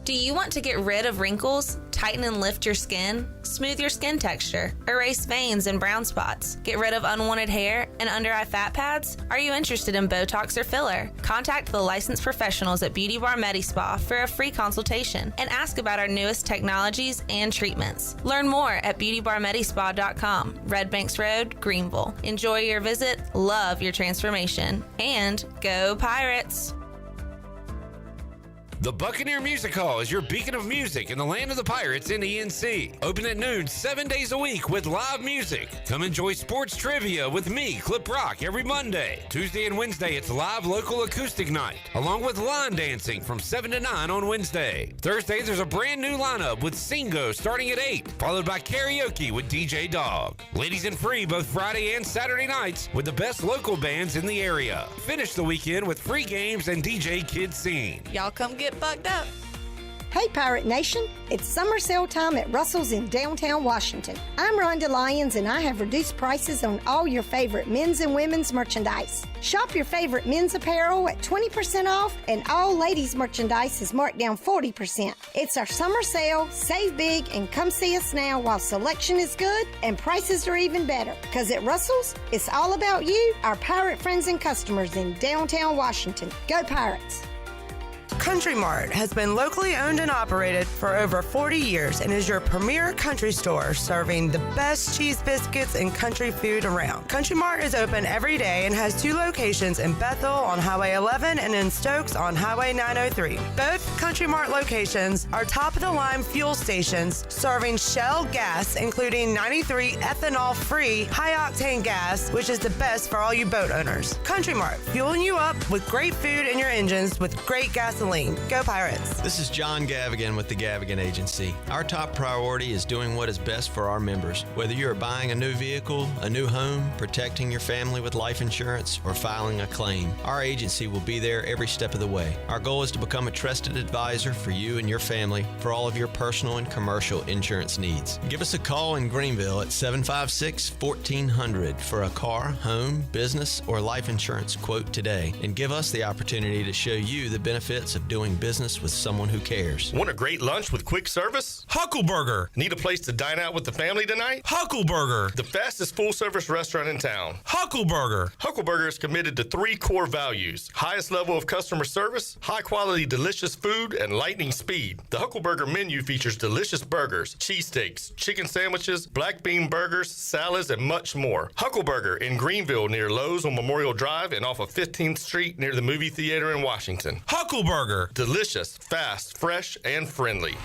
Do you want to get rid of wrinkles, tighten and lift your skin, smooth your skin texture, erase veins and brown spots, get rid of unwanted hair and under-eye fat pads? Are you interested in Botox or filler? Contact the licensed professionals at Beauty Bar Medi Spa for a free consultation and ask about our newest technologies and treatments. Learn more at beautybarmedispa.com, Red Banks Road, Greenville. Enjoy your visit, love your transformation, and go Pirates! The Buccaneer Music Hall is your beacon of music in the land of the Pirates in ENC. Open at noon 7 days a week with live music. Come enjoy sports trivia with me, Clip Rock, every Monday. Tuesday and Wednesday, it's live local acoustic night, along with line dancing from 7 to 9 on Wednesday. Thursday, there's a brand new lineup with Singo starting at 8, followed by karaoke with DJ Dog. Ladies and free both Friday and Saturday nights with the best local bands in the area. Finish the weekend with free games and DJ Kid Scene. Y'all come get bugged up. Hey Pirate Nation, it's summer sale time at Russell's in downtown Washington. I'm Rhonda Lyons and I have reduced prices on all your favorite men's and women's merchandise. Shop your favorite men's apparel at 20% off and all ladies merchandise is marked down 40%. It's our summer sale, save big and come see us now while selection is good and prices are even better. Because at Russell's, it's all about you, our pirate friends and customers in downtown Washington. Go Pirates! Country Mart has been locally owned and operated for over 40 years and is your premier country store serving the best cheese biscuits and country food around. Country Mart is open every day and has 2 locations in Bethel on Highway 11 and in Stokes on Highway 903. Both Country Mart locations are top-of-the-line fuel stations serving Shell gas, including 93 ethanol-free high-octane gas, which is the best for all you boat owners. Country Mart, fueling you up with great food in your engines with great gasoline. Go Pirates! This is John Gavigan with the Gavigan Agency. Our top priority is doing what is best for our members. Whether you are buying a new vehicle, a new home, protecting your family with life insurance, or filing a claim, our agency will be there every step of the way. Our goal is to become a trusted advisor for you and your family for all of your personal and commercial insurance needs. Give us a call in Greenville at 756-1400 for a car, home, business, or life insurance quote today, and give us the opportunity to show you the benefits of doing business with someone who cares. Want a great lunch with quick service? Huckleburger. Need a place to dine out with the family tonight? Huckleburger. The fastest full-service restaurant in town. Huckleburger. Huckleburger is committed to 3 core values: highest level of customer service, high-quality delicious food, and lightning speed. The Huckleburger menu features delicious burgers, cheesesteaks, chicken sandwiches, black bean burgers, salads, and much more. Huckleburger in Greenville near Lowe's on Memorial Drive and off of 15th Street near the movie theater in Washington. Huckleburger. Delicious, fast, fresh, and friendly.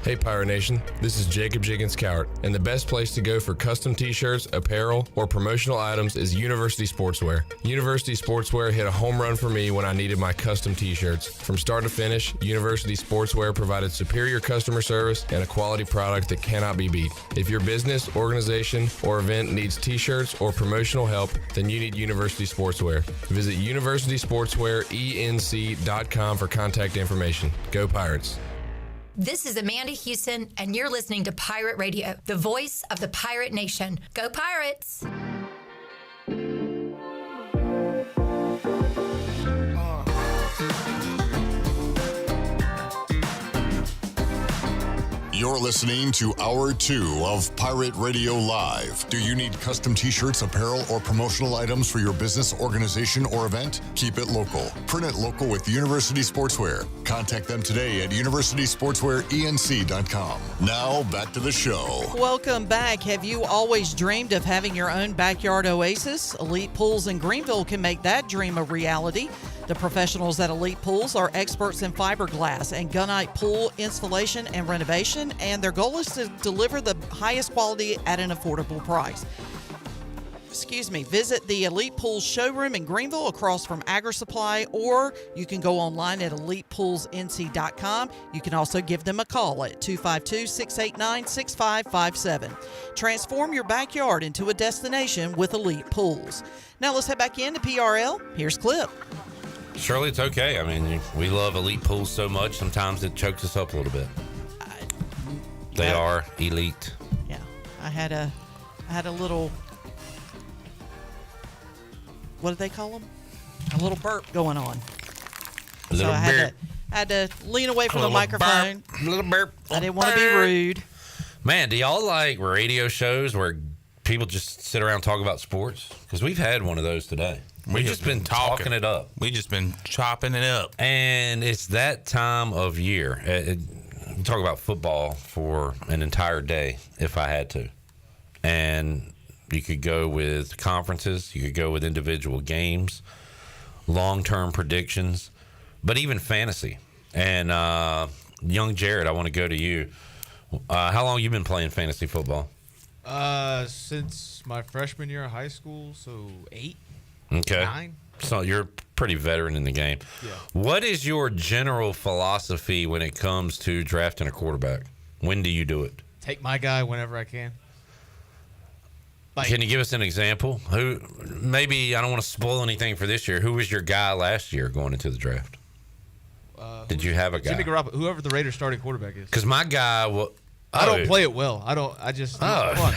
Hey Pirate Nation, this is Jacob Jiggins Cowart, and the best place to go for custom t-shirts, apparel, or promotional items is University Sportswear. University Sportswear hit a home run for me when I needed my custom t-shirts. From start to finish, University Sportswear provided superior customer service and a quality product that cannot be beat. If your business, organization, or event needs t-shirts or promotional help, then you need University Sportswear. Visit universitysportswearenc.com for contact information. Go Pirates! This is Amanda Houston, and you're listening to Pirate Radio, the voice of the Pirate Nation. Go Pirates! You're listening to Hour 2 of Pirate Radio Live. Do you need custom t-shirts, apparel, or promotional items for your business, organization, or event? Keep it local. Print it local with University Sportswear. Contact them today at universitysportswearenc.com. Now, back to the show. Welcome back. Have you always dreamed of having your own backyard oasis? Elite Pools in Greenville can make that dream a reality. The professionals at Elite Pools are experts in fiberglass and gunite pool installation and renovation, and their goal is to deliver the highest quality at an affordable price. Visit the Elite Pools showroom in Greenville across from Agri Supply, or you can go online at elitepoolsnc.com. You can also give them a call at 252-689-6557. Transform your backyard into a destination with Elite Pools. Now let's head back into PRL. Here's Clip. Surely it's okay. I mean, we love Elite Pools so much, sometimes it chokes us up a little bit. They are elite. Yeah. I had a little, what do they call them? A little burp going on. A little burp. I had to lean away from the microphone. A little burp. I didn't want to be rude. Man, do y'all like radio shows where people just sit around and talk about sports? Because we've had one of those today. We've just been talking it up. We just been chopping it up. And it's that time of year. We talk about football for an entire day if I had to. And you could go with conferences. You could go with individual games, long-term predictions, but even fantasy. And young Jared, I want to go to you. How long have you been playing fantasy football? Since my freshman year of high school, so 8. Okay. 9. So you're a pretty veteran in the game. Yeah. What is your general philosophy when it comes to drafting a quarterback? When do you do it? Take my guy whenever I can. Can you give us an example? Who? Maybe I don't want to spoil anything for this year. Who was your guy last year going into the draft? Did you have a guy? Jimmy Garoppolo, whoever the Raiders starting quarterback is. Because my guy will. I don't play it well. I just. Oh,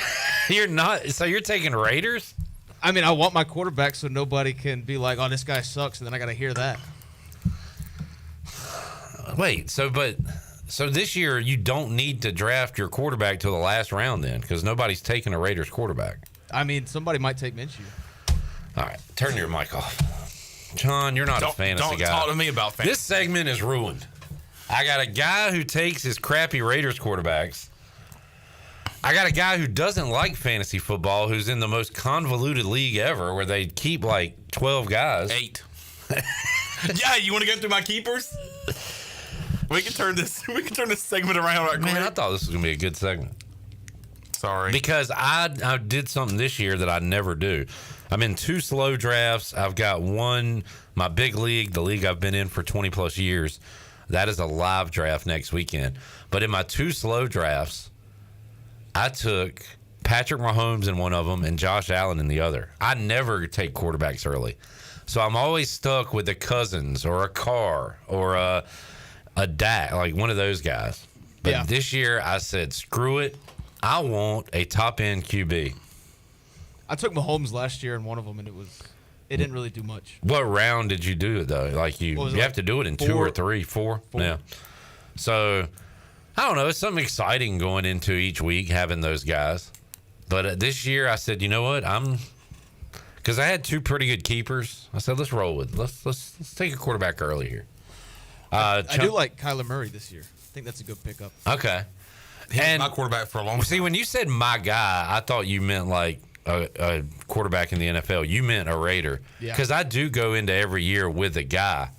you're not. So you're taking Raiders? I mean, I want my quarterback so nobody can be like, "Oh, this guy sucks," and then I got to hear that. Wait. So this year you don't need to draft your quarterback till the last round then, because nobody's taking a Raiders quarterback. I mean, somebody might take Minshew. All right, turn your mic off, John. You're not a fantasy guy. Don't talk to me about fantasy. This segment is ruined. I got a guy who takes his crappy Raiders quarterbacks. I got a guy who doesn't like fantasy football, who's in the most convoluted league ever, where they keep like 12 guys. 8. Yeah, you want to go through my keepers? We can turn this segment around right quick. Man, I thought this was gonna be a good segment. Sorry, because I did something this year that I never do. I'm in 2 slow drafts. I've got one, my big league, the league I've been in for 20 plus years. That is a live draft next weekend. But in my 2 slow drafts, I took Patrick Mahomes in one of them and Josh Allen in the other. I never take quarterbacks early. So I'm always stuck with a Cousins or a Carr or a Dak, like one of those guys. But this year I said, screw it. I want a top-end QB. I took Mahomes last year in one of them, and it didn't really do much. What round did you do it, though? Like you have to do it in 2 or 3, 4? Yeah. So I don't know. It's something exciting going into each week, having those guys. But this year I said, you know what? Because I had 2 pretty good keepers. I said, let's roll with it. Let's take a quarterback early here. I do like Kyler Murray this year. I think that's a good pickup. Okay. He was my quarterback for a long time. See, when you said my guy, I thought you meant like a quarterback in the NFL. You meant a Raider. Because I do go into every year with a guy.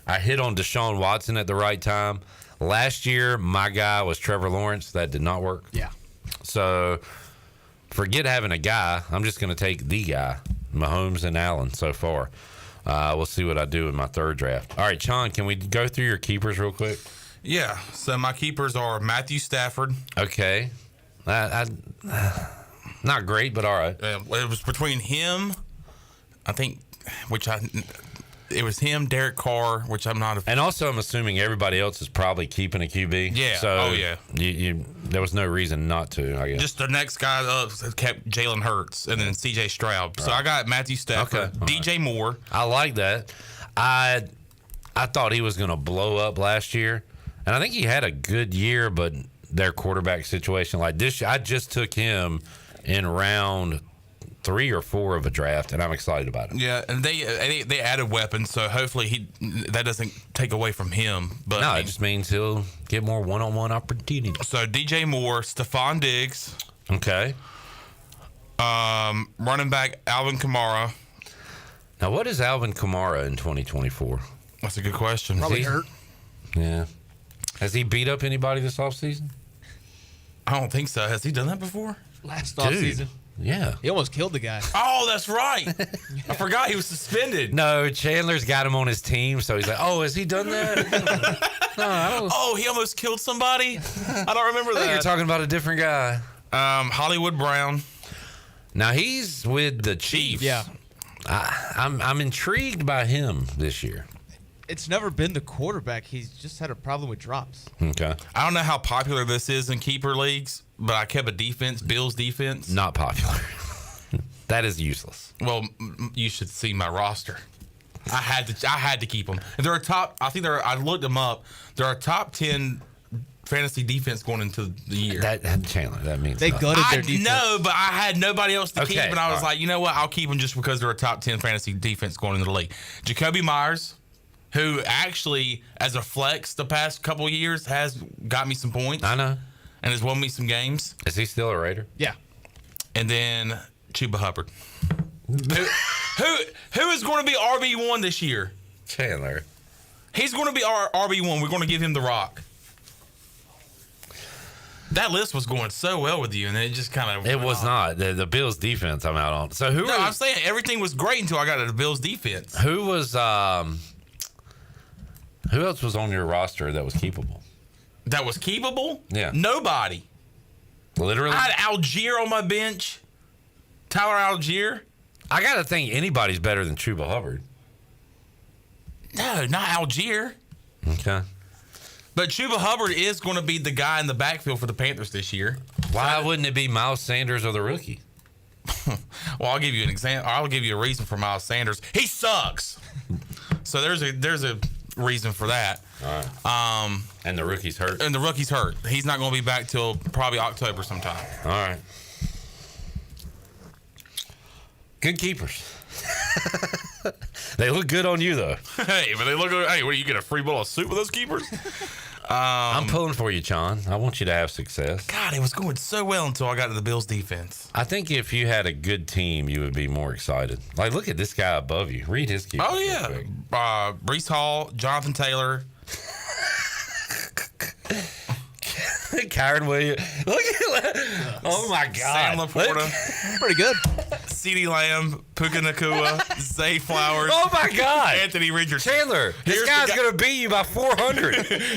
I hit on Deshaun Watson at the right time. Last year, my guy was Trevor Lawrence. That did not work. Yeah. So forget having a guy. I'm just going to take the guy, Mahomes and Allen so far. We'll see what I do in my 3rd draft. All right, Sean, can we go through your keepers real quick? Yeah. So my keepers are Matthew Stafford. Okay. Not great, but all right. It was between him, I think, it was him, Derek Carr, which I'm not. And also, I'm assuming everybody else is probably keeping a QB. Yeah. So yeah. There was no reason not to, I guess. Just the next guy up kept Jalen Hurts and then C.J. Stroud. So I got Matthew Stafford, DJ Moore. I like that. I thought he was going to blow up last year, and I think he had a good year, but their quarterback situation. Like this, I just took him in round 3 or 4 of a draft, and I'm excited about it. Yeah, and they added weapons, so hopefully that doesn't take away from him. But no, it just means he'll get more one-on-one opportunities. So DJ Moore, Stephon Diggs. Okay. Running back Alvin Kamara. Now, what is Alvin Kamara in 2024? That's a good question. Probably hurt. Yeah. Has he beat up anybody this offseason? I don't think so. Has he done that before? Last offseason. Yeah. He almost killed the guy. Oh, that's right. I forgot he was suspended. No, Chandler's got him on his team, so he's like, oh, has he done that? No, I don't. Oh, he almost killed somebody? I don't remember I think that. you're talking about a different guy. Hollywood Brown. Now, he's with the Chiefs. Yeah. I'm intrigued by him this year. It's never been the quarterback. He's just had a problem with drops. Okay. I don't know how popular this is in keeper leagues, but I kept a defense, Bills defense. Not popular. That is useless. Well, you should see my roster. I had to keep them. They're a top. I looked them up. They're a top 10 fantasy defense going into the year. Chandler, that means they nothing. gutted their defense. No, but I had nobody else to keep, and I was all like, you know what? I'll keep them just because they're a top 10 fantasy defense going into the league. Jacoby Myers, who actually, as a flex the past couple of years, has got me some points. I know. And has won me some games. Is he still a Raider? Yeah. And then Chuba Hubbard. who is going to be RB1 this year? Chandler. He's going to be our RB1. We're going to give him the rock. That list was going so well with you, and it just kind of... It was not. The Bills' defense I'm out on. So I'm saying everything was great until I got to the Bills' defense. Who was... Who else was on your roster that was keepable? That was keepable? Yeah. Nobody. Literally? I had Algier on my bench. Tyler Algier. I got to think anybody's better than Chuba Hubbard. No, not Algier. Okay. But Chuba Hubbard is going to be the guy in the backfield for the Panthers this year. Why wouldn't it be Miles Sanders or the rookie? Well, I'll give you an example. I'll give you a reason for Miles Sanders. He sucks. So there's a reason for that. All right. And the rookie's hurt. And the rookie's hurt. He's not going to be back till probably October sometime. All right. Good keepers. They look good on you, though. Hey, but they look. Hey, what do you get, a free bowl of soup with those keepers? I'm pulling for you, John. I want you to have success. God, it was going so well until I got to the Bills' defense. I think if you had a good team, you would be more excited. Like, look at this guy above you. Read his keepers. Oh, yeah. Breece Hall, Jonathan Taylor. Kyron Williams. Look at oh my God. Sam Laporta. Pretty good. CeeDee Lamb, Puka Nacua, Zay Flowers. Oh my God. Anthony Richardson. Chandler, this guy's going to beat you by 400.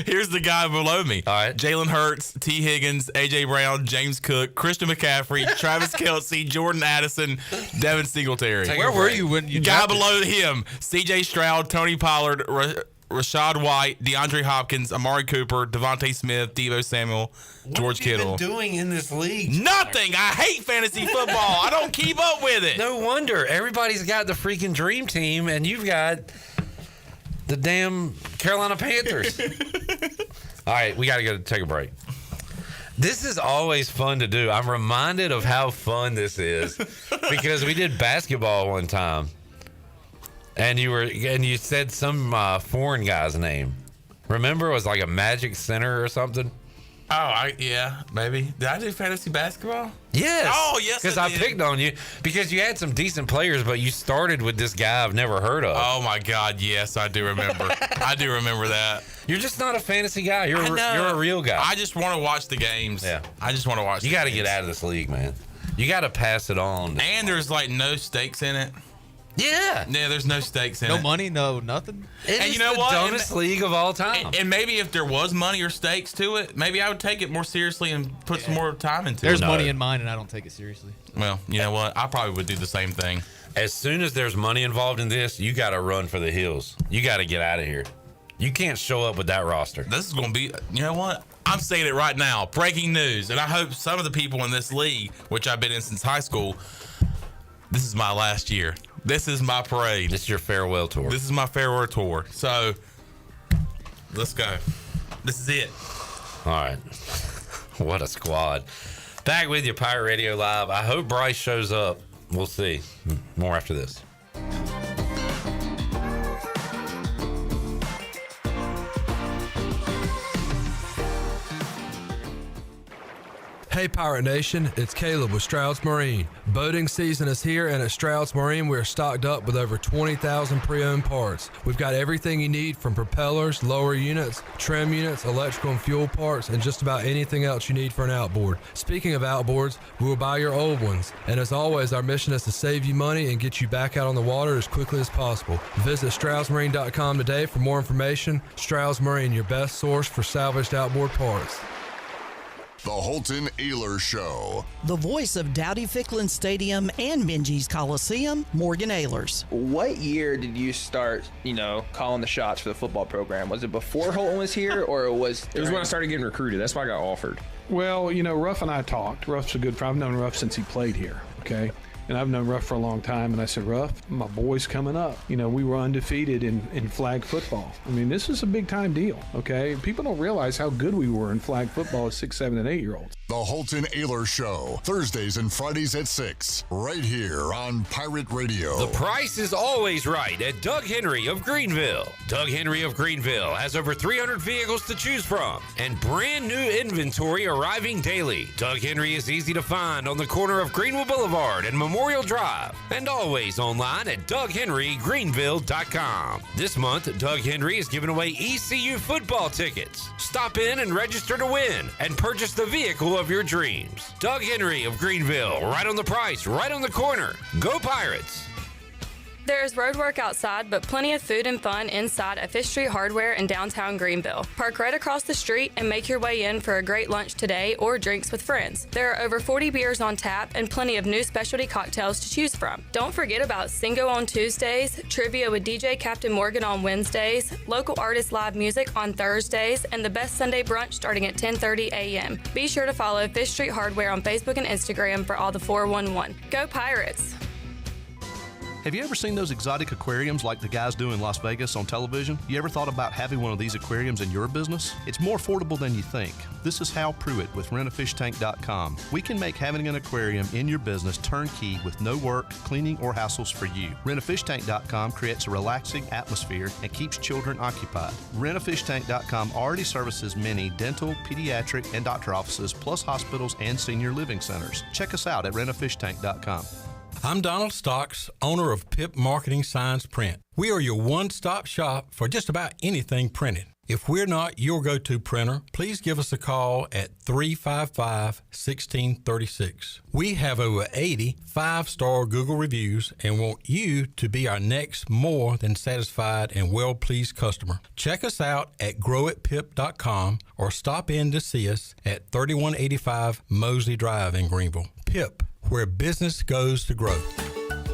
Here's the guy below me. All right. Jalen Hurts, T. Higgins, A.J. Brown, James Cook, Christian McCaffrey, Travis Kelce, Jordan Addison, Devin Singletary. Where were you when you Guy drafted? below him, C.J. Stroud, Tony Pollard, Rashad White, DeAndre Hopkins, Amari Cooper, Devontae Smith, Deebo Samuel, George Kittle. What have you been doing in this league? Nothing. I hate fantasy football. I don't keep up with it. No wonder. Everybody's got the freaking dream team, and you've got the damn Carolina Panthers. All right, we got to go take a break. This is always fun to do. I'm reminded of how fun this is because we did basketball one time. And you said some foreign guy's name. Remember, it was like a Magic Center or something. Oh, yeah, maybe. Did I do fantasy basketball? Yes. Oh, yes, Because I I did. picked on you because you had some decent players, but you started with this guy I've never heard of. Oh my God, yes, I do remember. I do remember that. You're just not a fantasy guy. You're I know. a real guy. I just want to watch the games. Yeah. I just want to watch. You got to get out of this league, man. You got to pass it on. And there's like no stakes in it. Yeah. Yeah, there's no stakes in No it. money, no nothing. It And is you know the what? dumbest league of all time. And maybe if there was money or stakes to it, maybe I would take it more seriously and put some more time into There's it. money in mine, and I don't take it seriously. Well, you know what? I probably would do the same thing. As soon as there's money involved in this, you got to run for the hills. You got to get out of here. You can't show up with that roster. This is going to be, you know what? I'm saying it right now. Breaking news. And I hope some of the people in this league, which I've been in since high school, this is my last year. This is my parade. This is your farewell tour. This is my farewell tour. So, let's go. This is it. All right. What a squad. Back with you, Pirate Radio Live. I hope Bryce shows up. We'll see. More after this. Hey Pirate Nation, it's Caleb with Stroud's Marine. Boating season is here, and at Stroud's Marine we are stocked up with over 20,000 pre-owned parts. We've got everything you need from propellers, lower units, trim units, electrical and fuel parts, and just about anything else you need for an outboard. Speaking of outboards, we will buy your old ones. And as always, our mission is to save you money and get you back out on the water as quickly as possible. Visit StroudsMarine.com today for more information. Stroud's Marine, your best source for salvaged outboard parts. The Holton Ayler Show. The voice of Dowdy Ficklin Stadium and Minges Coliseum, Morgan Ahlers. What year did you start, calling the shots for the football program? Was it before Holton was here, or was It was when I started getting recruited. That's why I got offered. Well, Ruff and I talked. Ruff's a good friend. I've known Ruff since he played here, okay? And I've known Ruff for a long time, and I said, Ruff, my boy's coming up. We were undefeated in flag football. I mean, this is a big-time deal, okay? People don't realize how good we were in flag football as 6, 7, and 8-year-olds. The Holton Ayler Show, Thursdays and Fridays at 6, right here on Pirate Radio. The price is always right at Doug Henry of Greenville. Doug Henry of Greenville has over 300 vehicles to choose from and brand new inventory arriving daily. Doug Henry is easy to find on the corner of Greenville Boulevard and Memorial Drive, and always online at DougHenryGreenville.com. This month, Doug Henry is giving away ECU football tickets. Stop in and register to win and purchase the vehicle of your dreams. Doug Henry of Greenville, right on the price, right on the corner. Go Pirates! There is road work outside, but plenty of food and fun inside at Fish Street Hardware in downtown Greenville. Park right across the street and make your way in for a great lunch today or drinks with friends. There are over 40 beers on tap and plenty of new specialty cocktails to choose from. Don't forget about Singo on Tuesdays, trivia with DJ Captain Morgan on Wednesdays, local artist live music on Thursdays, and the best Sunday brunch starting at 10:30 a.m. Be sure to follow Fish Street Hardware on Facebook and Instagram for all the 411. Go Pirates! Have you ever seen those exotic aquariums like the guys do in Las Vegas on television? You ever thought about having one of these aquariums in your business? It's more affordable than you think. This is Hal Pruitt with rentafishtank.com. We can make having an aquarium in your business turnkey with no work, cleaning, or hassles for you. Rentafishtank.com creates a relaxing atmosphere and keeps children occupied. Rentafishtank.com already services many dental, pediatric, and doctor offices, plus hospitals and senior living centers. Check us out at rentafishtank.com. I'm Donald Stocks, owner of Pip Marketing Signs Print. We are your one-stop shop for just about anything printed. If we're not your go-to printer, please give us a call at 355-1636. We have over 80 5-star Google reviews and want you to be our next more than satisfied and well-pleased customer. Check us out at growatpip.com or stop in to see us at 3185 Mosley Drive in Greenville. Pip, where business goes to grow.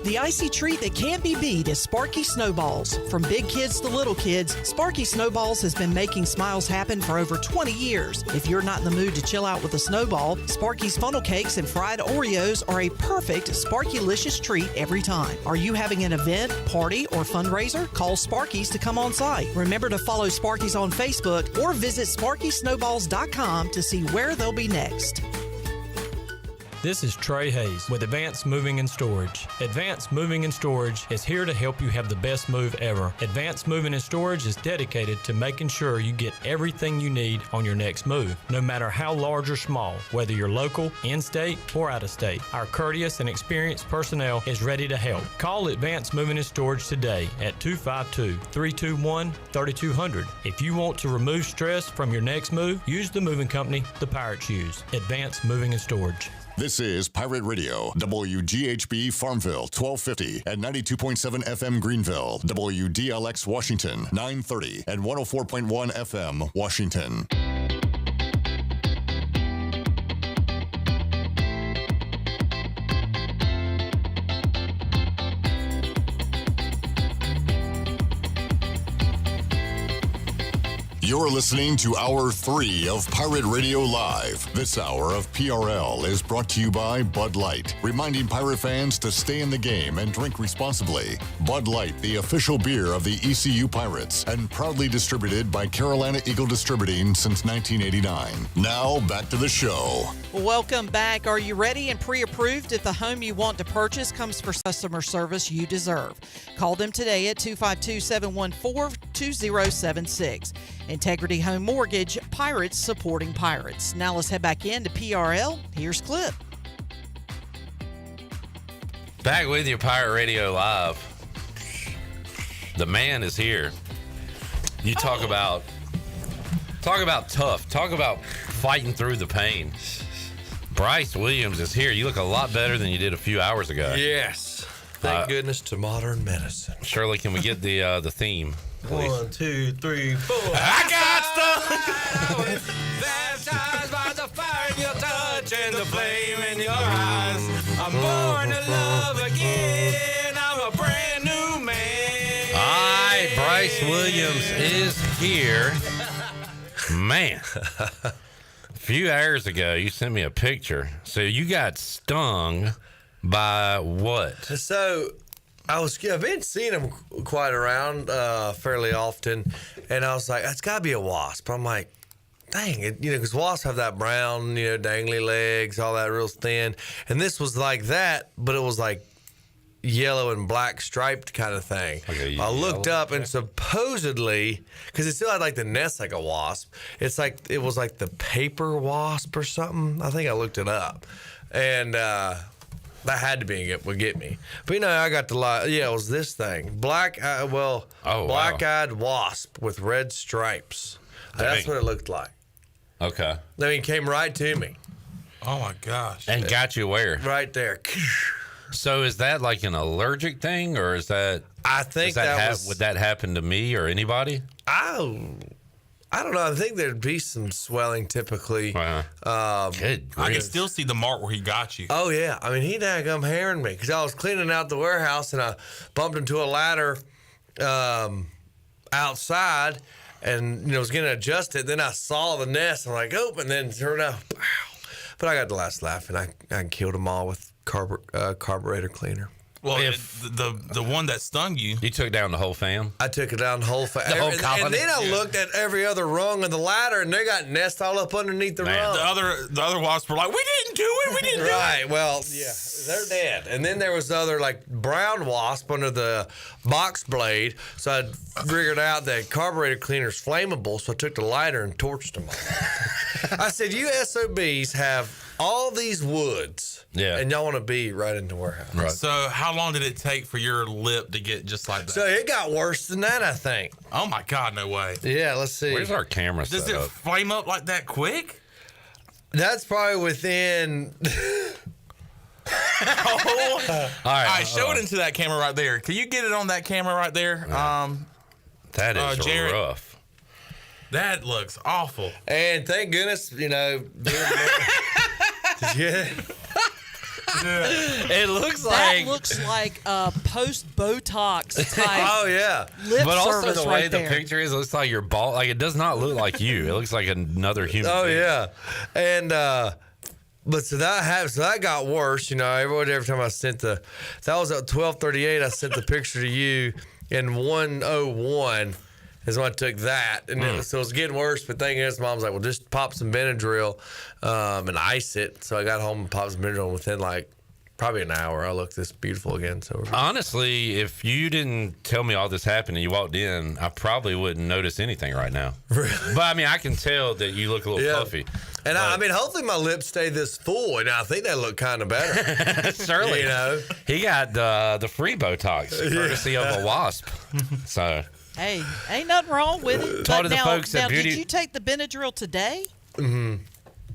The icy treat that can't be beat is Sparky Snowballs. From big kids to little kids, Sparky Snowballs has been making smiles happen for over 20 years. If you're not in the mood to chill out with a snowball, Sparky's funnel cakes and fried Oreos are a perfect Sparky-licious treat every time. Are you having an event, party, or fundraiser? Call Sparky's to come on site. Remember to follow Sparky's on Facebook or visit SparkySnowballs.com to see where they'll be next. This is Trey Hayes with Advanced Moving and Storage. Advanced Moving and Storage is here to help you have the best move ever. Advanced Moving and Storage is dedicated to making sure you get everything you need on your next move, no matter how large or small, whether you're local, in-state, or out-of-state. Our courteous and experienced personnel is ready to help. Call Advanced Moving and Storage today at 252-321-3200. If you want to remove stress from your next move, use the moving company the Pirates use. Advanced Moving and Storage. This is Pirate Radio, WGHB Farmville, 1250 at 92.7 FM Greenville, WDLX Washington, 930 and 104.1 FM Washington. You're listening to Hour 3 of Pirate Radio Live. This hour of PRL is brought to you by Bud Light, reminding Pirate fans to stay in the game and drink responsibly. Bud Light, the official beer of the ECU Pirates, and proudly distributed by Carolina Eagle Distributing since 1989. Now, back to the show. Welcome back. Are you ready and pre-approved? If the home you want to purchase comes for customer service you deserve, call them today at 252-714-2076. Integrity Home Mortgage, Pirates supporting Pirates. Now let's head back into PRL. Here's Clip. Back with you, Pirate Radio Live. The man is here. You talk about tough. Talk about fighting through the pain. Bryce Williams is here. You look a lot better than you did a few hours ago. Yes. Thank goodness to modern medicine. Shirley, can we get the theme, please? 1, 2, 3, 4. I got stuff. Baptized by the fire in your touch and the flame in your eyes. I'm born to love again. I'm a brand new man. All right, Bryce Williams is here. Man. A few hours ago, you sent me a picture. So you got stung by what? So I've been seeing them quite around fairly often, and I was like, it's got to be a wasp. I'm like, dang it, because wasps have that brown, dangly legs, all that real thin, and this was like that, but it was like yellow and black striped kind of thing. Okay, I looked up, and supposedly, because it still had like the nest like a wasp, it was like the paper wasp or something. I think I looked it up, and that had to be what get me. But I got the it was this thing, black-eyed wasp with red stripes. That's what it looked like. Okay. I mean, it came right to me. Oh my gosh. And got you where? Right there. So is that like an allergic thing, or is that? I think would that happen to me or anybody? I don't know. I think there'd be some swelling typically. Good. I can still see the mark where he got you. Oh yeah. I mean, he daggum hairing me because I was cleaning out the warehouse and I bumped into a ladder outside and was getting adjusted. Then I saw the nest. I'm like, oh, and then turned out, wow. But I got the last laugh and I killed them all with carburetor cleaner. Well, if the one that stung you, took down the whole fam. I took it down the whole fam. The whole colony. And then I looked at every other rung of the ladder, and they got nests all up underneath the rung. The other wasps were like, "We didn't do it. We didn't do it." Right. Well, yeah, they're dead. And then there was the other brown wasp under the box blade. So I figured out that carburetor cleaner's flammable. So I took the lighter and torched them. I said, "You SOBs have all these woods, and y'all want to be right in the warehouse." Right. So how long did it take for your lip to get just like that? So it got worse than that, I think. Oh my God, no way. Yeah, let's see. Where's our camera Does set it up? flame up like that quick? That's probably within. All right, show it into that camera right there. Can you get it on that camera right there? That is Jared, rough. That looks awful. And thank goodness, It looks that looks like a post Botox type. Oh yeah, lip but also service the way right the there. picture is, it looks like your ball. Like it does not look like you. It looks like another human. Oh being. yeah, and but so that got worse. Every time I sent that was at 12:38. I sent the picture to you in 1:01. Is when I took that, and so it was getting worse. But thing is, Mom's like, "Well, just pop some Benadryl and ice it." So I got home and popped some Benadryl. And within probably an hour, I looked this beautiful again. So honestly, if you didn't tell me all this happened and you walked in, I probably wouldn't notice anything right now. But I mean, I can tell that you look a little puffy. And I mean, hopefully my lips stay this full, and I think they look kind of better. Certainly, he got the free Botox courtesy of a wasp. So. Hey, ain't nothing wrong with it. Talk to the folks at Beauty. Did you take the Benadryl today? Mm-hmm.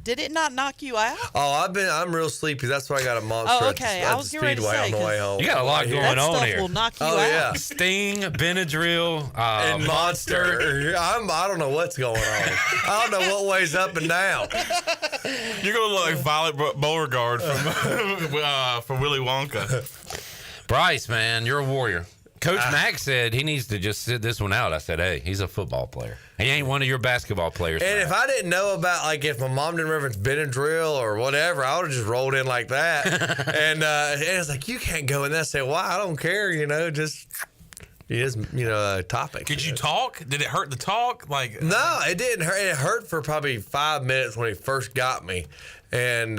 Did it not knock you out? Oh, I'm real sleepy. That's why I got a monster. Oh, okay. I was getting ready to say, on the way home. You got a lot going that on stuff here. Will knock you out. Yeah. Sting, Benadryl, and Monster. I don't know what's going on. I don't know what way's up and down. You're gonna look like Violet Beauregard from Willy Wonka. Bryce, man, you're a warrior. Coach Mack said he needs to just sit this one out. I said, hey, he's a football player. He ain't one of your basketball players. And if I didn't know about, like, if my mom didn't remember it's been a drill or whatever, I would have just rolled in like that. and it's like, you can't go in there and say, well, I don't care, just it is, a topic. Could you talk? Did it hurt to talk? Like, no, it didn't hurt. It hurt for probably 5 minutes when he first got me. And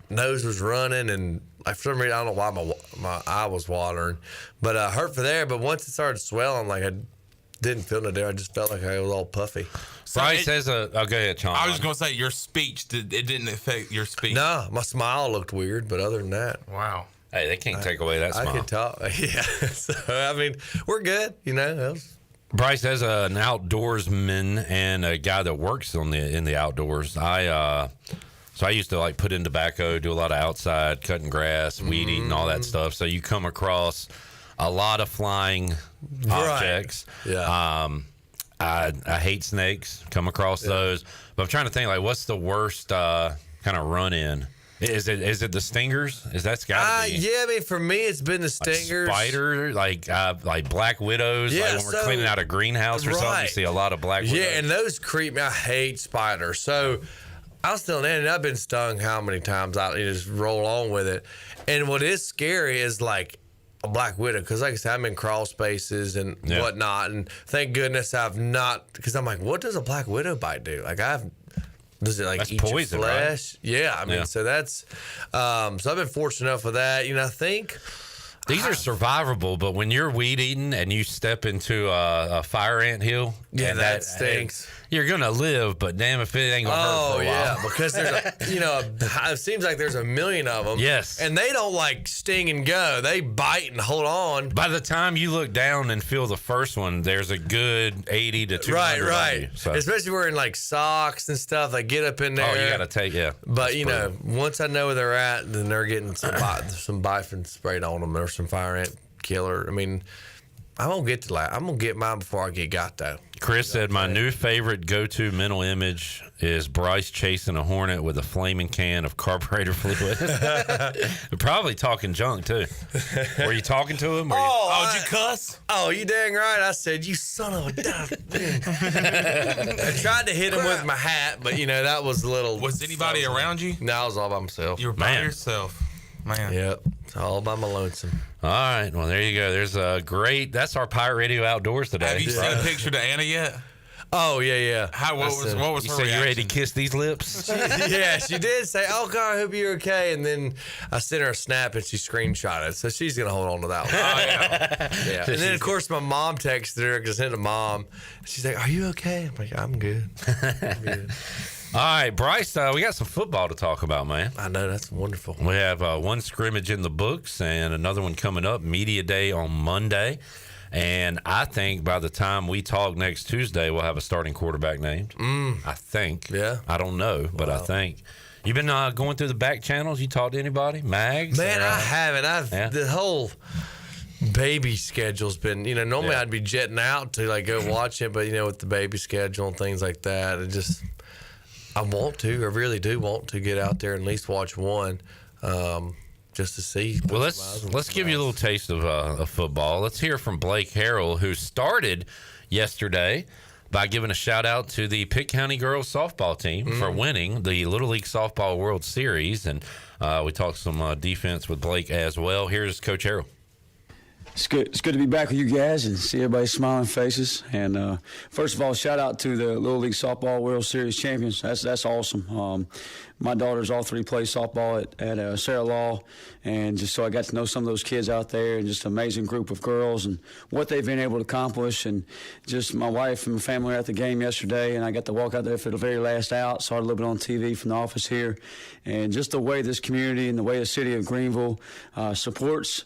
nose was running, and like, for some reason, I don't know why my eye was watering, but hurt for there. But once it started swelling, like, I didn't feel no there. I just felt like I was all puffy. So Bryce says go ahead, Sean. I was going to say, your speech, it didn't affect your speech. No, my smile looked weird, but other than that. Wow. Hey, they can't take away that smile. I can talk. Yeah. So, I mean, we're good, Bryce, as an outdoorsman and a guy that works in the outdoors, So I used to like put in tobacco, do a lot of outside cutting grass, weed eating, all that stuff. So you come across a lot of flying objects. Yeah. I hate snakes. Come across those, but I'm trying to think, like, what's the worst kind of run in? Is it the stingers? That's got to be. Yeah, I mean, for me, it's been the stingers. Like spider, like black widows. Yeah, like when we're cleaning out a greenhouse or something, you see a lot of black widows. Yeah, and those creep me. I hate spiders. So I was still in, and I've been stung how many times? I just roll on with it. And what is scary is like a black widow, because like I said, I'm in crawl spaces and whatnot, and thank goodness I've not, because I'm like, what does a black widow bite do? Like does it like eat poison, your flesh? Right? Yeah, I mean, so that's so I've been fortunate enough for that. I think these are survivable, but when you're weed eating and you step into a fire ant hill, that stinks. You're gonna live, but damn if it ain't gonna hurt for a while. Because there's it seems like there's a million of them. Yes, and they don't like sting and go; they bite and hold on. By the time you look down and feel the first one, there's a good 80 to 200. Right. So. Especially wearing like socks and stuff. They get up in there. Oh, you gotta take But once I know where they're at, then they're getting some bifin sprayed on them or some fire ant killer. I mean, I'm gonna get mine before I get got though. Chris said my new favorite go-to mental image is Bryce chasing a hornet with a flaming can of carburetor fluid. Probably talking junk too. Were you talking to him? Did you cuss? Oh, you dang right. I said, you son of a dumb. I tried to hit him with my hat, but that was a little. Was anybody around you? No, I was all by myself. You were by yourself. Man. Yep. It's all by my lonesome. All right. Well, there you go. There's that's our Pirate Radio Outdoors today. Have you seen a picture to Anna yet? Oh, yeah. What was her reaction? You ready to kiss these lips? Yeah, she did say, oh, God, I hope you're okay. And then I sent her a snap and she screenshot it. So she's going to hold on to that one. Oh, yeah. And then, of course, my mom texted her because I sent a mom. She's like, are you okay? I'm like, I'm good. I'm good. All right, Bryce, we got some football to talk about, man. I know, that's wonderful. We have one scrimmage in the books and another one coming up, Media Day on Monday. And I think by the time we talk next Tuesday, we'll have a starting quarterback named. I think. Yeah. I don't know, but I think. You've been going through the back channels? You talked to anybody? Mags? Man, I haven't. The whole baby schedule's been, normally I'd be jetting out to like go watch it, but with the baby schedule and things like that, I really do want to get out there and at least watch one, just to see. Well, let's give you a little taste of football. Let's hear from Blake Harrell, who started yesterday by giving a shout out to the Pitt County girls softball team for winning the Little League Softball World Series, and we talked some defense with Blake as well. Here's Coach Harrell. It's good to be back with you guys and see everybody's smiling faces. And first of all, shout out to the Little League Softball World Series champions. That's awesome. My daughters all three play softball at Sarah Law, and just so I got to know some of those kids out there, and just an amazing group of girls and what they've been able to accomplish. And just my wife and my family were at the game yesterday, and I got to walk out there for the very last out. Saw it a little bit on TV from the office here, and just the way this community and the way the city of Greenville supports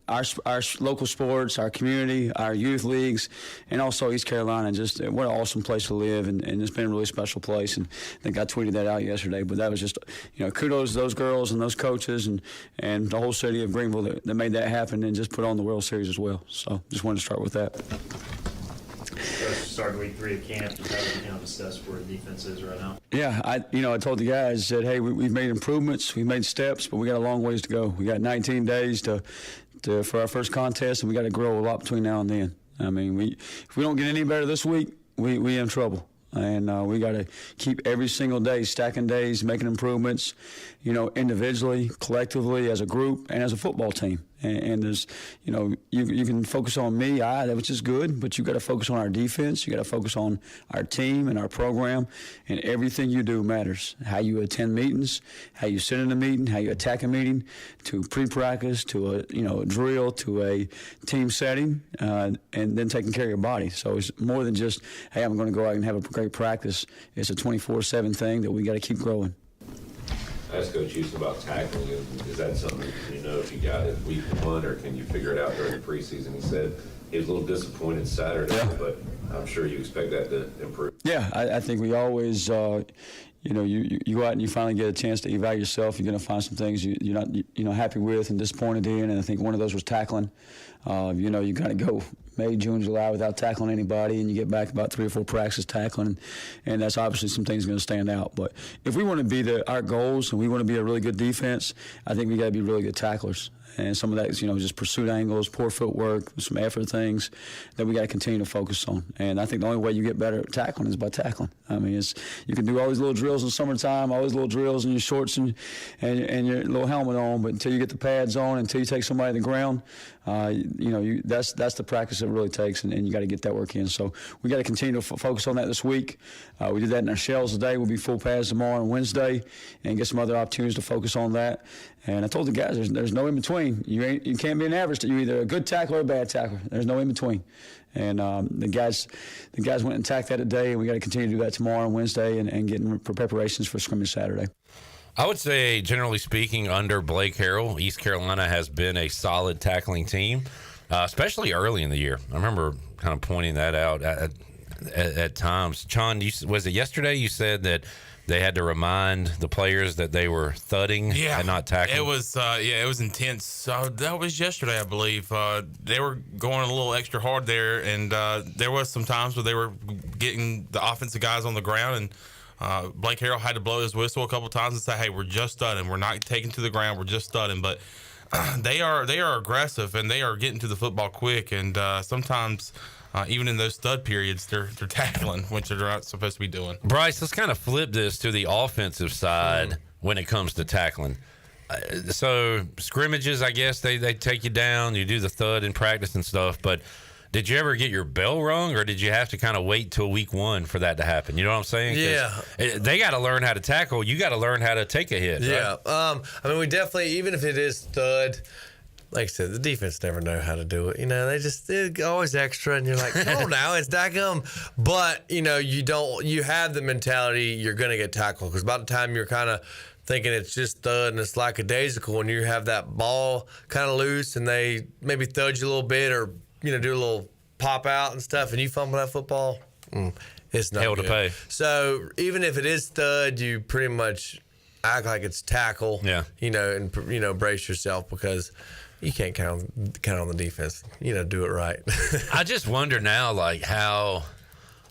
our local sports, our community, our youth leagues, and also East Carolina. Just what an awesome place to live, and it's been a really special place. And I think I tweeted that out yesterday. But that was just, kudos to those girls and those coaches and the whole city of Greenville that made that happen and just put on the World Series as well. So just wanted to start with that. Started week 3 of camp. You haven't assessed where the defense is right now. Yeah, I told the guys, said, hey, we've made improvements, we've made steps, but we got a long ways to go. We got 19 days to for our first contest, and we got to grow a lot between now and then. I mean, if we don't get any better this week, we in trouble. And we got to keep every single day, stacking days, making improvements, individually, collectively, as a group, and as a football team. And there's, you can focus on me, which is good, but you got to focus on our defense. You got to focus on our team and our program, and everything you do matters. How you attend meetings, how you sit in a meeting, how you attack a meeting, to pre-practice, to a drill, to a team setting, and then taking care of your body. So it's more than just, hey, I'm going to go out and have a great practice. It's a 24/7 thing that we got to keep growing. Ask Coach Houston about tackling. Is that something if you got it week 1, or can you figure it out during the preseason? He said he was a little disappointed Saturday, but I'm sure you expect that to improve. Yeah, I think we always, you go out and you finally get a chance to evaluate yourself. You're going to find some things you're not happy with and disappointed in, and I think one of those was tackling. You kind of go May, June, July without tackling anybody, and you get back about 3 or 4 practices tackling, and that's obviously some things going to stand out. But if we want to be our goals and we want to be a really good defense, I think we got to be really good tacklers. And some of that is, just pursuit angles, poor footwork, some effort things that we got to continue to focus on. And I think the only way you get better at tackling is by tackling. I mean, you can do all these little drills in the summertime, all these little drills in your shorts and your little helmet on, but until you get the pads on, until you take somebody to the ground, that's the practice it really takes, and you got to get that work in. So we got to continue to focus on that this week. We did that in our shells today. We'll be full pads tomorrow and Wednesday, and get some other opportunities to focus on that. And I told the guys, there's no in between. You can't be an average. You're either a good tackler or a bad tackler. There's no in between. And the guys went and tacked that today, and we got to continue to do that tomorrow and Wednesday, and get in preparations for scrimmage Saturday. I would say, generally speaking, under Blake Harrell, East Carolina has been a solid tackling team, especially early in the year. I remember kind of pointing that out at times. John, was it yesterday you said that they had to remind the players that they were thudding and not tackling? It was it was intense. That was yesterday, I believe. They were going a little extra hard there, and there was some times where they were getting the offensive guys on the ground, and Blake Harrell had to blow his whistle a couple times and say, hey, we're just thudding. We're not taking to the ground. We're just thudding. But they are aggressive, and they are getting to the football quick. And sometimes even in those stud periods, they're tackling, which they're not supposed to be doing. Bryce, let's kind of flip this to the offensive side when it comes to tackling. So scrimmages, I guess, they take you down. You do the thud in practice and stuff. But did you ever get your bell rung, or did you have to kind of wait till week 1 for that to happen? You know what I'm saying? Yeah. They got to learn how to tackle. You got to learn how to take a hit. Yeah. Right? I mean, we definitely, even if it is thud, like I said, the defense never know how to do it. They're always extra, and you're like, oh, now it's daggum. But, you have the mentality you're going to get tackled, because by the time you're kind of thinking it's just thud and it's lackadaisical, and you have that ball kind of loose and they maybe thud you a little bit, or do a little pop out and stuff, and you fumble that football, it's not hell to pay. So even if it is thud, you pretty much act like it's tackle, and brace yourself, because you can't count on the defense, do it right. I just wonder now, like, how.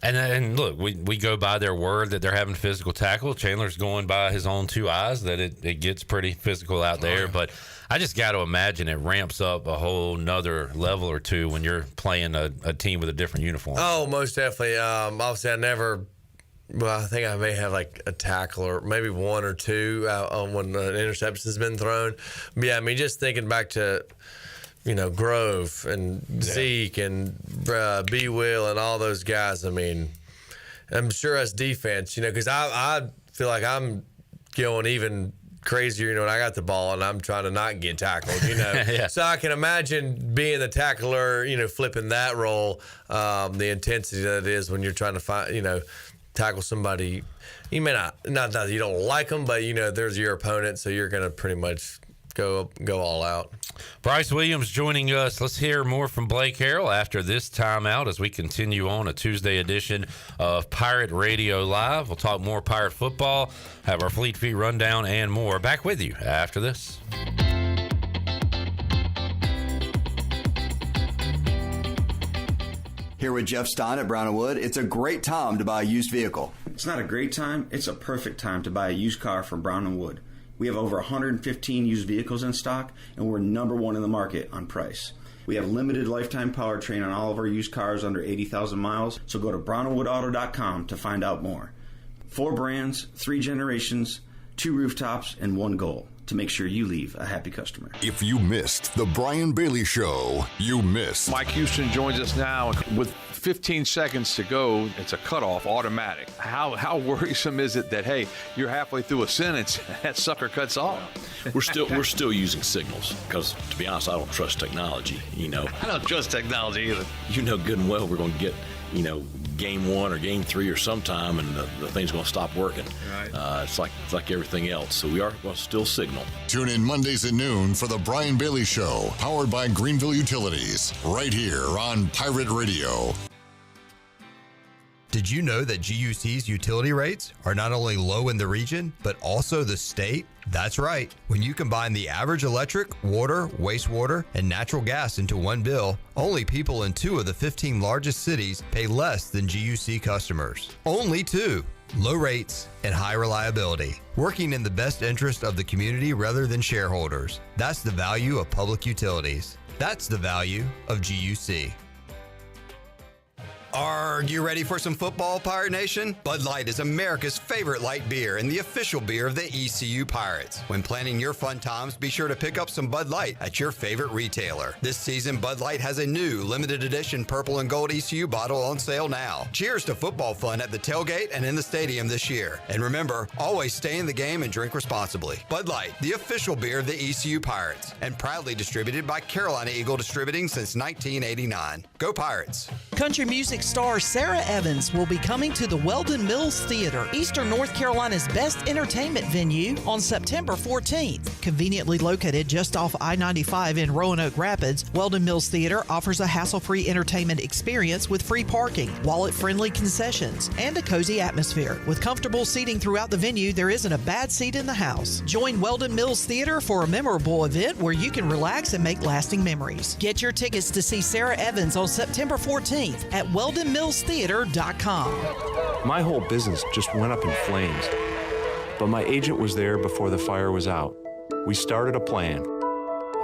And look, we go by their word that they're having physical tackle. Chandler's going by his own 2 eyes that it gets pretty physical out there. But I just got to imagine it ramps up a whole nother level or two when you're playing a team with a different uniform. Oh, most definitely. Obviously, I think I may have like a tackle or maybe 1 or 2 when an interception has been thrown. But yeah, I mean, just thinking back to Grove and Zeke and B. Will and all those guys. I mean, I'm sure as defense, because I feel like I'm going even crazier, when I got the ball and I'm trying to not get tackled, Yeah. So I can imagine being the tackler, flipping that role, the intensity that it is when you're trying to find, tackle somebody. You may not that you don't like them, but there's your opponent, so you're going to pretty much go all out. Bryce Williams joining us. Let's hear more from Blake Harrell after this timeout as we continue on a Tuesday edition of Pirate Radio Live. We'll talk more Pirate football, have our Fleet Feet rundown, and more. Back with you after this. Here with Jeff Stein at Brown & Wood. It's a great time to buy a used vehicle. It's not a great time. It's a perfect time to buy a used car from Brown & Wood. We have over 115 used vehicles in stock, and we're number one in the market on price. We have limited lifetime powertrain on all of our used cars under 80,000 miles, so go to brownwoodauto.com to find out more. 4 brands, 3 generations, 2 rooftops, and 1 goal: to make sure you leave a happy customer. If you missed the Brian Bailey Show, you missed. Mike Houston joins us now with 15 seconds to go. It's a cutoff, automatic. How worrisome is it that, hey, you're halfway through a sentence, that sucker cuts off? We're still using signals because, to be honest, I don't trust technology. I don't trust technology either. You know good and well we're going to get game 1 or game 3 or sometime, and the thing's going to stop working. Right. It's like everything else. So we are going to still signal. Tune in Mondays at noon for the Brian Bailey Show, powered by Greenville Utilities, right here on Pirate Radio. Did you know that GUC's utility rates are not only low in the region, but also the state? That's right. When you combine the average electric, water, wastewater, and natural gas into one bill, only people in 2 of the 15 largest cities pay less than GUC customers. Only 2. Low rates and high reliability. Working in the best interest of the community rather than shareholders. That's the value of public utilities. That's the value of GUC. Are you ready for some football, Pirate Nation? Bud Light is America's favorite light beer and the official beer of the ECU Pirates. When planning your fun times, be sure to pick up some Bud Light at your favorite retailer. This season, Bud Light has a new limited edition purple and gold ECU bottle on sale now. Cheers to football fun at the tailgate and in the stadium this year. And remember, always stay in the game and drink responsibly. Bud Light, the official beer of the ECU Pirates, and proudly distributed by Carolina Eagle Distributing since 1989. Go Pirates! Country music star Sarah Evans will be coming to the Weldon Mills Theater, Eastern North Carolina's best entertainment venue, on September 14th. Conveniently located just off I-95 in Roanoke Rapids, Weldon Mills Theater offers a hassle-free entertainment experience with free parking, wallet-friendly concessions, and a cozy atmosphere. With comfortable seating throughout the venue, there isn't a bad seat in the house. Join Weldon Mills Theater for a memorable event where you can relax and make lasting memories. Get your tickets to see Sarah Evans on September 14th at WeldonMillsTheater.com. My whole business just went up in flames, but my agent was there before the fire was out. We started a plan.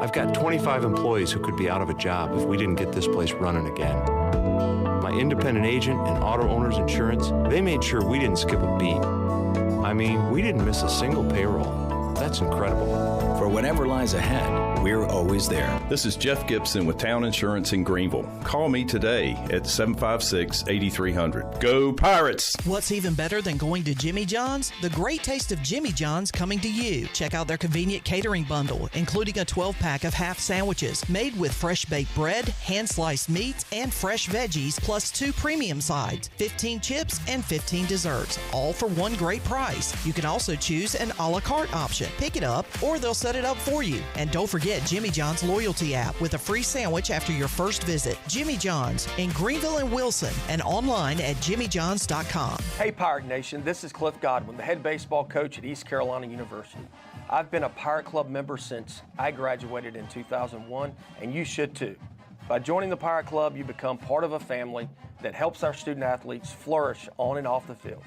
I've got 25 employees who could be out of a job if we didn't get this place running again. My independent agent and auto owners insurance, they made sure we didn't skip a beat. I mean, we didn't miss a single payroll. That's incredible. For whatever lies ahead, we're always there. This is Jeff Gibson with Town Insurance in Greenville. Call me today at 756-8300. Go Pirates! What's even better than going to Jimmy John's? The great taste of Jimmy John's coming to you. Check out their convenient catering bundle, including a 12-pack of half sandwiches made with fresh baked bread, hand-sliced meats, and fresh veggies, plus 2 premium sides, 15 chips, and 15 desserts, all for one great price. You can also choose an a la carte option. Pick it up, or they'll set it up for you. And don't forget Jimmy John's loyalty app with a free sandwich after your first visit. Jimmy John's in Greenville and Wilson, and online at jimmyjohns.com. Hey Pirate Nation, this is Cliff Godwin, the head baseball coach at East Carolina University. I've been a Pirate Club member since I graduated in 2001, and you should too. By joining the Pirate Club, you become part of a family that helps our student athletes flourish on and off the field.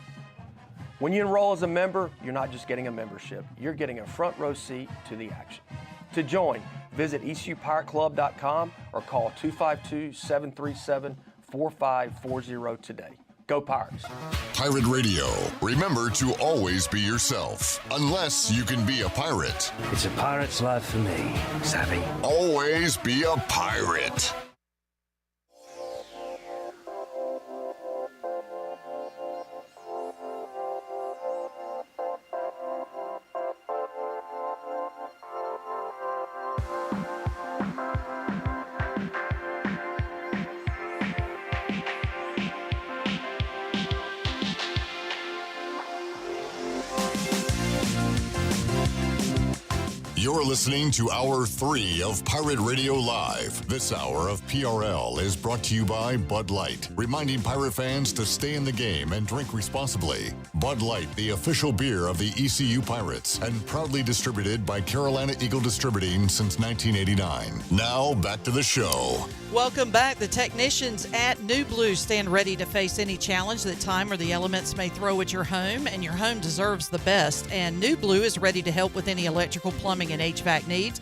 When you enroll as a member, you're not just getting a membership, you're getting a front row seat to the action. To join, visit ECUPirateClub.com or call 252-737-4540 today. Go Pirates. Pirate Radio. Remember to always be yourself, unless you can be a pirate. It's a pirate's life for me, savvy. Always be a pirate. You're listening to Hour 3 of Pirate Radio Live. This hour of PRL is brought to you by Bud Light, reminding Pirate fans to stay in the game and drink responsibly. Bud Light, the official beer of the ECU Pirates, and proudly distributed by Carolina Eagle Distributing since 1989. Now, back to the show. Welcome back. The technicians at New Blue stand ready to face any challenge that time or the elements may throw at your home, and your home deserves the best. And New Blue is ready to help with any electrical, plumbing, and HVAC needs.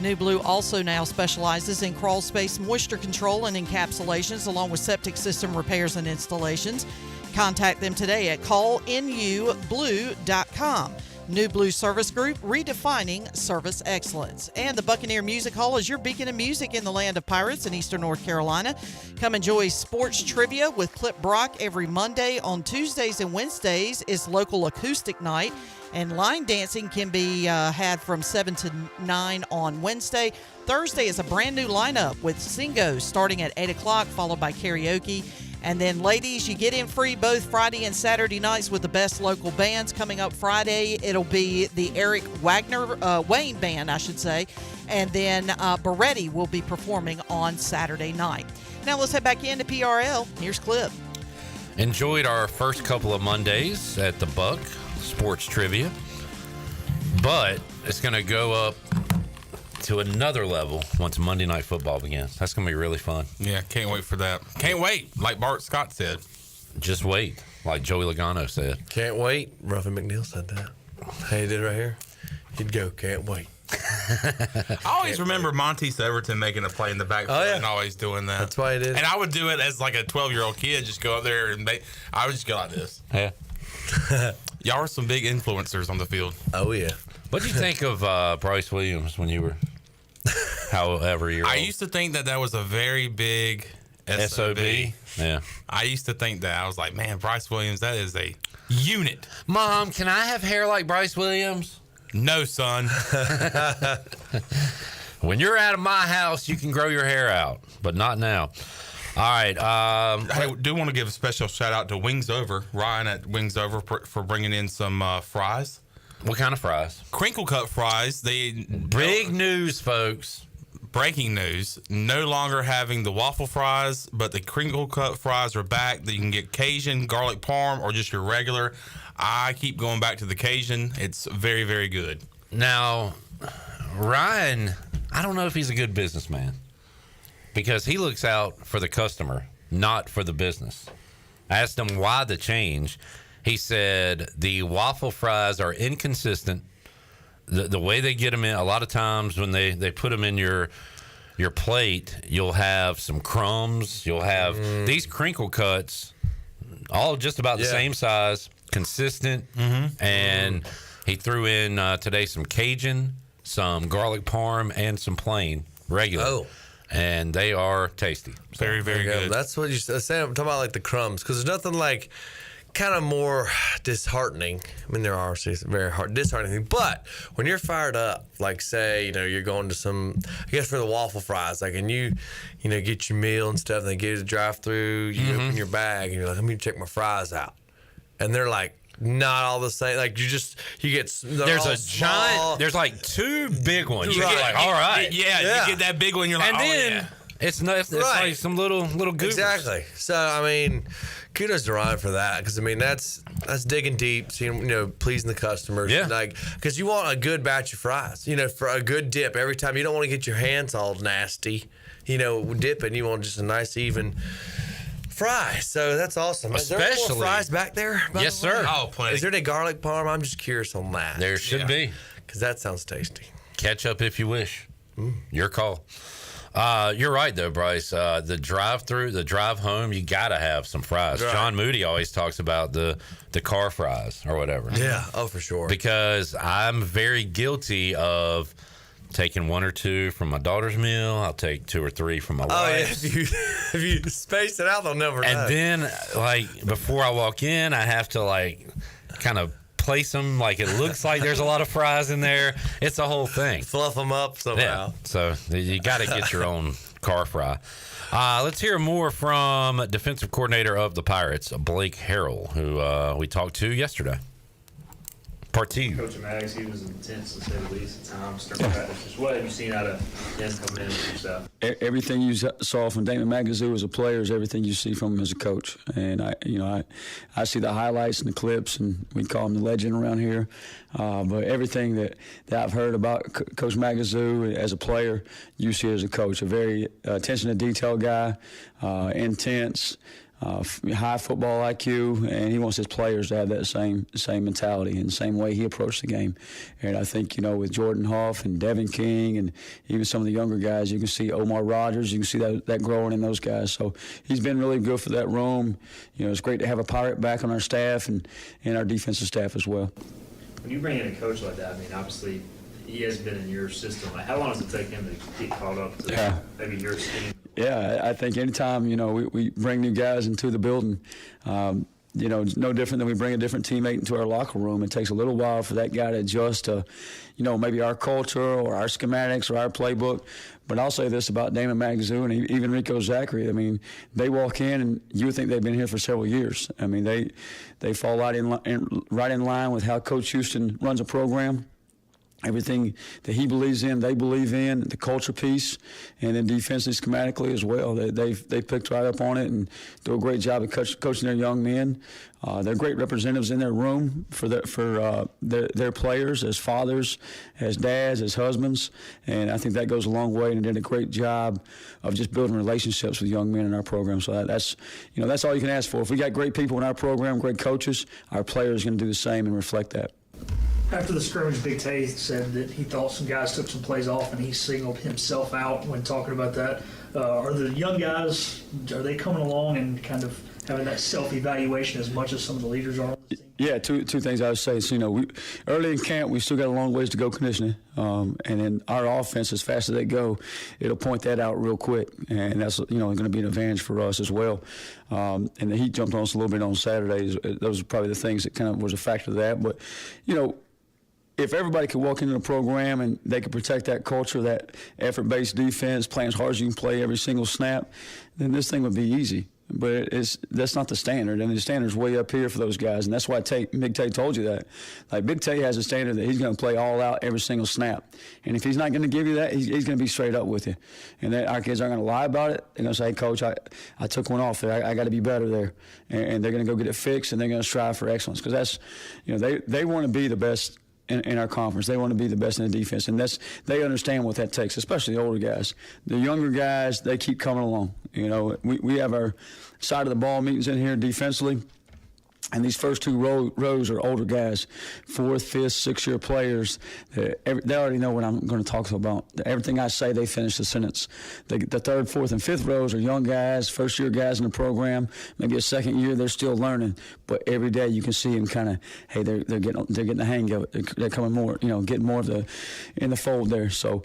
New Blue also now specializes in crawl space moisture control and encapsulations, along with septic system repairs and installations. Contact them today at callnublue.com. New Blue Service Group, redefining service excellence. And the Buccaneer Music Hall is your beacon of music in the land of pirates in eastern North Carolina. Come enjoy sports trivia with Clip Brock every Monday. On Tuesdays and Wednesdays is local acoustic night. And line dancing can be had from 7 to 9 on Wednesday. Thursday is a brand new lineup with singos starting at 8 o'clock, followed by karaoke. And then, ladies, you get in free both Friday and Saturday nights with the best local bands. Coming up Friday, it'll be the Eric Wayne Band, I should say. And then Beretti will be performing on Saturday night. Now let's head back into PRL. Here's Clip. Enjoyed our first couple of Mondays at the Buck Sports Trivia, but it's going to go up to another level once Monday Night Football begins. That's going to be really fun. Yeah, can't wait for that. Can't wait, like Bart Scott said. Just wait, like Joey Logano said. Can't wait. Ruffin McNeil said that. Hey, he did right here. He'd go, can't wait. I always remember Monty Severton making a play in the backfield and always doing that. That's why he did. And I would do it as like a 12-year-old kid, just go up there and I would just go like this. Yeah. Y'all are some big influencers on the field. Oh, yeah. What did you think of Bryce Williams when you were however you're I old? used to think that was a very big SOB. Yeah. I used to think that. I was like, man, Bryce Williams, that is a unit. Mom, can I have hair like Bryce Williams? No, son. When you're out of my house, you can grow your hair out, but not now. All right. I do want to give a special shout out to Wings Over, Ryan at Wings Over, for bringing in some fries. What kind of fries? Crinkle cut fries. Big news, folks. Breaking news. No longer having the waffle fries, but the crinkle cut fries are back. You can get Cajun, garlic parm, or just your regular. I keep going back to the Cajun. It's very, very good. Now, Ryan, I don't know if he's a good businessman because he looks out for the customer, not for the business. I asked him why the change. He said the waffle fries are inconsistent. The way they get them in, a lot of times when they put them in your plate, you'll have some crumbs. You'll have these crinkle cuts, all just about the same size, consistent. And he threw in today some Cajun, some garlic parm, and some plain regular. Oh. And they are tasty. Very, very good. That's what you said. I'm talking about like the crumbs, because there's nothing like kind of more disheartening. I mean, there are very disheartening, but when you're fired up, like say, you're going to some, I guess for the waffle fries, like, and you get your meal and stuff, and they get you to drive through, you open your bag, and you're like, let me check my fries out, and they're like not all the same. Like you get. There's a giant. There's like two big ones. You're like, all right, you get that big one. You're like, and then it's like some little goobers. Exactly. So I mean, kudos to Ryan for that, because I mean that's digging deep, seeing pleasing the customers. Yeah. Like, because you want a good batch of fries, for a good dip every time. You don't want to get your hands all nasty, dipping. You want just a nice even fry. So that's awesome. Especially, is there more fries back there? Yes, sir. Oh, plenty. Is there any garlic parm? I'm just curious on that. There should be, because that sounds tasty. Ketchup if you wish. Your call. You're right, though, Bryce. The drive-through, the drive home, you got to have some fries. Right. John Moody always talks about the car fries or whatever. Yeah, oh, for sure. Because I'm very guilty of taking one or two from my daughter's meal. I'll take 2 or 3 from my wife's. Yeah, if you space it out, they'll never know. And then, before I walk in, I have to, kind of place them like it looks like there's a lot of fries in there. It's a whole thing. Fluff them up somehow. Yeah. So you got to get your own car fry. Let's hear more from defensive coordinator of the Pirates, Blake Harrell, who we talked to yesterday. Part two. Coach Mack, he was intense to say the least at times during practice. Just what have you seen out of him coming in with yourself? Everything you saw from Damon Magazoo as a player is everything you see from him as a coach. And I see the highlights and the clips, and we call him the legend around here. But everything that I've heard about Coach Magazoo as a player, you see as a coach. A very attention to detail guy, intense. High football IQ, and he wants his players to have that same mentality and the same way he approached the game. And I think, with Jordan Huff and Devin King and even some of the younger guys, you can see Omar Rogers, you can see that growing in those guys. So he's been really good for that room. It's great to have a Pirate back on our staff and our defensive staff as well. When you bring in a coach like that, I mean, obviously he has been in your system. Like, how long does it take him to get caught up to maybe your scheme? Yeah, I think anytime, we bring new guys into the building, no different than we bring a different teammate into our locker room. It takes a little while for that guy to adjust to, maybe our culture or our schematics or our playbook. But I'll say this about Damon Magazoo and even Rico Zachary. I mean, they walk in and you would think they've been here for several years. I mean, they fall right in line with how Coach Houston runs a program. Everything that he believes in, they believe in, the culture piece, and then defensively, schematically as well. They picked right up on it and do a great job of coaching their young men. They're great representatives in their room for their players, as fathers, as dads, as husbands, and I think that goes a long way. And they did a great job of just building relationships with young men in our program. So that's all you can ask for. If we got great people in our program, great coaches, our players are going to do the same and reflect that. After the scrimmage, Big Tay said that he thought some guys took some plays off, and he singled himself out when talking about that. Are the young guys, are they coming along and kind of having that self-evaluation as much as some of the leaders are on the team? Yeah, two things I would say. So, early in camp, we still got a long ways to go conditioning. And then our offense, as fast as they go, it'll point that out real quick. And that's, going to be an advantage for us as well. And the heat jumped on us a little bit on Saturdays. Those are probably the things that kind of was a factor of that. But, if everybody could walk into the program and they could protect that culture, that effort-based defense, playing as hard as you can play every single snap, then this thing would be easy. But that's not the standard, and the standard's way up here for those guys, and that's why Big Tay told you that. Like, Big Tay has a standard that he's going to play all out every single snap, and if he's not going to give you that, he's going to be straight up with you. And our kids aren't going to lie about it. They're going to say, hey, Coach, I took one off there. I got to be better there, and they're going to go get it fixed, and they're going to strive for excellence, because that's, they want to be the best in our conference. They want to be the best in the defense, and they understand what that takes, especially the older guys. The younger guys, they keep coming along. We have our side of the ball meetings in here defensively, and these first two rows are older guys, 4th, 5th, 6-year players. They already know what I'm going to talk about. Everything I say, they finish the sentence. The 3rd, 4th, and 5th rows are young guys, first-year guys in the program. Maybe a second year, they're still learning. But every day you can see them kind of, hey, they're getting the hang of it. They're coming more, getting more of in the fold there. So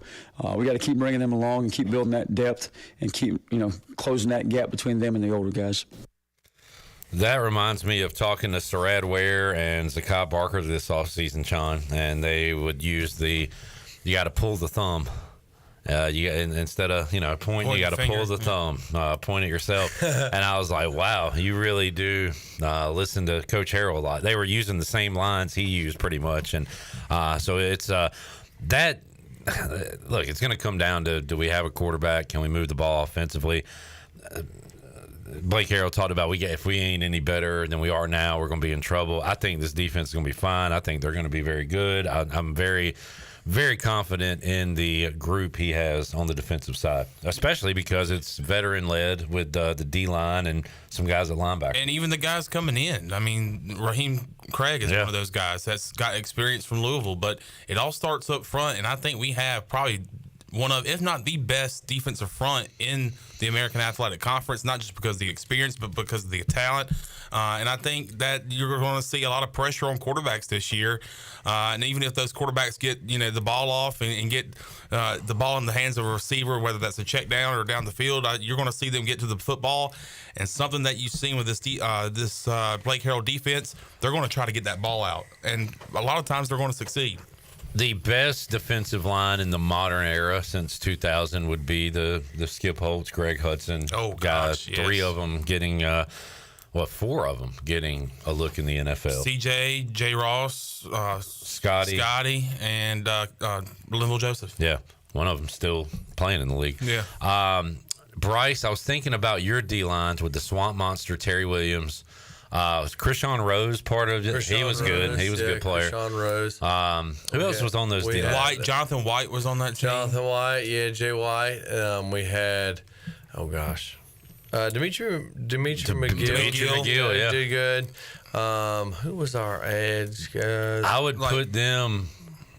we got to keep bringing them along and keep building that depth and keep, closing that gap between them and the older guys. That reminds me of talking to Sarad Ware and Zakai Barker this offseason, Sean, and they would use you got to pull the thumb. Instead of, point, you got to pull the thumb, point at yourself. And I was like, wow, you really do listen to Coach Harrell a lot. They were using the same lines he used pretty much. And so it's that, look, it's going to come down to, do we have a quarterback? Can we move the ball offensively? Blake Harrell talked about if we ain't any better than we are now, we're going to be in trouble. I think this defense is going to be fine. I think they're going to be very good. I'm very, very confident in the group he has on the defensive side, especially because it's veteran-led with the D-line and some guys at linebacker. And even the guys coming in. I mean, Raheem Craig is one of those guys that's got experience from Louisville, but it all starts up front, and I think we have probably one of, if not the best defensive front in the American Athletic Conference, not just because of the experience, but because of the talent. And I think that you're going to see a lot of pressure on quarterbacks this year. And even if those quarterbacks get, the ball off and get the ball in the hands of a receiver, whether that's a check down or down the field, you're going to see them get to the football. And something that you've seen with this Blake Harrell defense, they're going to try to get that ball out. And a lot of times they're going to succeed. The best defensive line in the modern era since 2000 would be the Skip Holtz, Greg Hudson guys. Yes. 3 of them getting 4 of them getting a look in the NFL. CJ, J. Ross, Scotty, and Linville Joseph. Yeah, one of them still playing in the league. Yeah. Bryce, I was thinking about your D-lines with the Swamp Monster, Terry Williams. Was Krishawn Rose part of it? He was good. He was a good player. Krishawn Rose. Who else was on those D-lines? Jonathan White was on that team. Jonathan White, yeah, Jay White. We had, Dimitri McGill. Yeah. Did good. Who was our edge guys? I would put them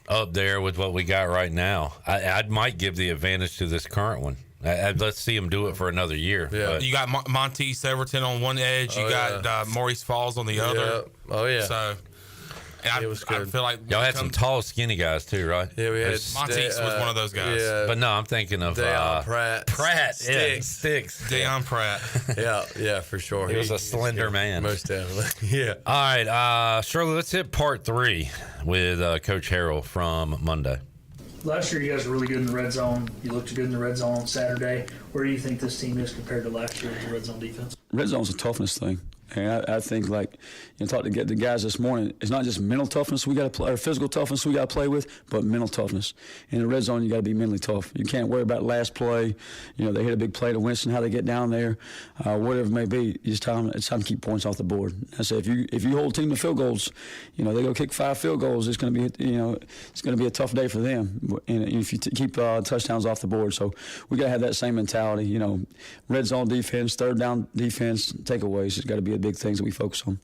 up there with what we got right now. I might give the advantage to this current one. Let's see him do it for another year. Yeah. You got Monty Severton on one edge. You got Maurice Falls on the other. Oh, yeah. So it was good. I feel like y'all had some tall, skinny guys too, right? Yeah, we had Monteith was one of those guys. Yeah. But no, I'm thinking of Pratt. Sticks. Deion Pratt. yeah, for sure. He was a slender man. Most definitely. Yeah. All right, Shirley, let's hit part 3 with Coach Harrell from Monday. Last year, you guys were really good in the red zone. You looked good in the red zone on Saturday. Where do you think this team is compared to last year with the red zone defense? Red zone's a toughness thing. And I think, talk to the guys this morning, it's not just mental toughness we got to play, or physical toughness we got to play with, but mental toughness. In the red zone, you got to be mentally tough. You can't worry about last play. They hit a big play to Winston, how they get down there, whatever it may be. You just tell them it's time to keep points off the board. I say if you hold a team to field goals, they go kick 5 field goals. It's going to be it's going to be a tough day for them. And if you keep touchdowns off the board, so we got to have that same mentality. Red zone defense, third down defense, takeaways. It's got to be the big things that we focus on.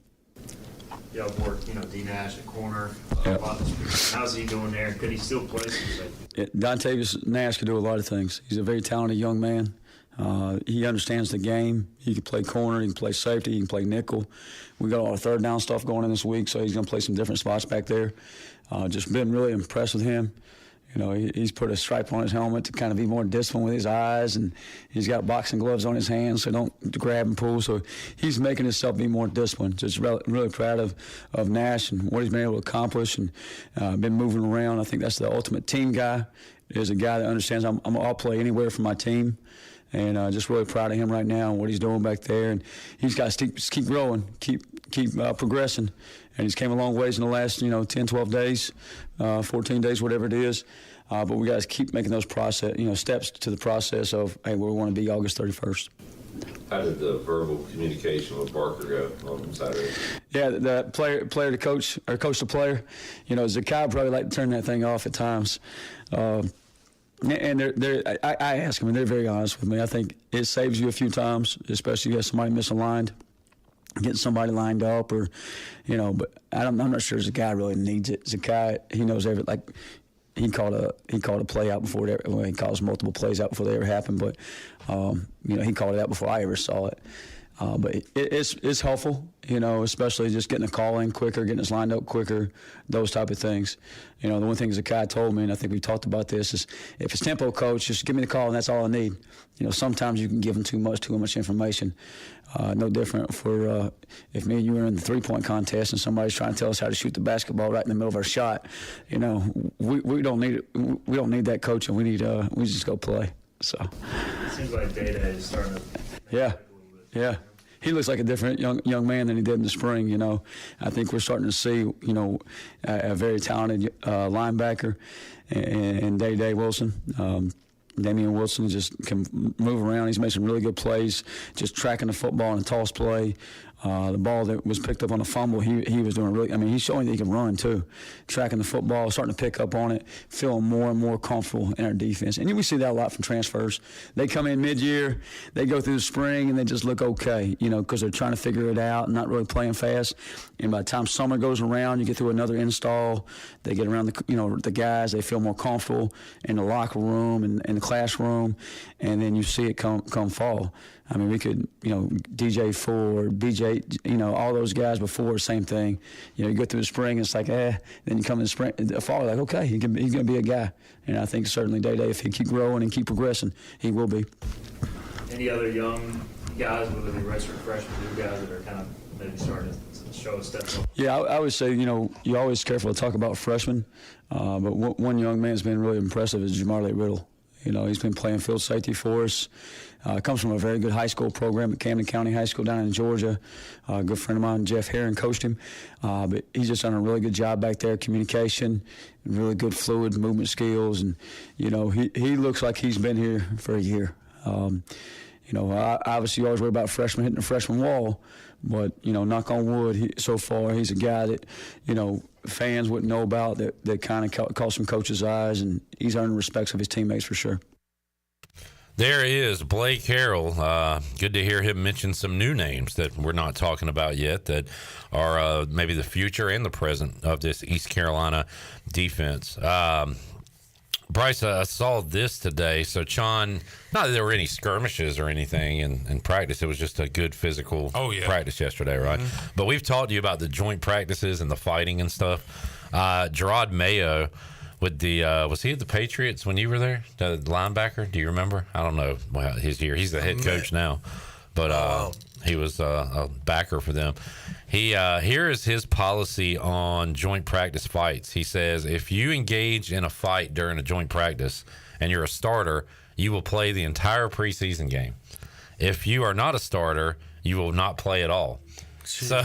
Y'all work, D Nash at corner. How's he doing there? Could he still play some safety? Dontavius Nash can do a lot of things. He's a very talented young man. He understands the game. He can play corner. He can play safety. He can play nickel. We got all our third down stuff going in this week, so he's going to play some different spots back there. Just been really impressed with him. He's put a stripe on his helmet to kind of be more disciplined with his eyes, and he's got boxing gloves on his hands so don't grab and pull. So he's making himself be more disciplined. Just really proud of Nash and what he's been able to accomplish, and been moving around. I think that's the ultimate team guy. Is a guy that understands I'll play anywhere for my team. And just really proud of him right now and what he's doing back there. And he's got to keep growing, keep progressing. And he's came a long ways in the last 10, 12 days, 14 days, whatever it is. But we got to keep making those steps to the process of, hey, where we want to be August 31st. How did the verbal communication with Barker go on Saturday? Yeah, the player to coach, or coach to player. Zakai probably like to turn that thing off at times. And I ask them, and they're very honest with me. I think it saves you a few times, especially if you have somebody misaligned, getting somebody lined up, or, But I'm not sure Zakai really needs it. Zakai, he knows everything. He called a play out before it ever. Well, he calls multiple plays out before they ever happen, but he called it out before I ever saw it. But it's helpful, especially just getting a call in quicker, getting us lined up quicker, those type of things. The one thing Zakai told me, and I think we talked about this, is if it's tempo coach, just give me the call and that's all I need. Sometimes you can give them too much information. No different for if me and you are in the 3-point contest and somebody's trying to tell us how to shoot the basketball right in the middle of our shot. We don't need it. We don't need that coaching. We just go play. So. It seems like Day is starting to. Yeah. He looks like a different young man than he did in the spring. I think we're starting to see, a very talented linebacker, and Day Wilson. Damian Wilson just can move around. He's made some really good plays, just tracking the football in a toss play. The ball that was picked up on a fumble, he was doing really. He's showing that he can run too, tracking the football, starting to pick up on it, feeling more and more comfortable in our defense. And we see that a lot from transfers. They come in mid-year, they go through the spring, and they just look okay, because they're trying to figure it out and not really playing fast. And by the time summer goes around, you get through another install, they get around the guys, they feel more comfortable in the locker room and in the classroom, and then you see it come fall. We could, DJ Ford, BJ, all those guys before, same thing. You go through the spring, it's like, then you come in the fall, like, okay, he's going to be a guy. And I think certainly Day, if he keep growing and keep progressing, he will be. Any other young guys, whether they redshirt freshmen, new guys that are kind of maybe starting to show a step up? Yeah, I would say, you're always careful to talk about freshmen. But one young man that's been really impressive is Jamarle Riddle. You know, he's been playing field safety for us. Comes from a very good high school program at Camden County High School down in Georgia. A good friend of mine, Jeff Herron, coached him. But he's just done a really good job back there, communication, really good fluid movement skills. And, you know, he looks like he's been here for a year. You know, obviously you always worry about freshmen hitting the freshman wall. But, you know, knock on wood, so far he's a guy that, you know, fans wouldn't know about that kind of caught some coaches' eyes. And he's earned the respects of his teammates for sure. There is Blake Harrell. Good to hear him mention some new names that we're not talking about yet that are maybe the future and the present of this East Carolina defense. Bryce, I saw this today. So, Sean, not that there were any skirmishes or anything in practice. It was just a good physical practice yesterday, right? Mm-hmm. But we've talked to you about the joint practices and the fighting and stuff. Gerard Mayo with the was he at the Patriots when you were there? The linebacker? Do you remember? I don't know. Well, he's here. He's the head coach now, but he was a backer for them. Here is his policy on joint practice fights. He says if you engage in a fight during a joint practice and you're a starter, you will play the entire preseason game. If you are not a starter, you will not play at all. Jeez. So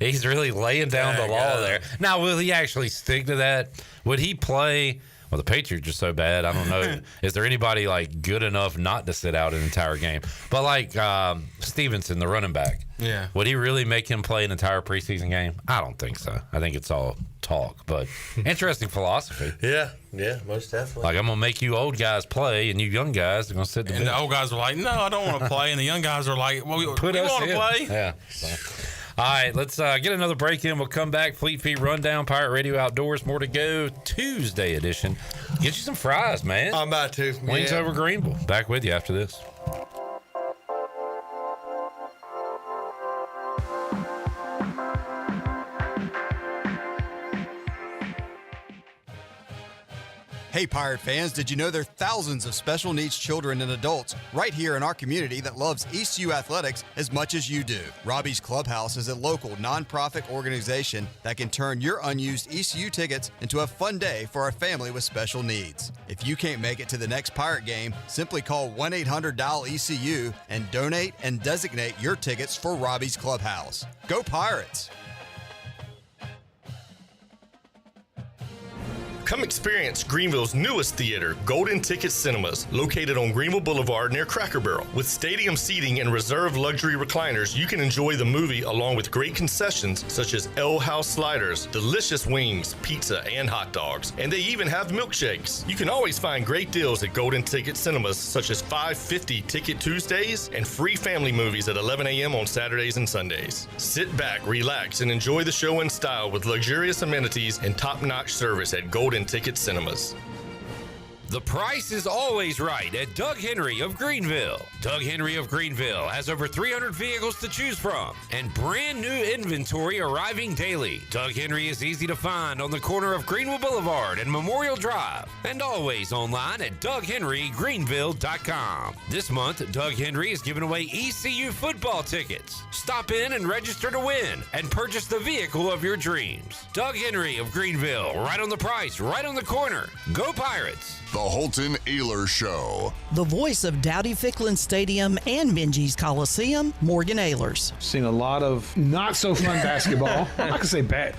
he's really laying down the law there. Now, will he actually stick to that? Would he play? Well, the Patriots are so bad. I don't know. Is there anybody like good enough not to sit out an entire game? But like Stevenson, the running back. Yeah. Would he really make him play an entire preseason game? I don't think so. I think it's all talk. But interesting philosophy. Yeah, most definitely. Like, I'm gonna make you old guys play, and you young guys are gonna sit the bench. And the old guys are like, no, I don't want to play, and the young guys are like, well, we want to play. Yeah. So. All right, let's get another break in. We'll come back. Fleet Feet Rundown, Pirate Radio Outdoors. More to go. Tuesday edition. Get you some fries, man. I'm about to. Wings over Greenville. Back with you after this. Hey Pirate fans, did you know there are thousands of special needs children and adults right here in our community that loves ECU athletics as much as you do? Robbie's Clubhouse is a local nonprofit organization that can turn your unused ECU tickets into a fun day for a family with special needs. If you can't make it to the next Pirate game, simply call 1-800-DIAL-ECU and donate and designate your tickets for Robbie's Clubhouse. Go Pirates! Come experience Greenville's newest theater, Golden Ticket Cinemas, located on Greenville Boulevard near Cracker Barrel. With stadium seating and reserved luxury recliners, you can enjoy the movie along with great concessions such as L House sliders, delicious wings, pizza, and hot dogs. And they even have milkshakes. You can always find great deals at Golden Ticket Cinemas, such as $5.50 Ticket Tuesdays and free family movies at 11 a.m. on Saturdays and Sundays. Sit back, relax, and enjoy the show in style with luxurious amenities and top-notch service at Golden Ticket Cinemas. The price is always right at Doug Henry of Greenville. Doug Henry of Greenville has over 300 vehicles to choose from and brand new inventory arriving daily. Doug Henry is easy to find on the corner of Greenville Boulevard and Memorial Drive, and always online at DougHenryGreenville.com. This month, Doug Henry is giving away ECU football tickets. Stop in and register to win and purchase the vehicle of your dreams. Doug Henry of Greenville, right on the price, right on the corner. Go Pirates! The Holton Ayler Show. The voice of Dowdy Ficklin Stadium and Minges Coliseum, Morgan Ahlers. Seen a lot of not so fun basketball. I could say bad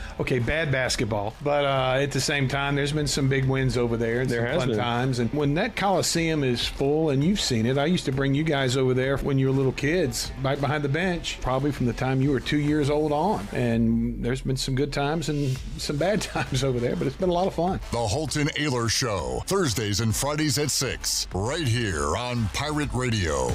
basketball. But at the same time, there's been some big wins over there and some fun times. And when that Coliseum is full, and you've seen it, I used to bring you guys over there when you were little kids, right behind the bench, probably from the time you were 2 years old on. And there's been some good times and some bad times over there, but it's been a lot of fun. The Holton Ayler Show, Thursdays and Fridays at 6, right here on Pirate Radio.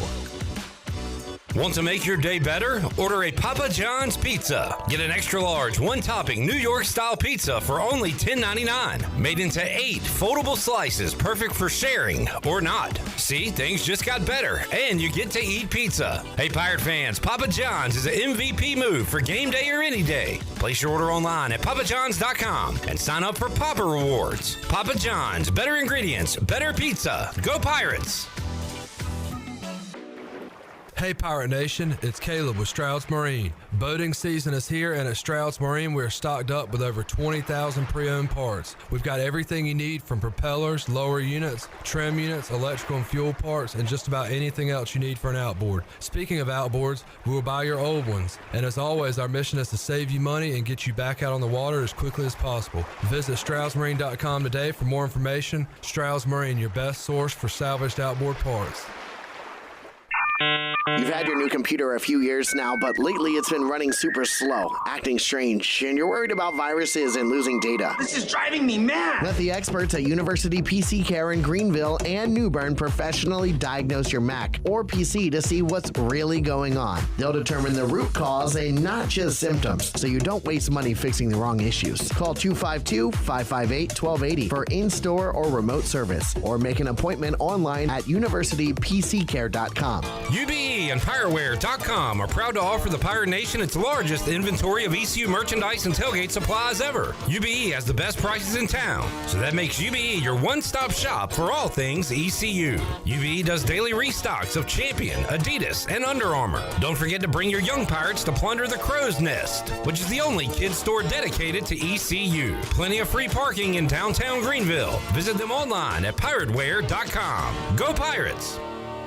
Want to make your day better? Order a Papa John's pizza. Get an extra large, one-topping New York-style pizza for only $10.99. Made into 8 foldable slices, perfect for sharing or not. See, things just got better, and you get to eat pizza. Hey, Pirate fans, Papa John's is an MVP move for game day or any day. Place your order online at papajohns.com and sign up for Papa Rewards. Papa John's, better ingredients, better pizza. Go Pirates! Hey Pirate Nation, it's Caleb with Stroud's Marine. Boating season is here, and at Stroud's Marine we're stocked up with over 20,000 pre-owned parts. We've got everything you need from propellers, lower units, trim units, electrical and fuel parts, and just about anything else you need for an outboard. Speaking of outboards, we'll buy your old ones. And as always, our mission is to save you money and get you back out on the water as quickly as possible. Visit StroudsMarine.com today for more information. Stroud's Marine, your best source for salvaged outboard parts. You've had your new computer a few years now, but lately it's been running super slow, acting strange, and you're worried about viruses and losing data. This is driving me mad! Let the experts at University PC Care in Greenville and New Bern professionally diagnose your Mac or PC to see what's really going on. They'll determine the root cause and not just symptoms, so you don't waste money fixing the wrong issues. Call 252-558-1280 for in-store or remote service, or make an appointment online at universitypccare.com. UBE and PirateWare.com are proud to offer the Pirate Nation its largest inventory of ECU merchandise and tailgate supplies ever. UBE has the best prices in town, so that makes UBE your one-stop shop for all things ECU. UBE does daily restocks of Champion, Adidas, and Under Armour. Don't forget to bring your young pirates to plunder the Crow's Nest, which is the only kids store dedicated to ECU. Plenty of free parking in downtown Greenville. Visit them online at PirateWare.com. Go Pirates!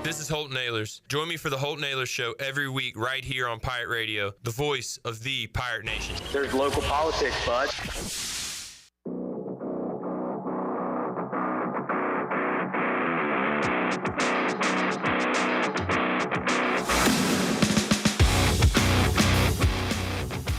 This is Holt Nailers. Join me for the Holt Nailers Show every week right here on Pirate Radio, the voice of the Pirate Nation. There's local politics, bud.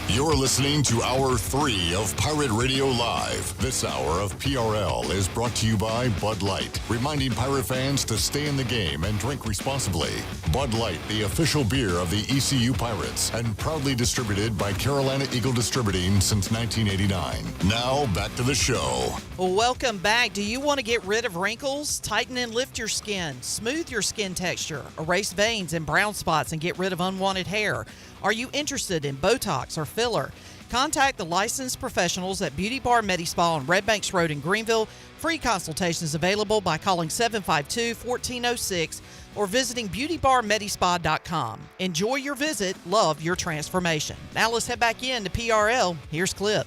You're listening to Hour 3 of Pirate Radio Live. This hour of PRL is brought to you by Bud Light, reminding Pirate fans to stay in the game and drink responsibly. Bud Light, the official beer of the ECU Pirates, and proudly distributed by Carolina Eagle Distributing since 1989. Now, back to the show. Well, welcome back. Do you want to get rid of wrinkles, tighten and lift your skin, smooth your skin texture, erase veins and brown spots, and get rid of unwanted hair? Are you interested in Botox or filler? Contact the licensed professionals at Beauty Bar Medi-Spa on Red Banks Road in Greenville. Free consultations available by calling 752-1406 or visiting beautybarmedispa.com. Enjoy your visit. Love your transformation. Now let's head back in to PRL. Here's Clip.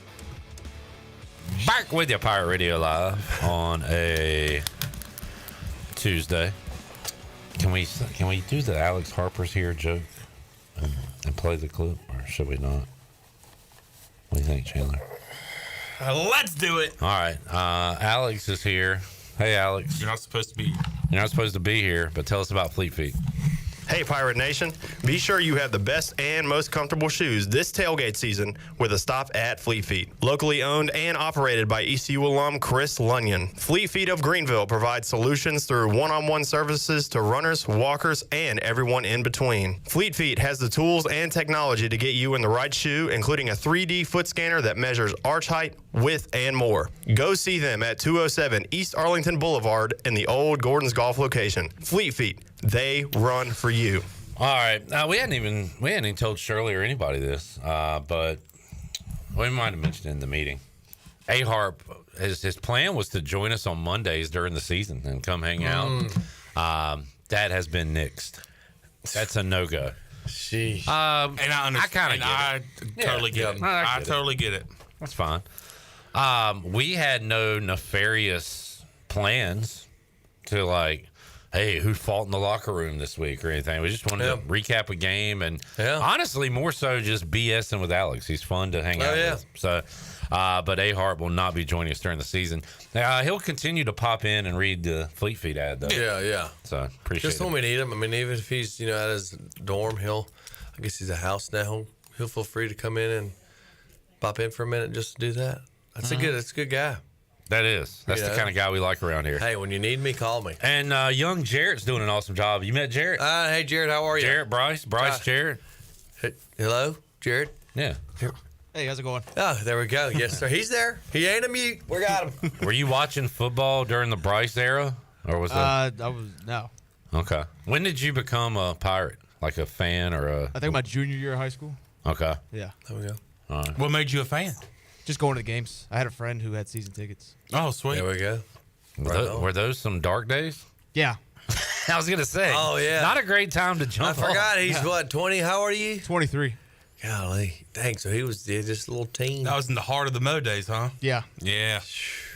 Back with you, Pirate Radio Live on a Tuesday. Can we do the Alex Harper's here joke and play the clip, or should we not? What do you think, Chandler? Let's do it. All right. Alex is here. Hey, Alex. You're not supposed to be. You're not supposed to be here, but tell us about Fleet Feet. Hey, Pirate Nation. Be sure you have the best and most comfortable shoes this tailgate season with a stop at Fleet Feet. Locally owned and operated by ECU alum Chris Lunyon. Fleet Feet of Greenville provides solutions through one-on-one services to runners, walkers, and everyone in between. Fleet Feet has the tools and technology to get you in the right shoe, including a 3D foot scanner that measures arch height, width, and more. Go see them at 207 East Arlington Boulevard in the old Gordon's Golf location. Fleet Feet. They run for you. All right. We hadn't even told Shirley or anybody this, but we might have mentioned it in the meeting. A-Harp, his plan was to join us on Mondays during the season and come hang out. That has been nixed. That's a no-go. Sheesh. And I understand. I totally get it. I totally get it. That's fine. We had no nefarious plans to, like, hey, who fought in the locker room this week or anything. We just wanted to recap a game and honestly more so just BSing with Alex. He's fun to hang out with. So, but A-Harp will not be joining us during the season. He'll continue to pop in and read the Fleet Feet ad though. Yeah. So appreciate just when we need him. I mean, even if he's at his dorm, I guess he's a house now. He'll feel free to come in and pop in for a minute just to do that. That's a good guy. That is. That's the kind of guy we like around here. Hey, when you need me, call me. And young Jarrett's doing an awesome job. You met Jarrett? Hey, Jarrett, how are you? Jarrett, Bryce, Jarrett. Hey, hello, Jarrett? Yeah. Hey, how's it going? Oh, there we go. Yes, sir. He's there. He ain't a mute. We got him. Were you watching football during the Bryce era? Or was that? No. Okay. When did you become a Pirate? Like a fan or a... I think my junior year of high school. Okay. Yeah. There we go. All right. What made you a fan? Just going to the games. I had a friend who had season tickets. Oh, sweet. There we go. Were those some dark days? Yeah. I was going to say. Oh, yeah. Not a great time to jump I forgot off. he's, what, 20? How old are you? 23. Golly. Dang, so he was just a little teen. That was in the heart of the Mo days, huh? Yeah. Yeah.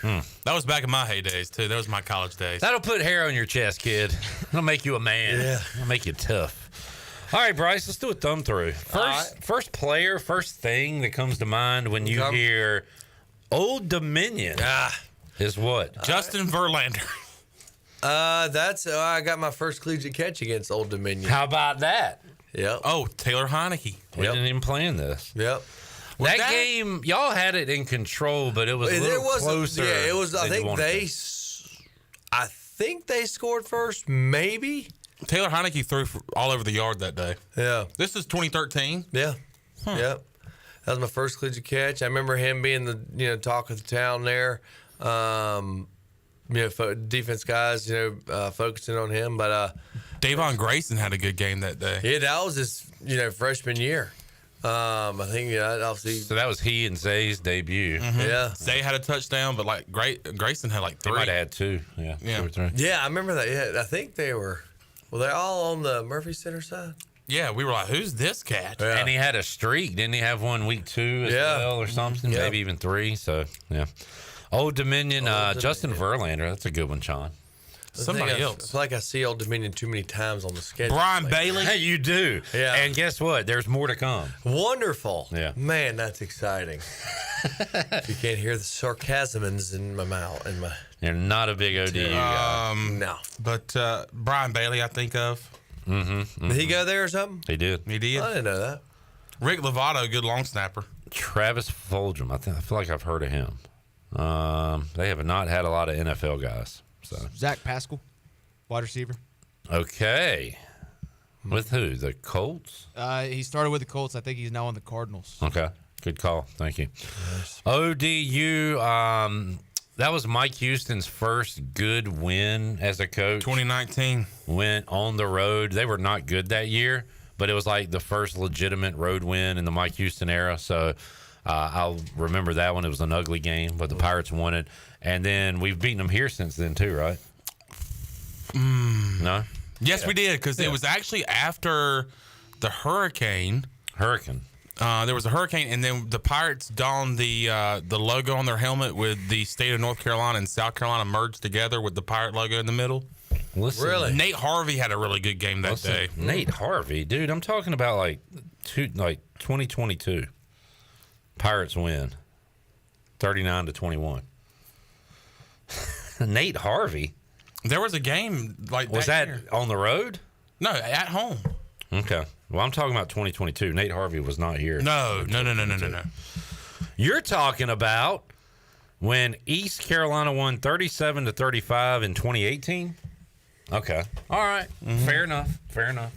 That was back in my heydays, too. That was my college days. That'll put hair on your chest, kid. It'll make you a man. Yeah. It'll make you tough. All right, Bryce, let's do a thumb through. First player, first thing that comes to mind when you hear Old Dominion is what? Justin Verlander. I got my first collegiate catch against Old Dominion. How about that? Yep. Oh, Taylor Heineke. We didn't even plan this. Yep. That game, y'all had it in control, but it was a little closer. Yeah, it was. I than you think they scored first, maybe. Taylor Heineke threw all over the yard that day. Yeah. This is 2013. Yeah. Yep. That was my first collegiate catch. I remember him being the talk of the town there. Defense guys, focusing on him. But Davon Grayson had a good game that day. Yeah, that was his freshman year. I think obviously. So that was he and Zay's debut. Mm-hmm. Yeah. Zay had a touchdown, but Grayson had like 3. He might have had 2. Yeah. 2 or 3. Yeah, I remember that. Yeah, I think they were they all on the Murphy Center side? Yeah, we were like, who's this cat? Yeah. And he had a streak. Didn't he have one week 2 as well or something? Maybe even 3. So, yeah. Old Dominion, Justin Verlander. That's a good one, Sean. Somebody else. It's like I see Old Dominion too many times on the schedule. Brian Bailey. Hey, you do. Yeah. And guess what? There's more to come. Wonderful. Yeah. Man, that's exciting. If you can't hear the sarcasms in my mouth. You're not a big ODU guy. No. But Brian Bailey, I think of. Mm-hmm. Did he go there or something? He did. He did. I didn't know that. Rick Lovato, good long snapper. Travis Fulgham. I feel like I've heard of him. They have not had a lot of NFL guys. So Zach Pascal, wide receiver. Okay. With who? The Colts? He started with the Colts. I think he's now on the Cardinals. Okay. Good call. Thank you. ODU, that was Mike Houston's first good win as a coach. 2019. Went on the road. They were not good that year, but it was like the first legitimate road win in the Mike Houston era. So I'll remember that one. It was an ugly game, but the Pirates won it. And then we've beaten them here since then too, right? No? Yes, we did, because it was actually after the hurricane. There was a hurricane, and then the Pirates donned the logo on their helmet with the state of North Carolina and South Carolina merged together with the Pirate logo in the middle. Listen, really? Nate Harvey had a really good game that day. Nate Harvey, dude, I'm talking about like 2022. Pirates win 39-21. Nate Harvey. There was a game like was that year. On the road? No, at home. Okay. Well, I'm talking about 2022. Nate Harvey was not here. No. You're talking about when East Carolina won 37-35 in 2018? Okay. All right. Mm-hmm. Fair enough.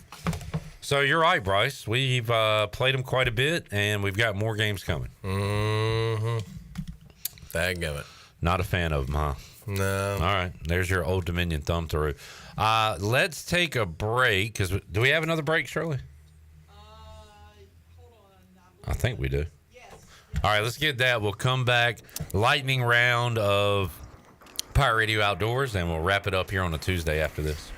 So you're right, Bryce. We've played them quite a bit, and we've got more games coming. Mm-hmm. Dadgummit. Not a fan of them, huh? No. All right. There's your Old Dominion thumb through. Let's take a break. Because do we have another break, Shirley? Hold on. I think we do. Yes. All right. Let's get that. We'll come back. Lightning round of Pirate Radio Outdoors, and we'll wrap it up here on a Tuesday after this.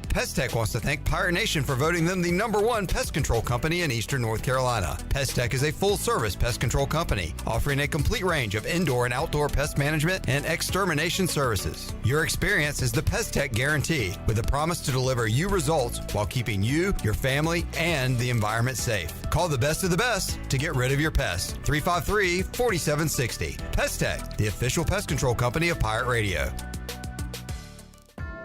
Pest Tech wants to thank Pirate Nation for voting them the #1 pest control company in Eastern North Carolina. Pest Tech is a full-service pest control company offering a complete range of indoor and outdoor pest management and extermination services. Your experience is the Pest Tech guarantee, with a promise to deliver you results while keeping you, your family, and the environment safe. Call the best of the best to get rid of your pests. 353-4760. Pest Tech, the official pest control company of Pirate Radio.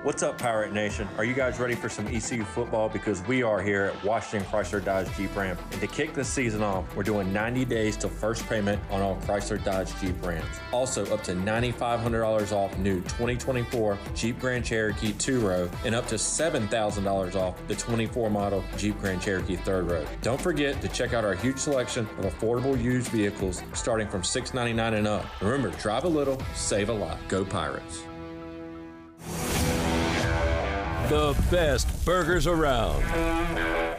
What's up, Pirate Nation? Are you guys ready for some ECU football? Because we are here at Washington Chrysler Dodge Jeep Ram. And to kick this season off, we're doing 90 days till first payment on all Chrysler Dodge Jeep Rams. Also, up to $9,500 off new 2024 Jeep Grand Cherokee 2-row and up to $7,000 off the 24 model Jeep Grand Cherokee 3rd-row. Don't forget to check out our huge selection of affordable used vehicles starting from $699 and up. Remember, drive a little, save a lot. Go Pirates. The best burgers around.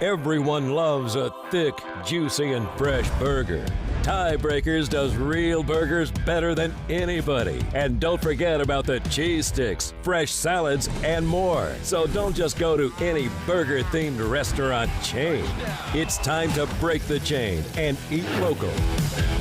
Everyone loves a thick, juicy, and fresh burger. Tiebreakers does real burgers better than anybody. And don't forget about the cheese sticks, fresh salads, and more. So don't just go to any burger-themed restaurant chain. It's time to break the chain and eat local.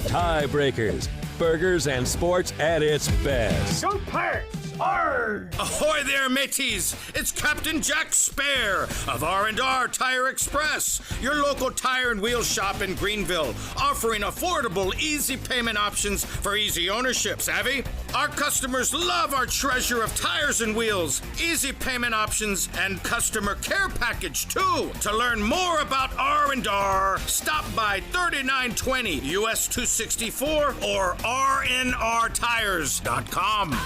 Tiebreakers, burgers and sports at its best. Go Pirates! Arr! Ahoy there, mateys! It's Captain Jack Spare of R&R Tire Express, your local tire and wheel shop in Greenville, offering affordable, easy payment options for easy ownership. Savvy? Our customers love our treasure of tires and wheels, easy payment options, and customer care package too. To learn more about R&R, stop by 3920 US 264 or rnrtires.com.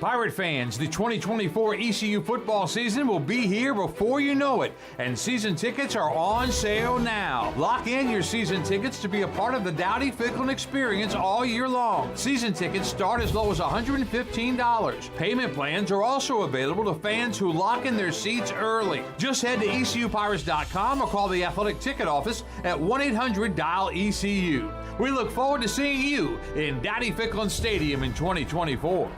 Pirate fans, the 2024 ECU football season will be here before you know it, and season tickets are on sale now. Lock in your season tickets to be a part of the Dowdy-Ficklin experience all year long. Season tickets start as low as $115. Payment plans are also available to fans who lock in their seats early. Just head to ECUPirates.com or call the athletic ticket office at 1-800-DIAL-ECU. We look forward to seeing you in Dowdy-Ficklin Stadium in 2024.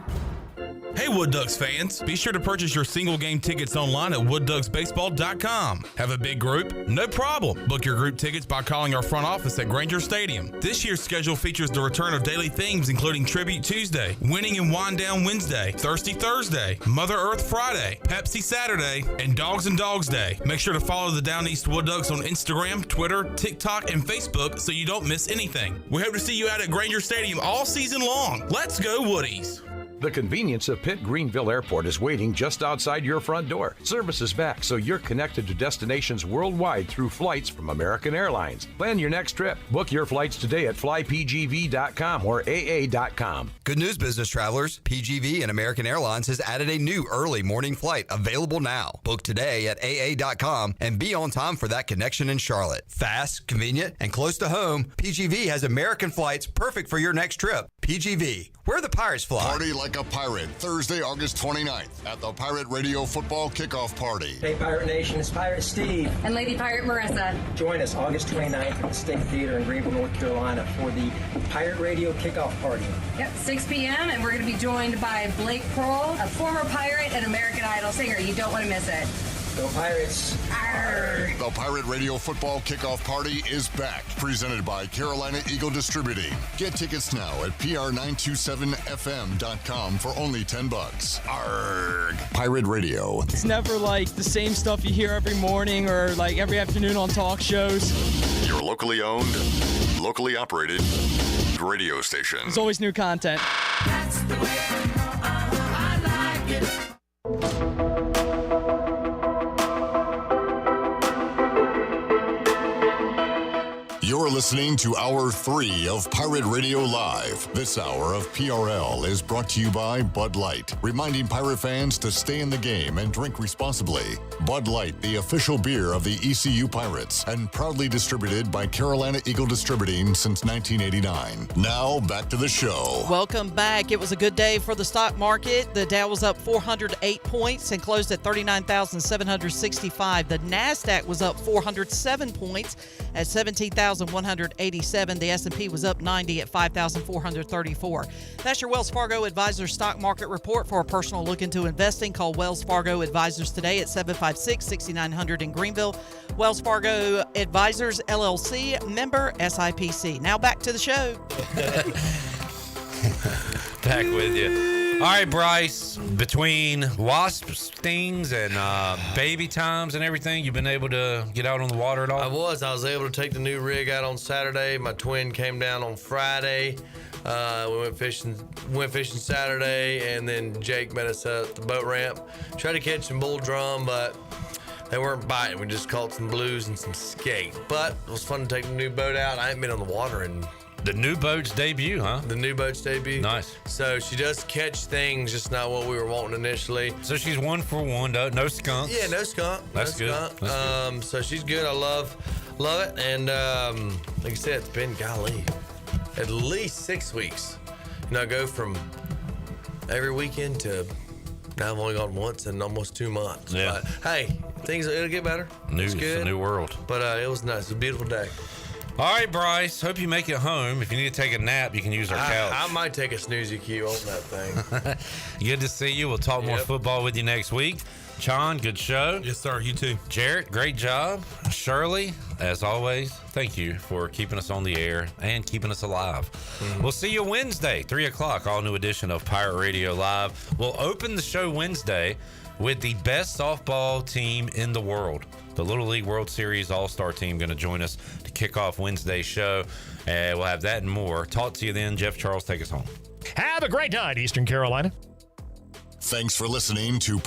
Hey Wood Ducks fans, be sure to purchase your single game tickets online at woodducksbaseball.com. Have a big group? No problem. Book your group tickets by calling our front office at Granger Stadium. This year's schedule features the return of daily themes including Tribute Tuesday, Winning and Wind Down Wednesday, Thirsty Thursday, Mother Earth Friday, Pepsi Saturday, and Dogs and Dogs Day. Make sure to follow the Down East Wood Ducks on Instagram, Twitter, TikTok, and Facebook so you don't miss anything. We hope to see you out at Granger Stadium all season long. Let's go Woodies! The convenience of Pitt Greenville Airport is waiting just outside your front door. Service is back, so you're connected to destinations worldwide through flights from American Airlines. Plan your next trip. Book your flights today at flypgv.com or aa.com. Good news, business travelers. PGV and American Airlines has added a new early morning flight available now. Book today at aa.com and be on time for that connection in Charlotte. Fast, convenient, and close to home, PGV has American flights perfect for your next trip. PGV, where the Pirates fly. Party like a pirate, Thursday, August 29th at the Pirate Radio Football Kickoff Party. Hey, Pirate Nation, it's Pirate Steve. And Lady Pirate Marissa. Join us August 29th at the State Theater in Greenville, North Carolina for the Pirate Radio Kickoff Party. Yep, 6 p.m. and we're going to be joined by Blake Harrell, a former Pirate and American Idol singer. You don't want to miss it. Go Pirates. Arr. The Pirate Radio Football Kickoff Party is back, presented by Carolina Eagle Distributing. Get tickets now at pr927fm.com for only $10. Arrgh. Pirate Radio. It's never like the same stuff you hear every morning or like every afternoon on talk shows. Your locally owned, locally operated radio station. There's always new content. That's the way I like it. You're listening to Hour 3 of Pirate Radio Live. This hour of PRL is brought to you by Bud Light, reminding Pirate fans to stay in the game and drink responsibly. Bud Light, the official beer of the ECU Pirates, and proudly distributed by Carolina Eagle Distributing since 1989. Now, back to the show. Welcome back. It was a good day for the stock market. The Dow was up 408 points and closed at 39,765. The NASDAQ was up 407 points at 17,187. The S&P was up 90 at 5,434. That's your Wells Fargo Advisors Stock Market Report. For a personal look into investing, call Wells Fargo Advisors today at 756-6900 in Greenville. Wells Fargo Advisors, LLC, member SIPC. Now back to the show. Back with you. All right, Bryce, between wasp stings and baby times and everything, you've been able to get out on the water at all? I was able to take the new rig out on Saturday. My twin came down on Friday. We went fishing Saturday, and then Jake met us at the boat ramp. Tried to catch some bull drum, but they weren't biting. We just caught some blues and some skate. But it was fun to take the new boat out. I ain't been on the water in... The new boat's debut, huh? The new boat's debut. Nice. So she does catch things, just not what we were wanting initially. So she's 1 for 1, no skunks. Yeah, no skunk. That's good. Skunk. That's good. So she's good. I love it. And like I said, it's been, golly, at least 6 weeks. You know, I go from every weekend to now I've only gone once in almost 2 months. Yeah. But hey, it'll get better. It's good. It's a new world. But it was nice. It was a beautiful day. All right, Bryce. Hope you make it home. If you need to take a nap, you can use our couch. I might take a snoozy cue on that thing. Good to see you. We'll talk more football with you next week. Chon, good show. Yes, sir. You too. Jarrett, great job. Shirley, as always, thank you for keeping us on the air and keeping us alive. We'll see you Wednesday, 3 o'clock, all new edition of Pirate Radio Live. We'll open the show Wednesday with the best softball team in the world. The Little League World Series All-Star team going to join us to kick off Wednesday's show. We'll have that and more. Talk to you then. Jeff Charles, take us home. Have a great night, Eastern Carolina. Thanks for listening to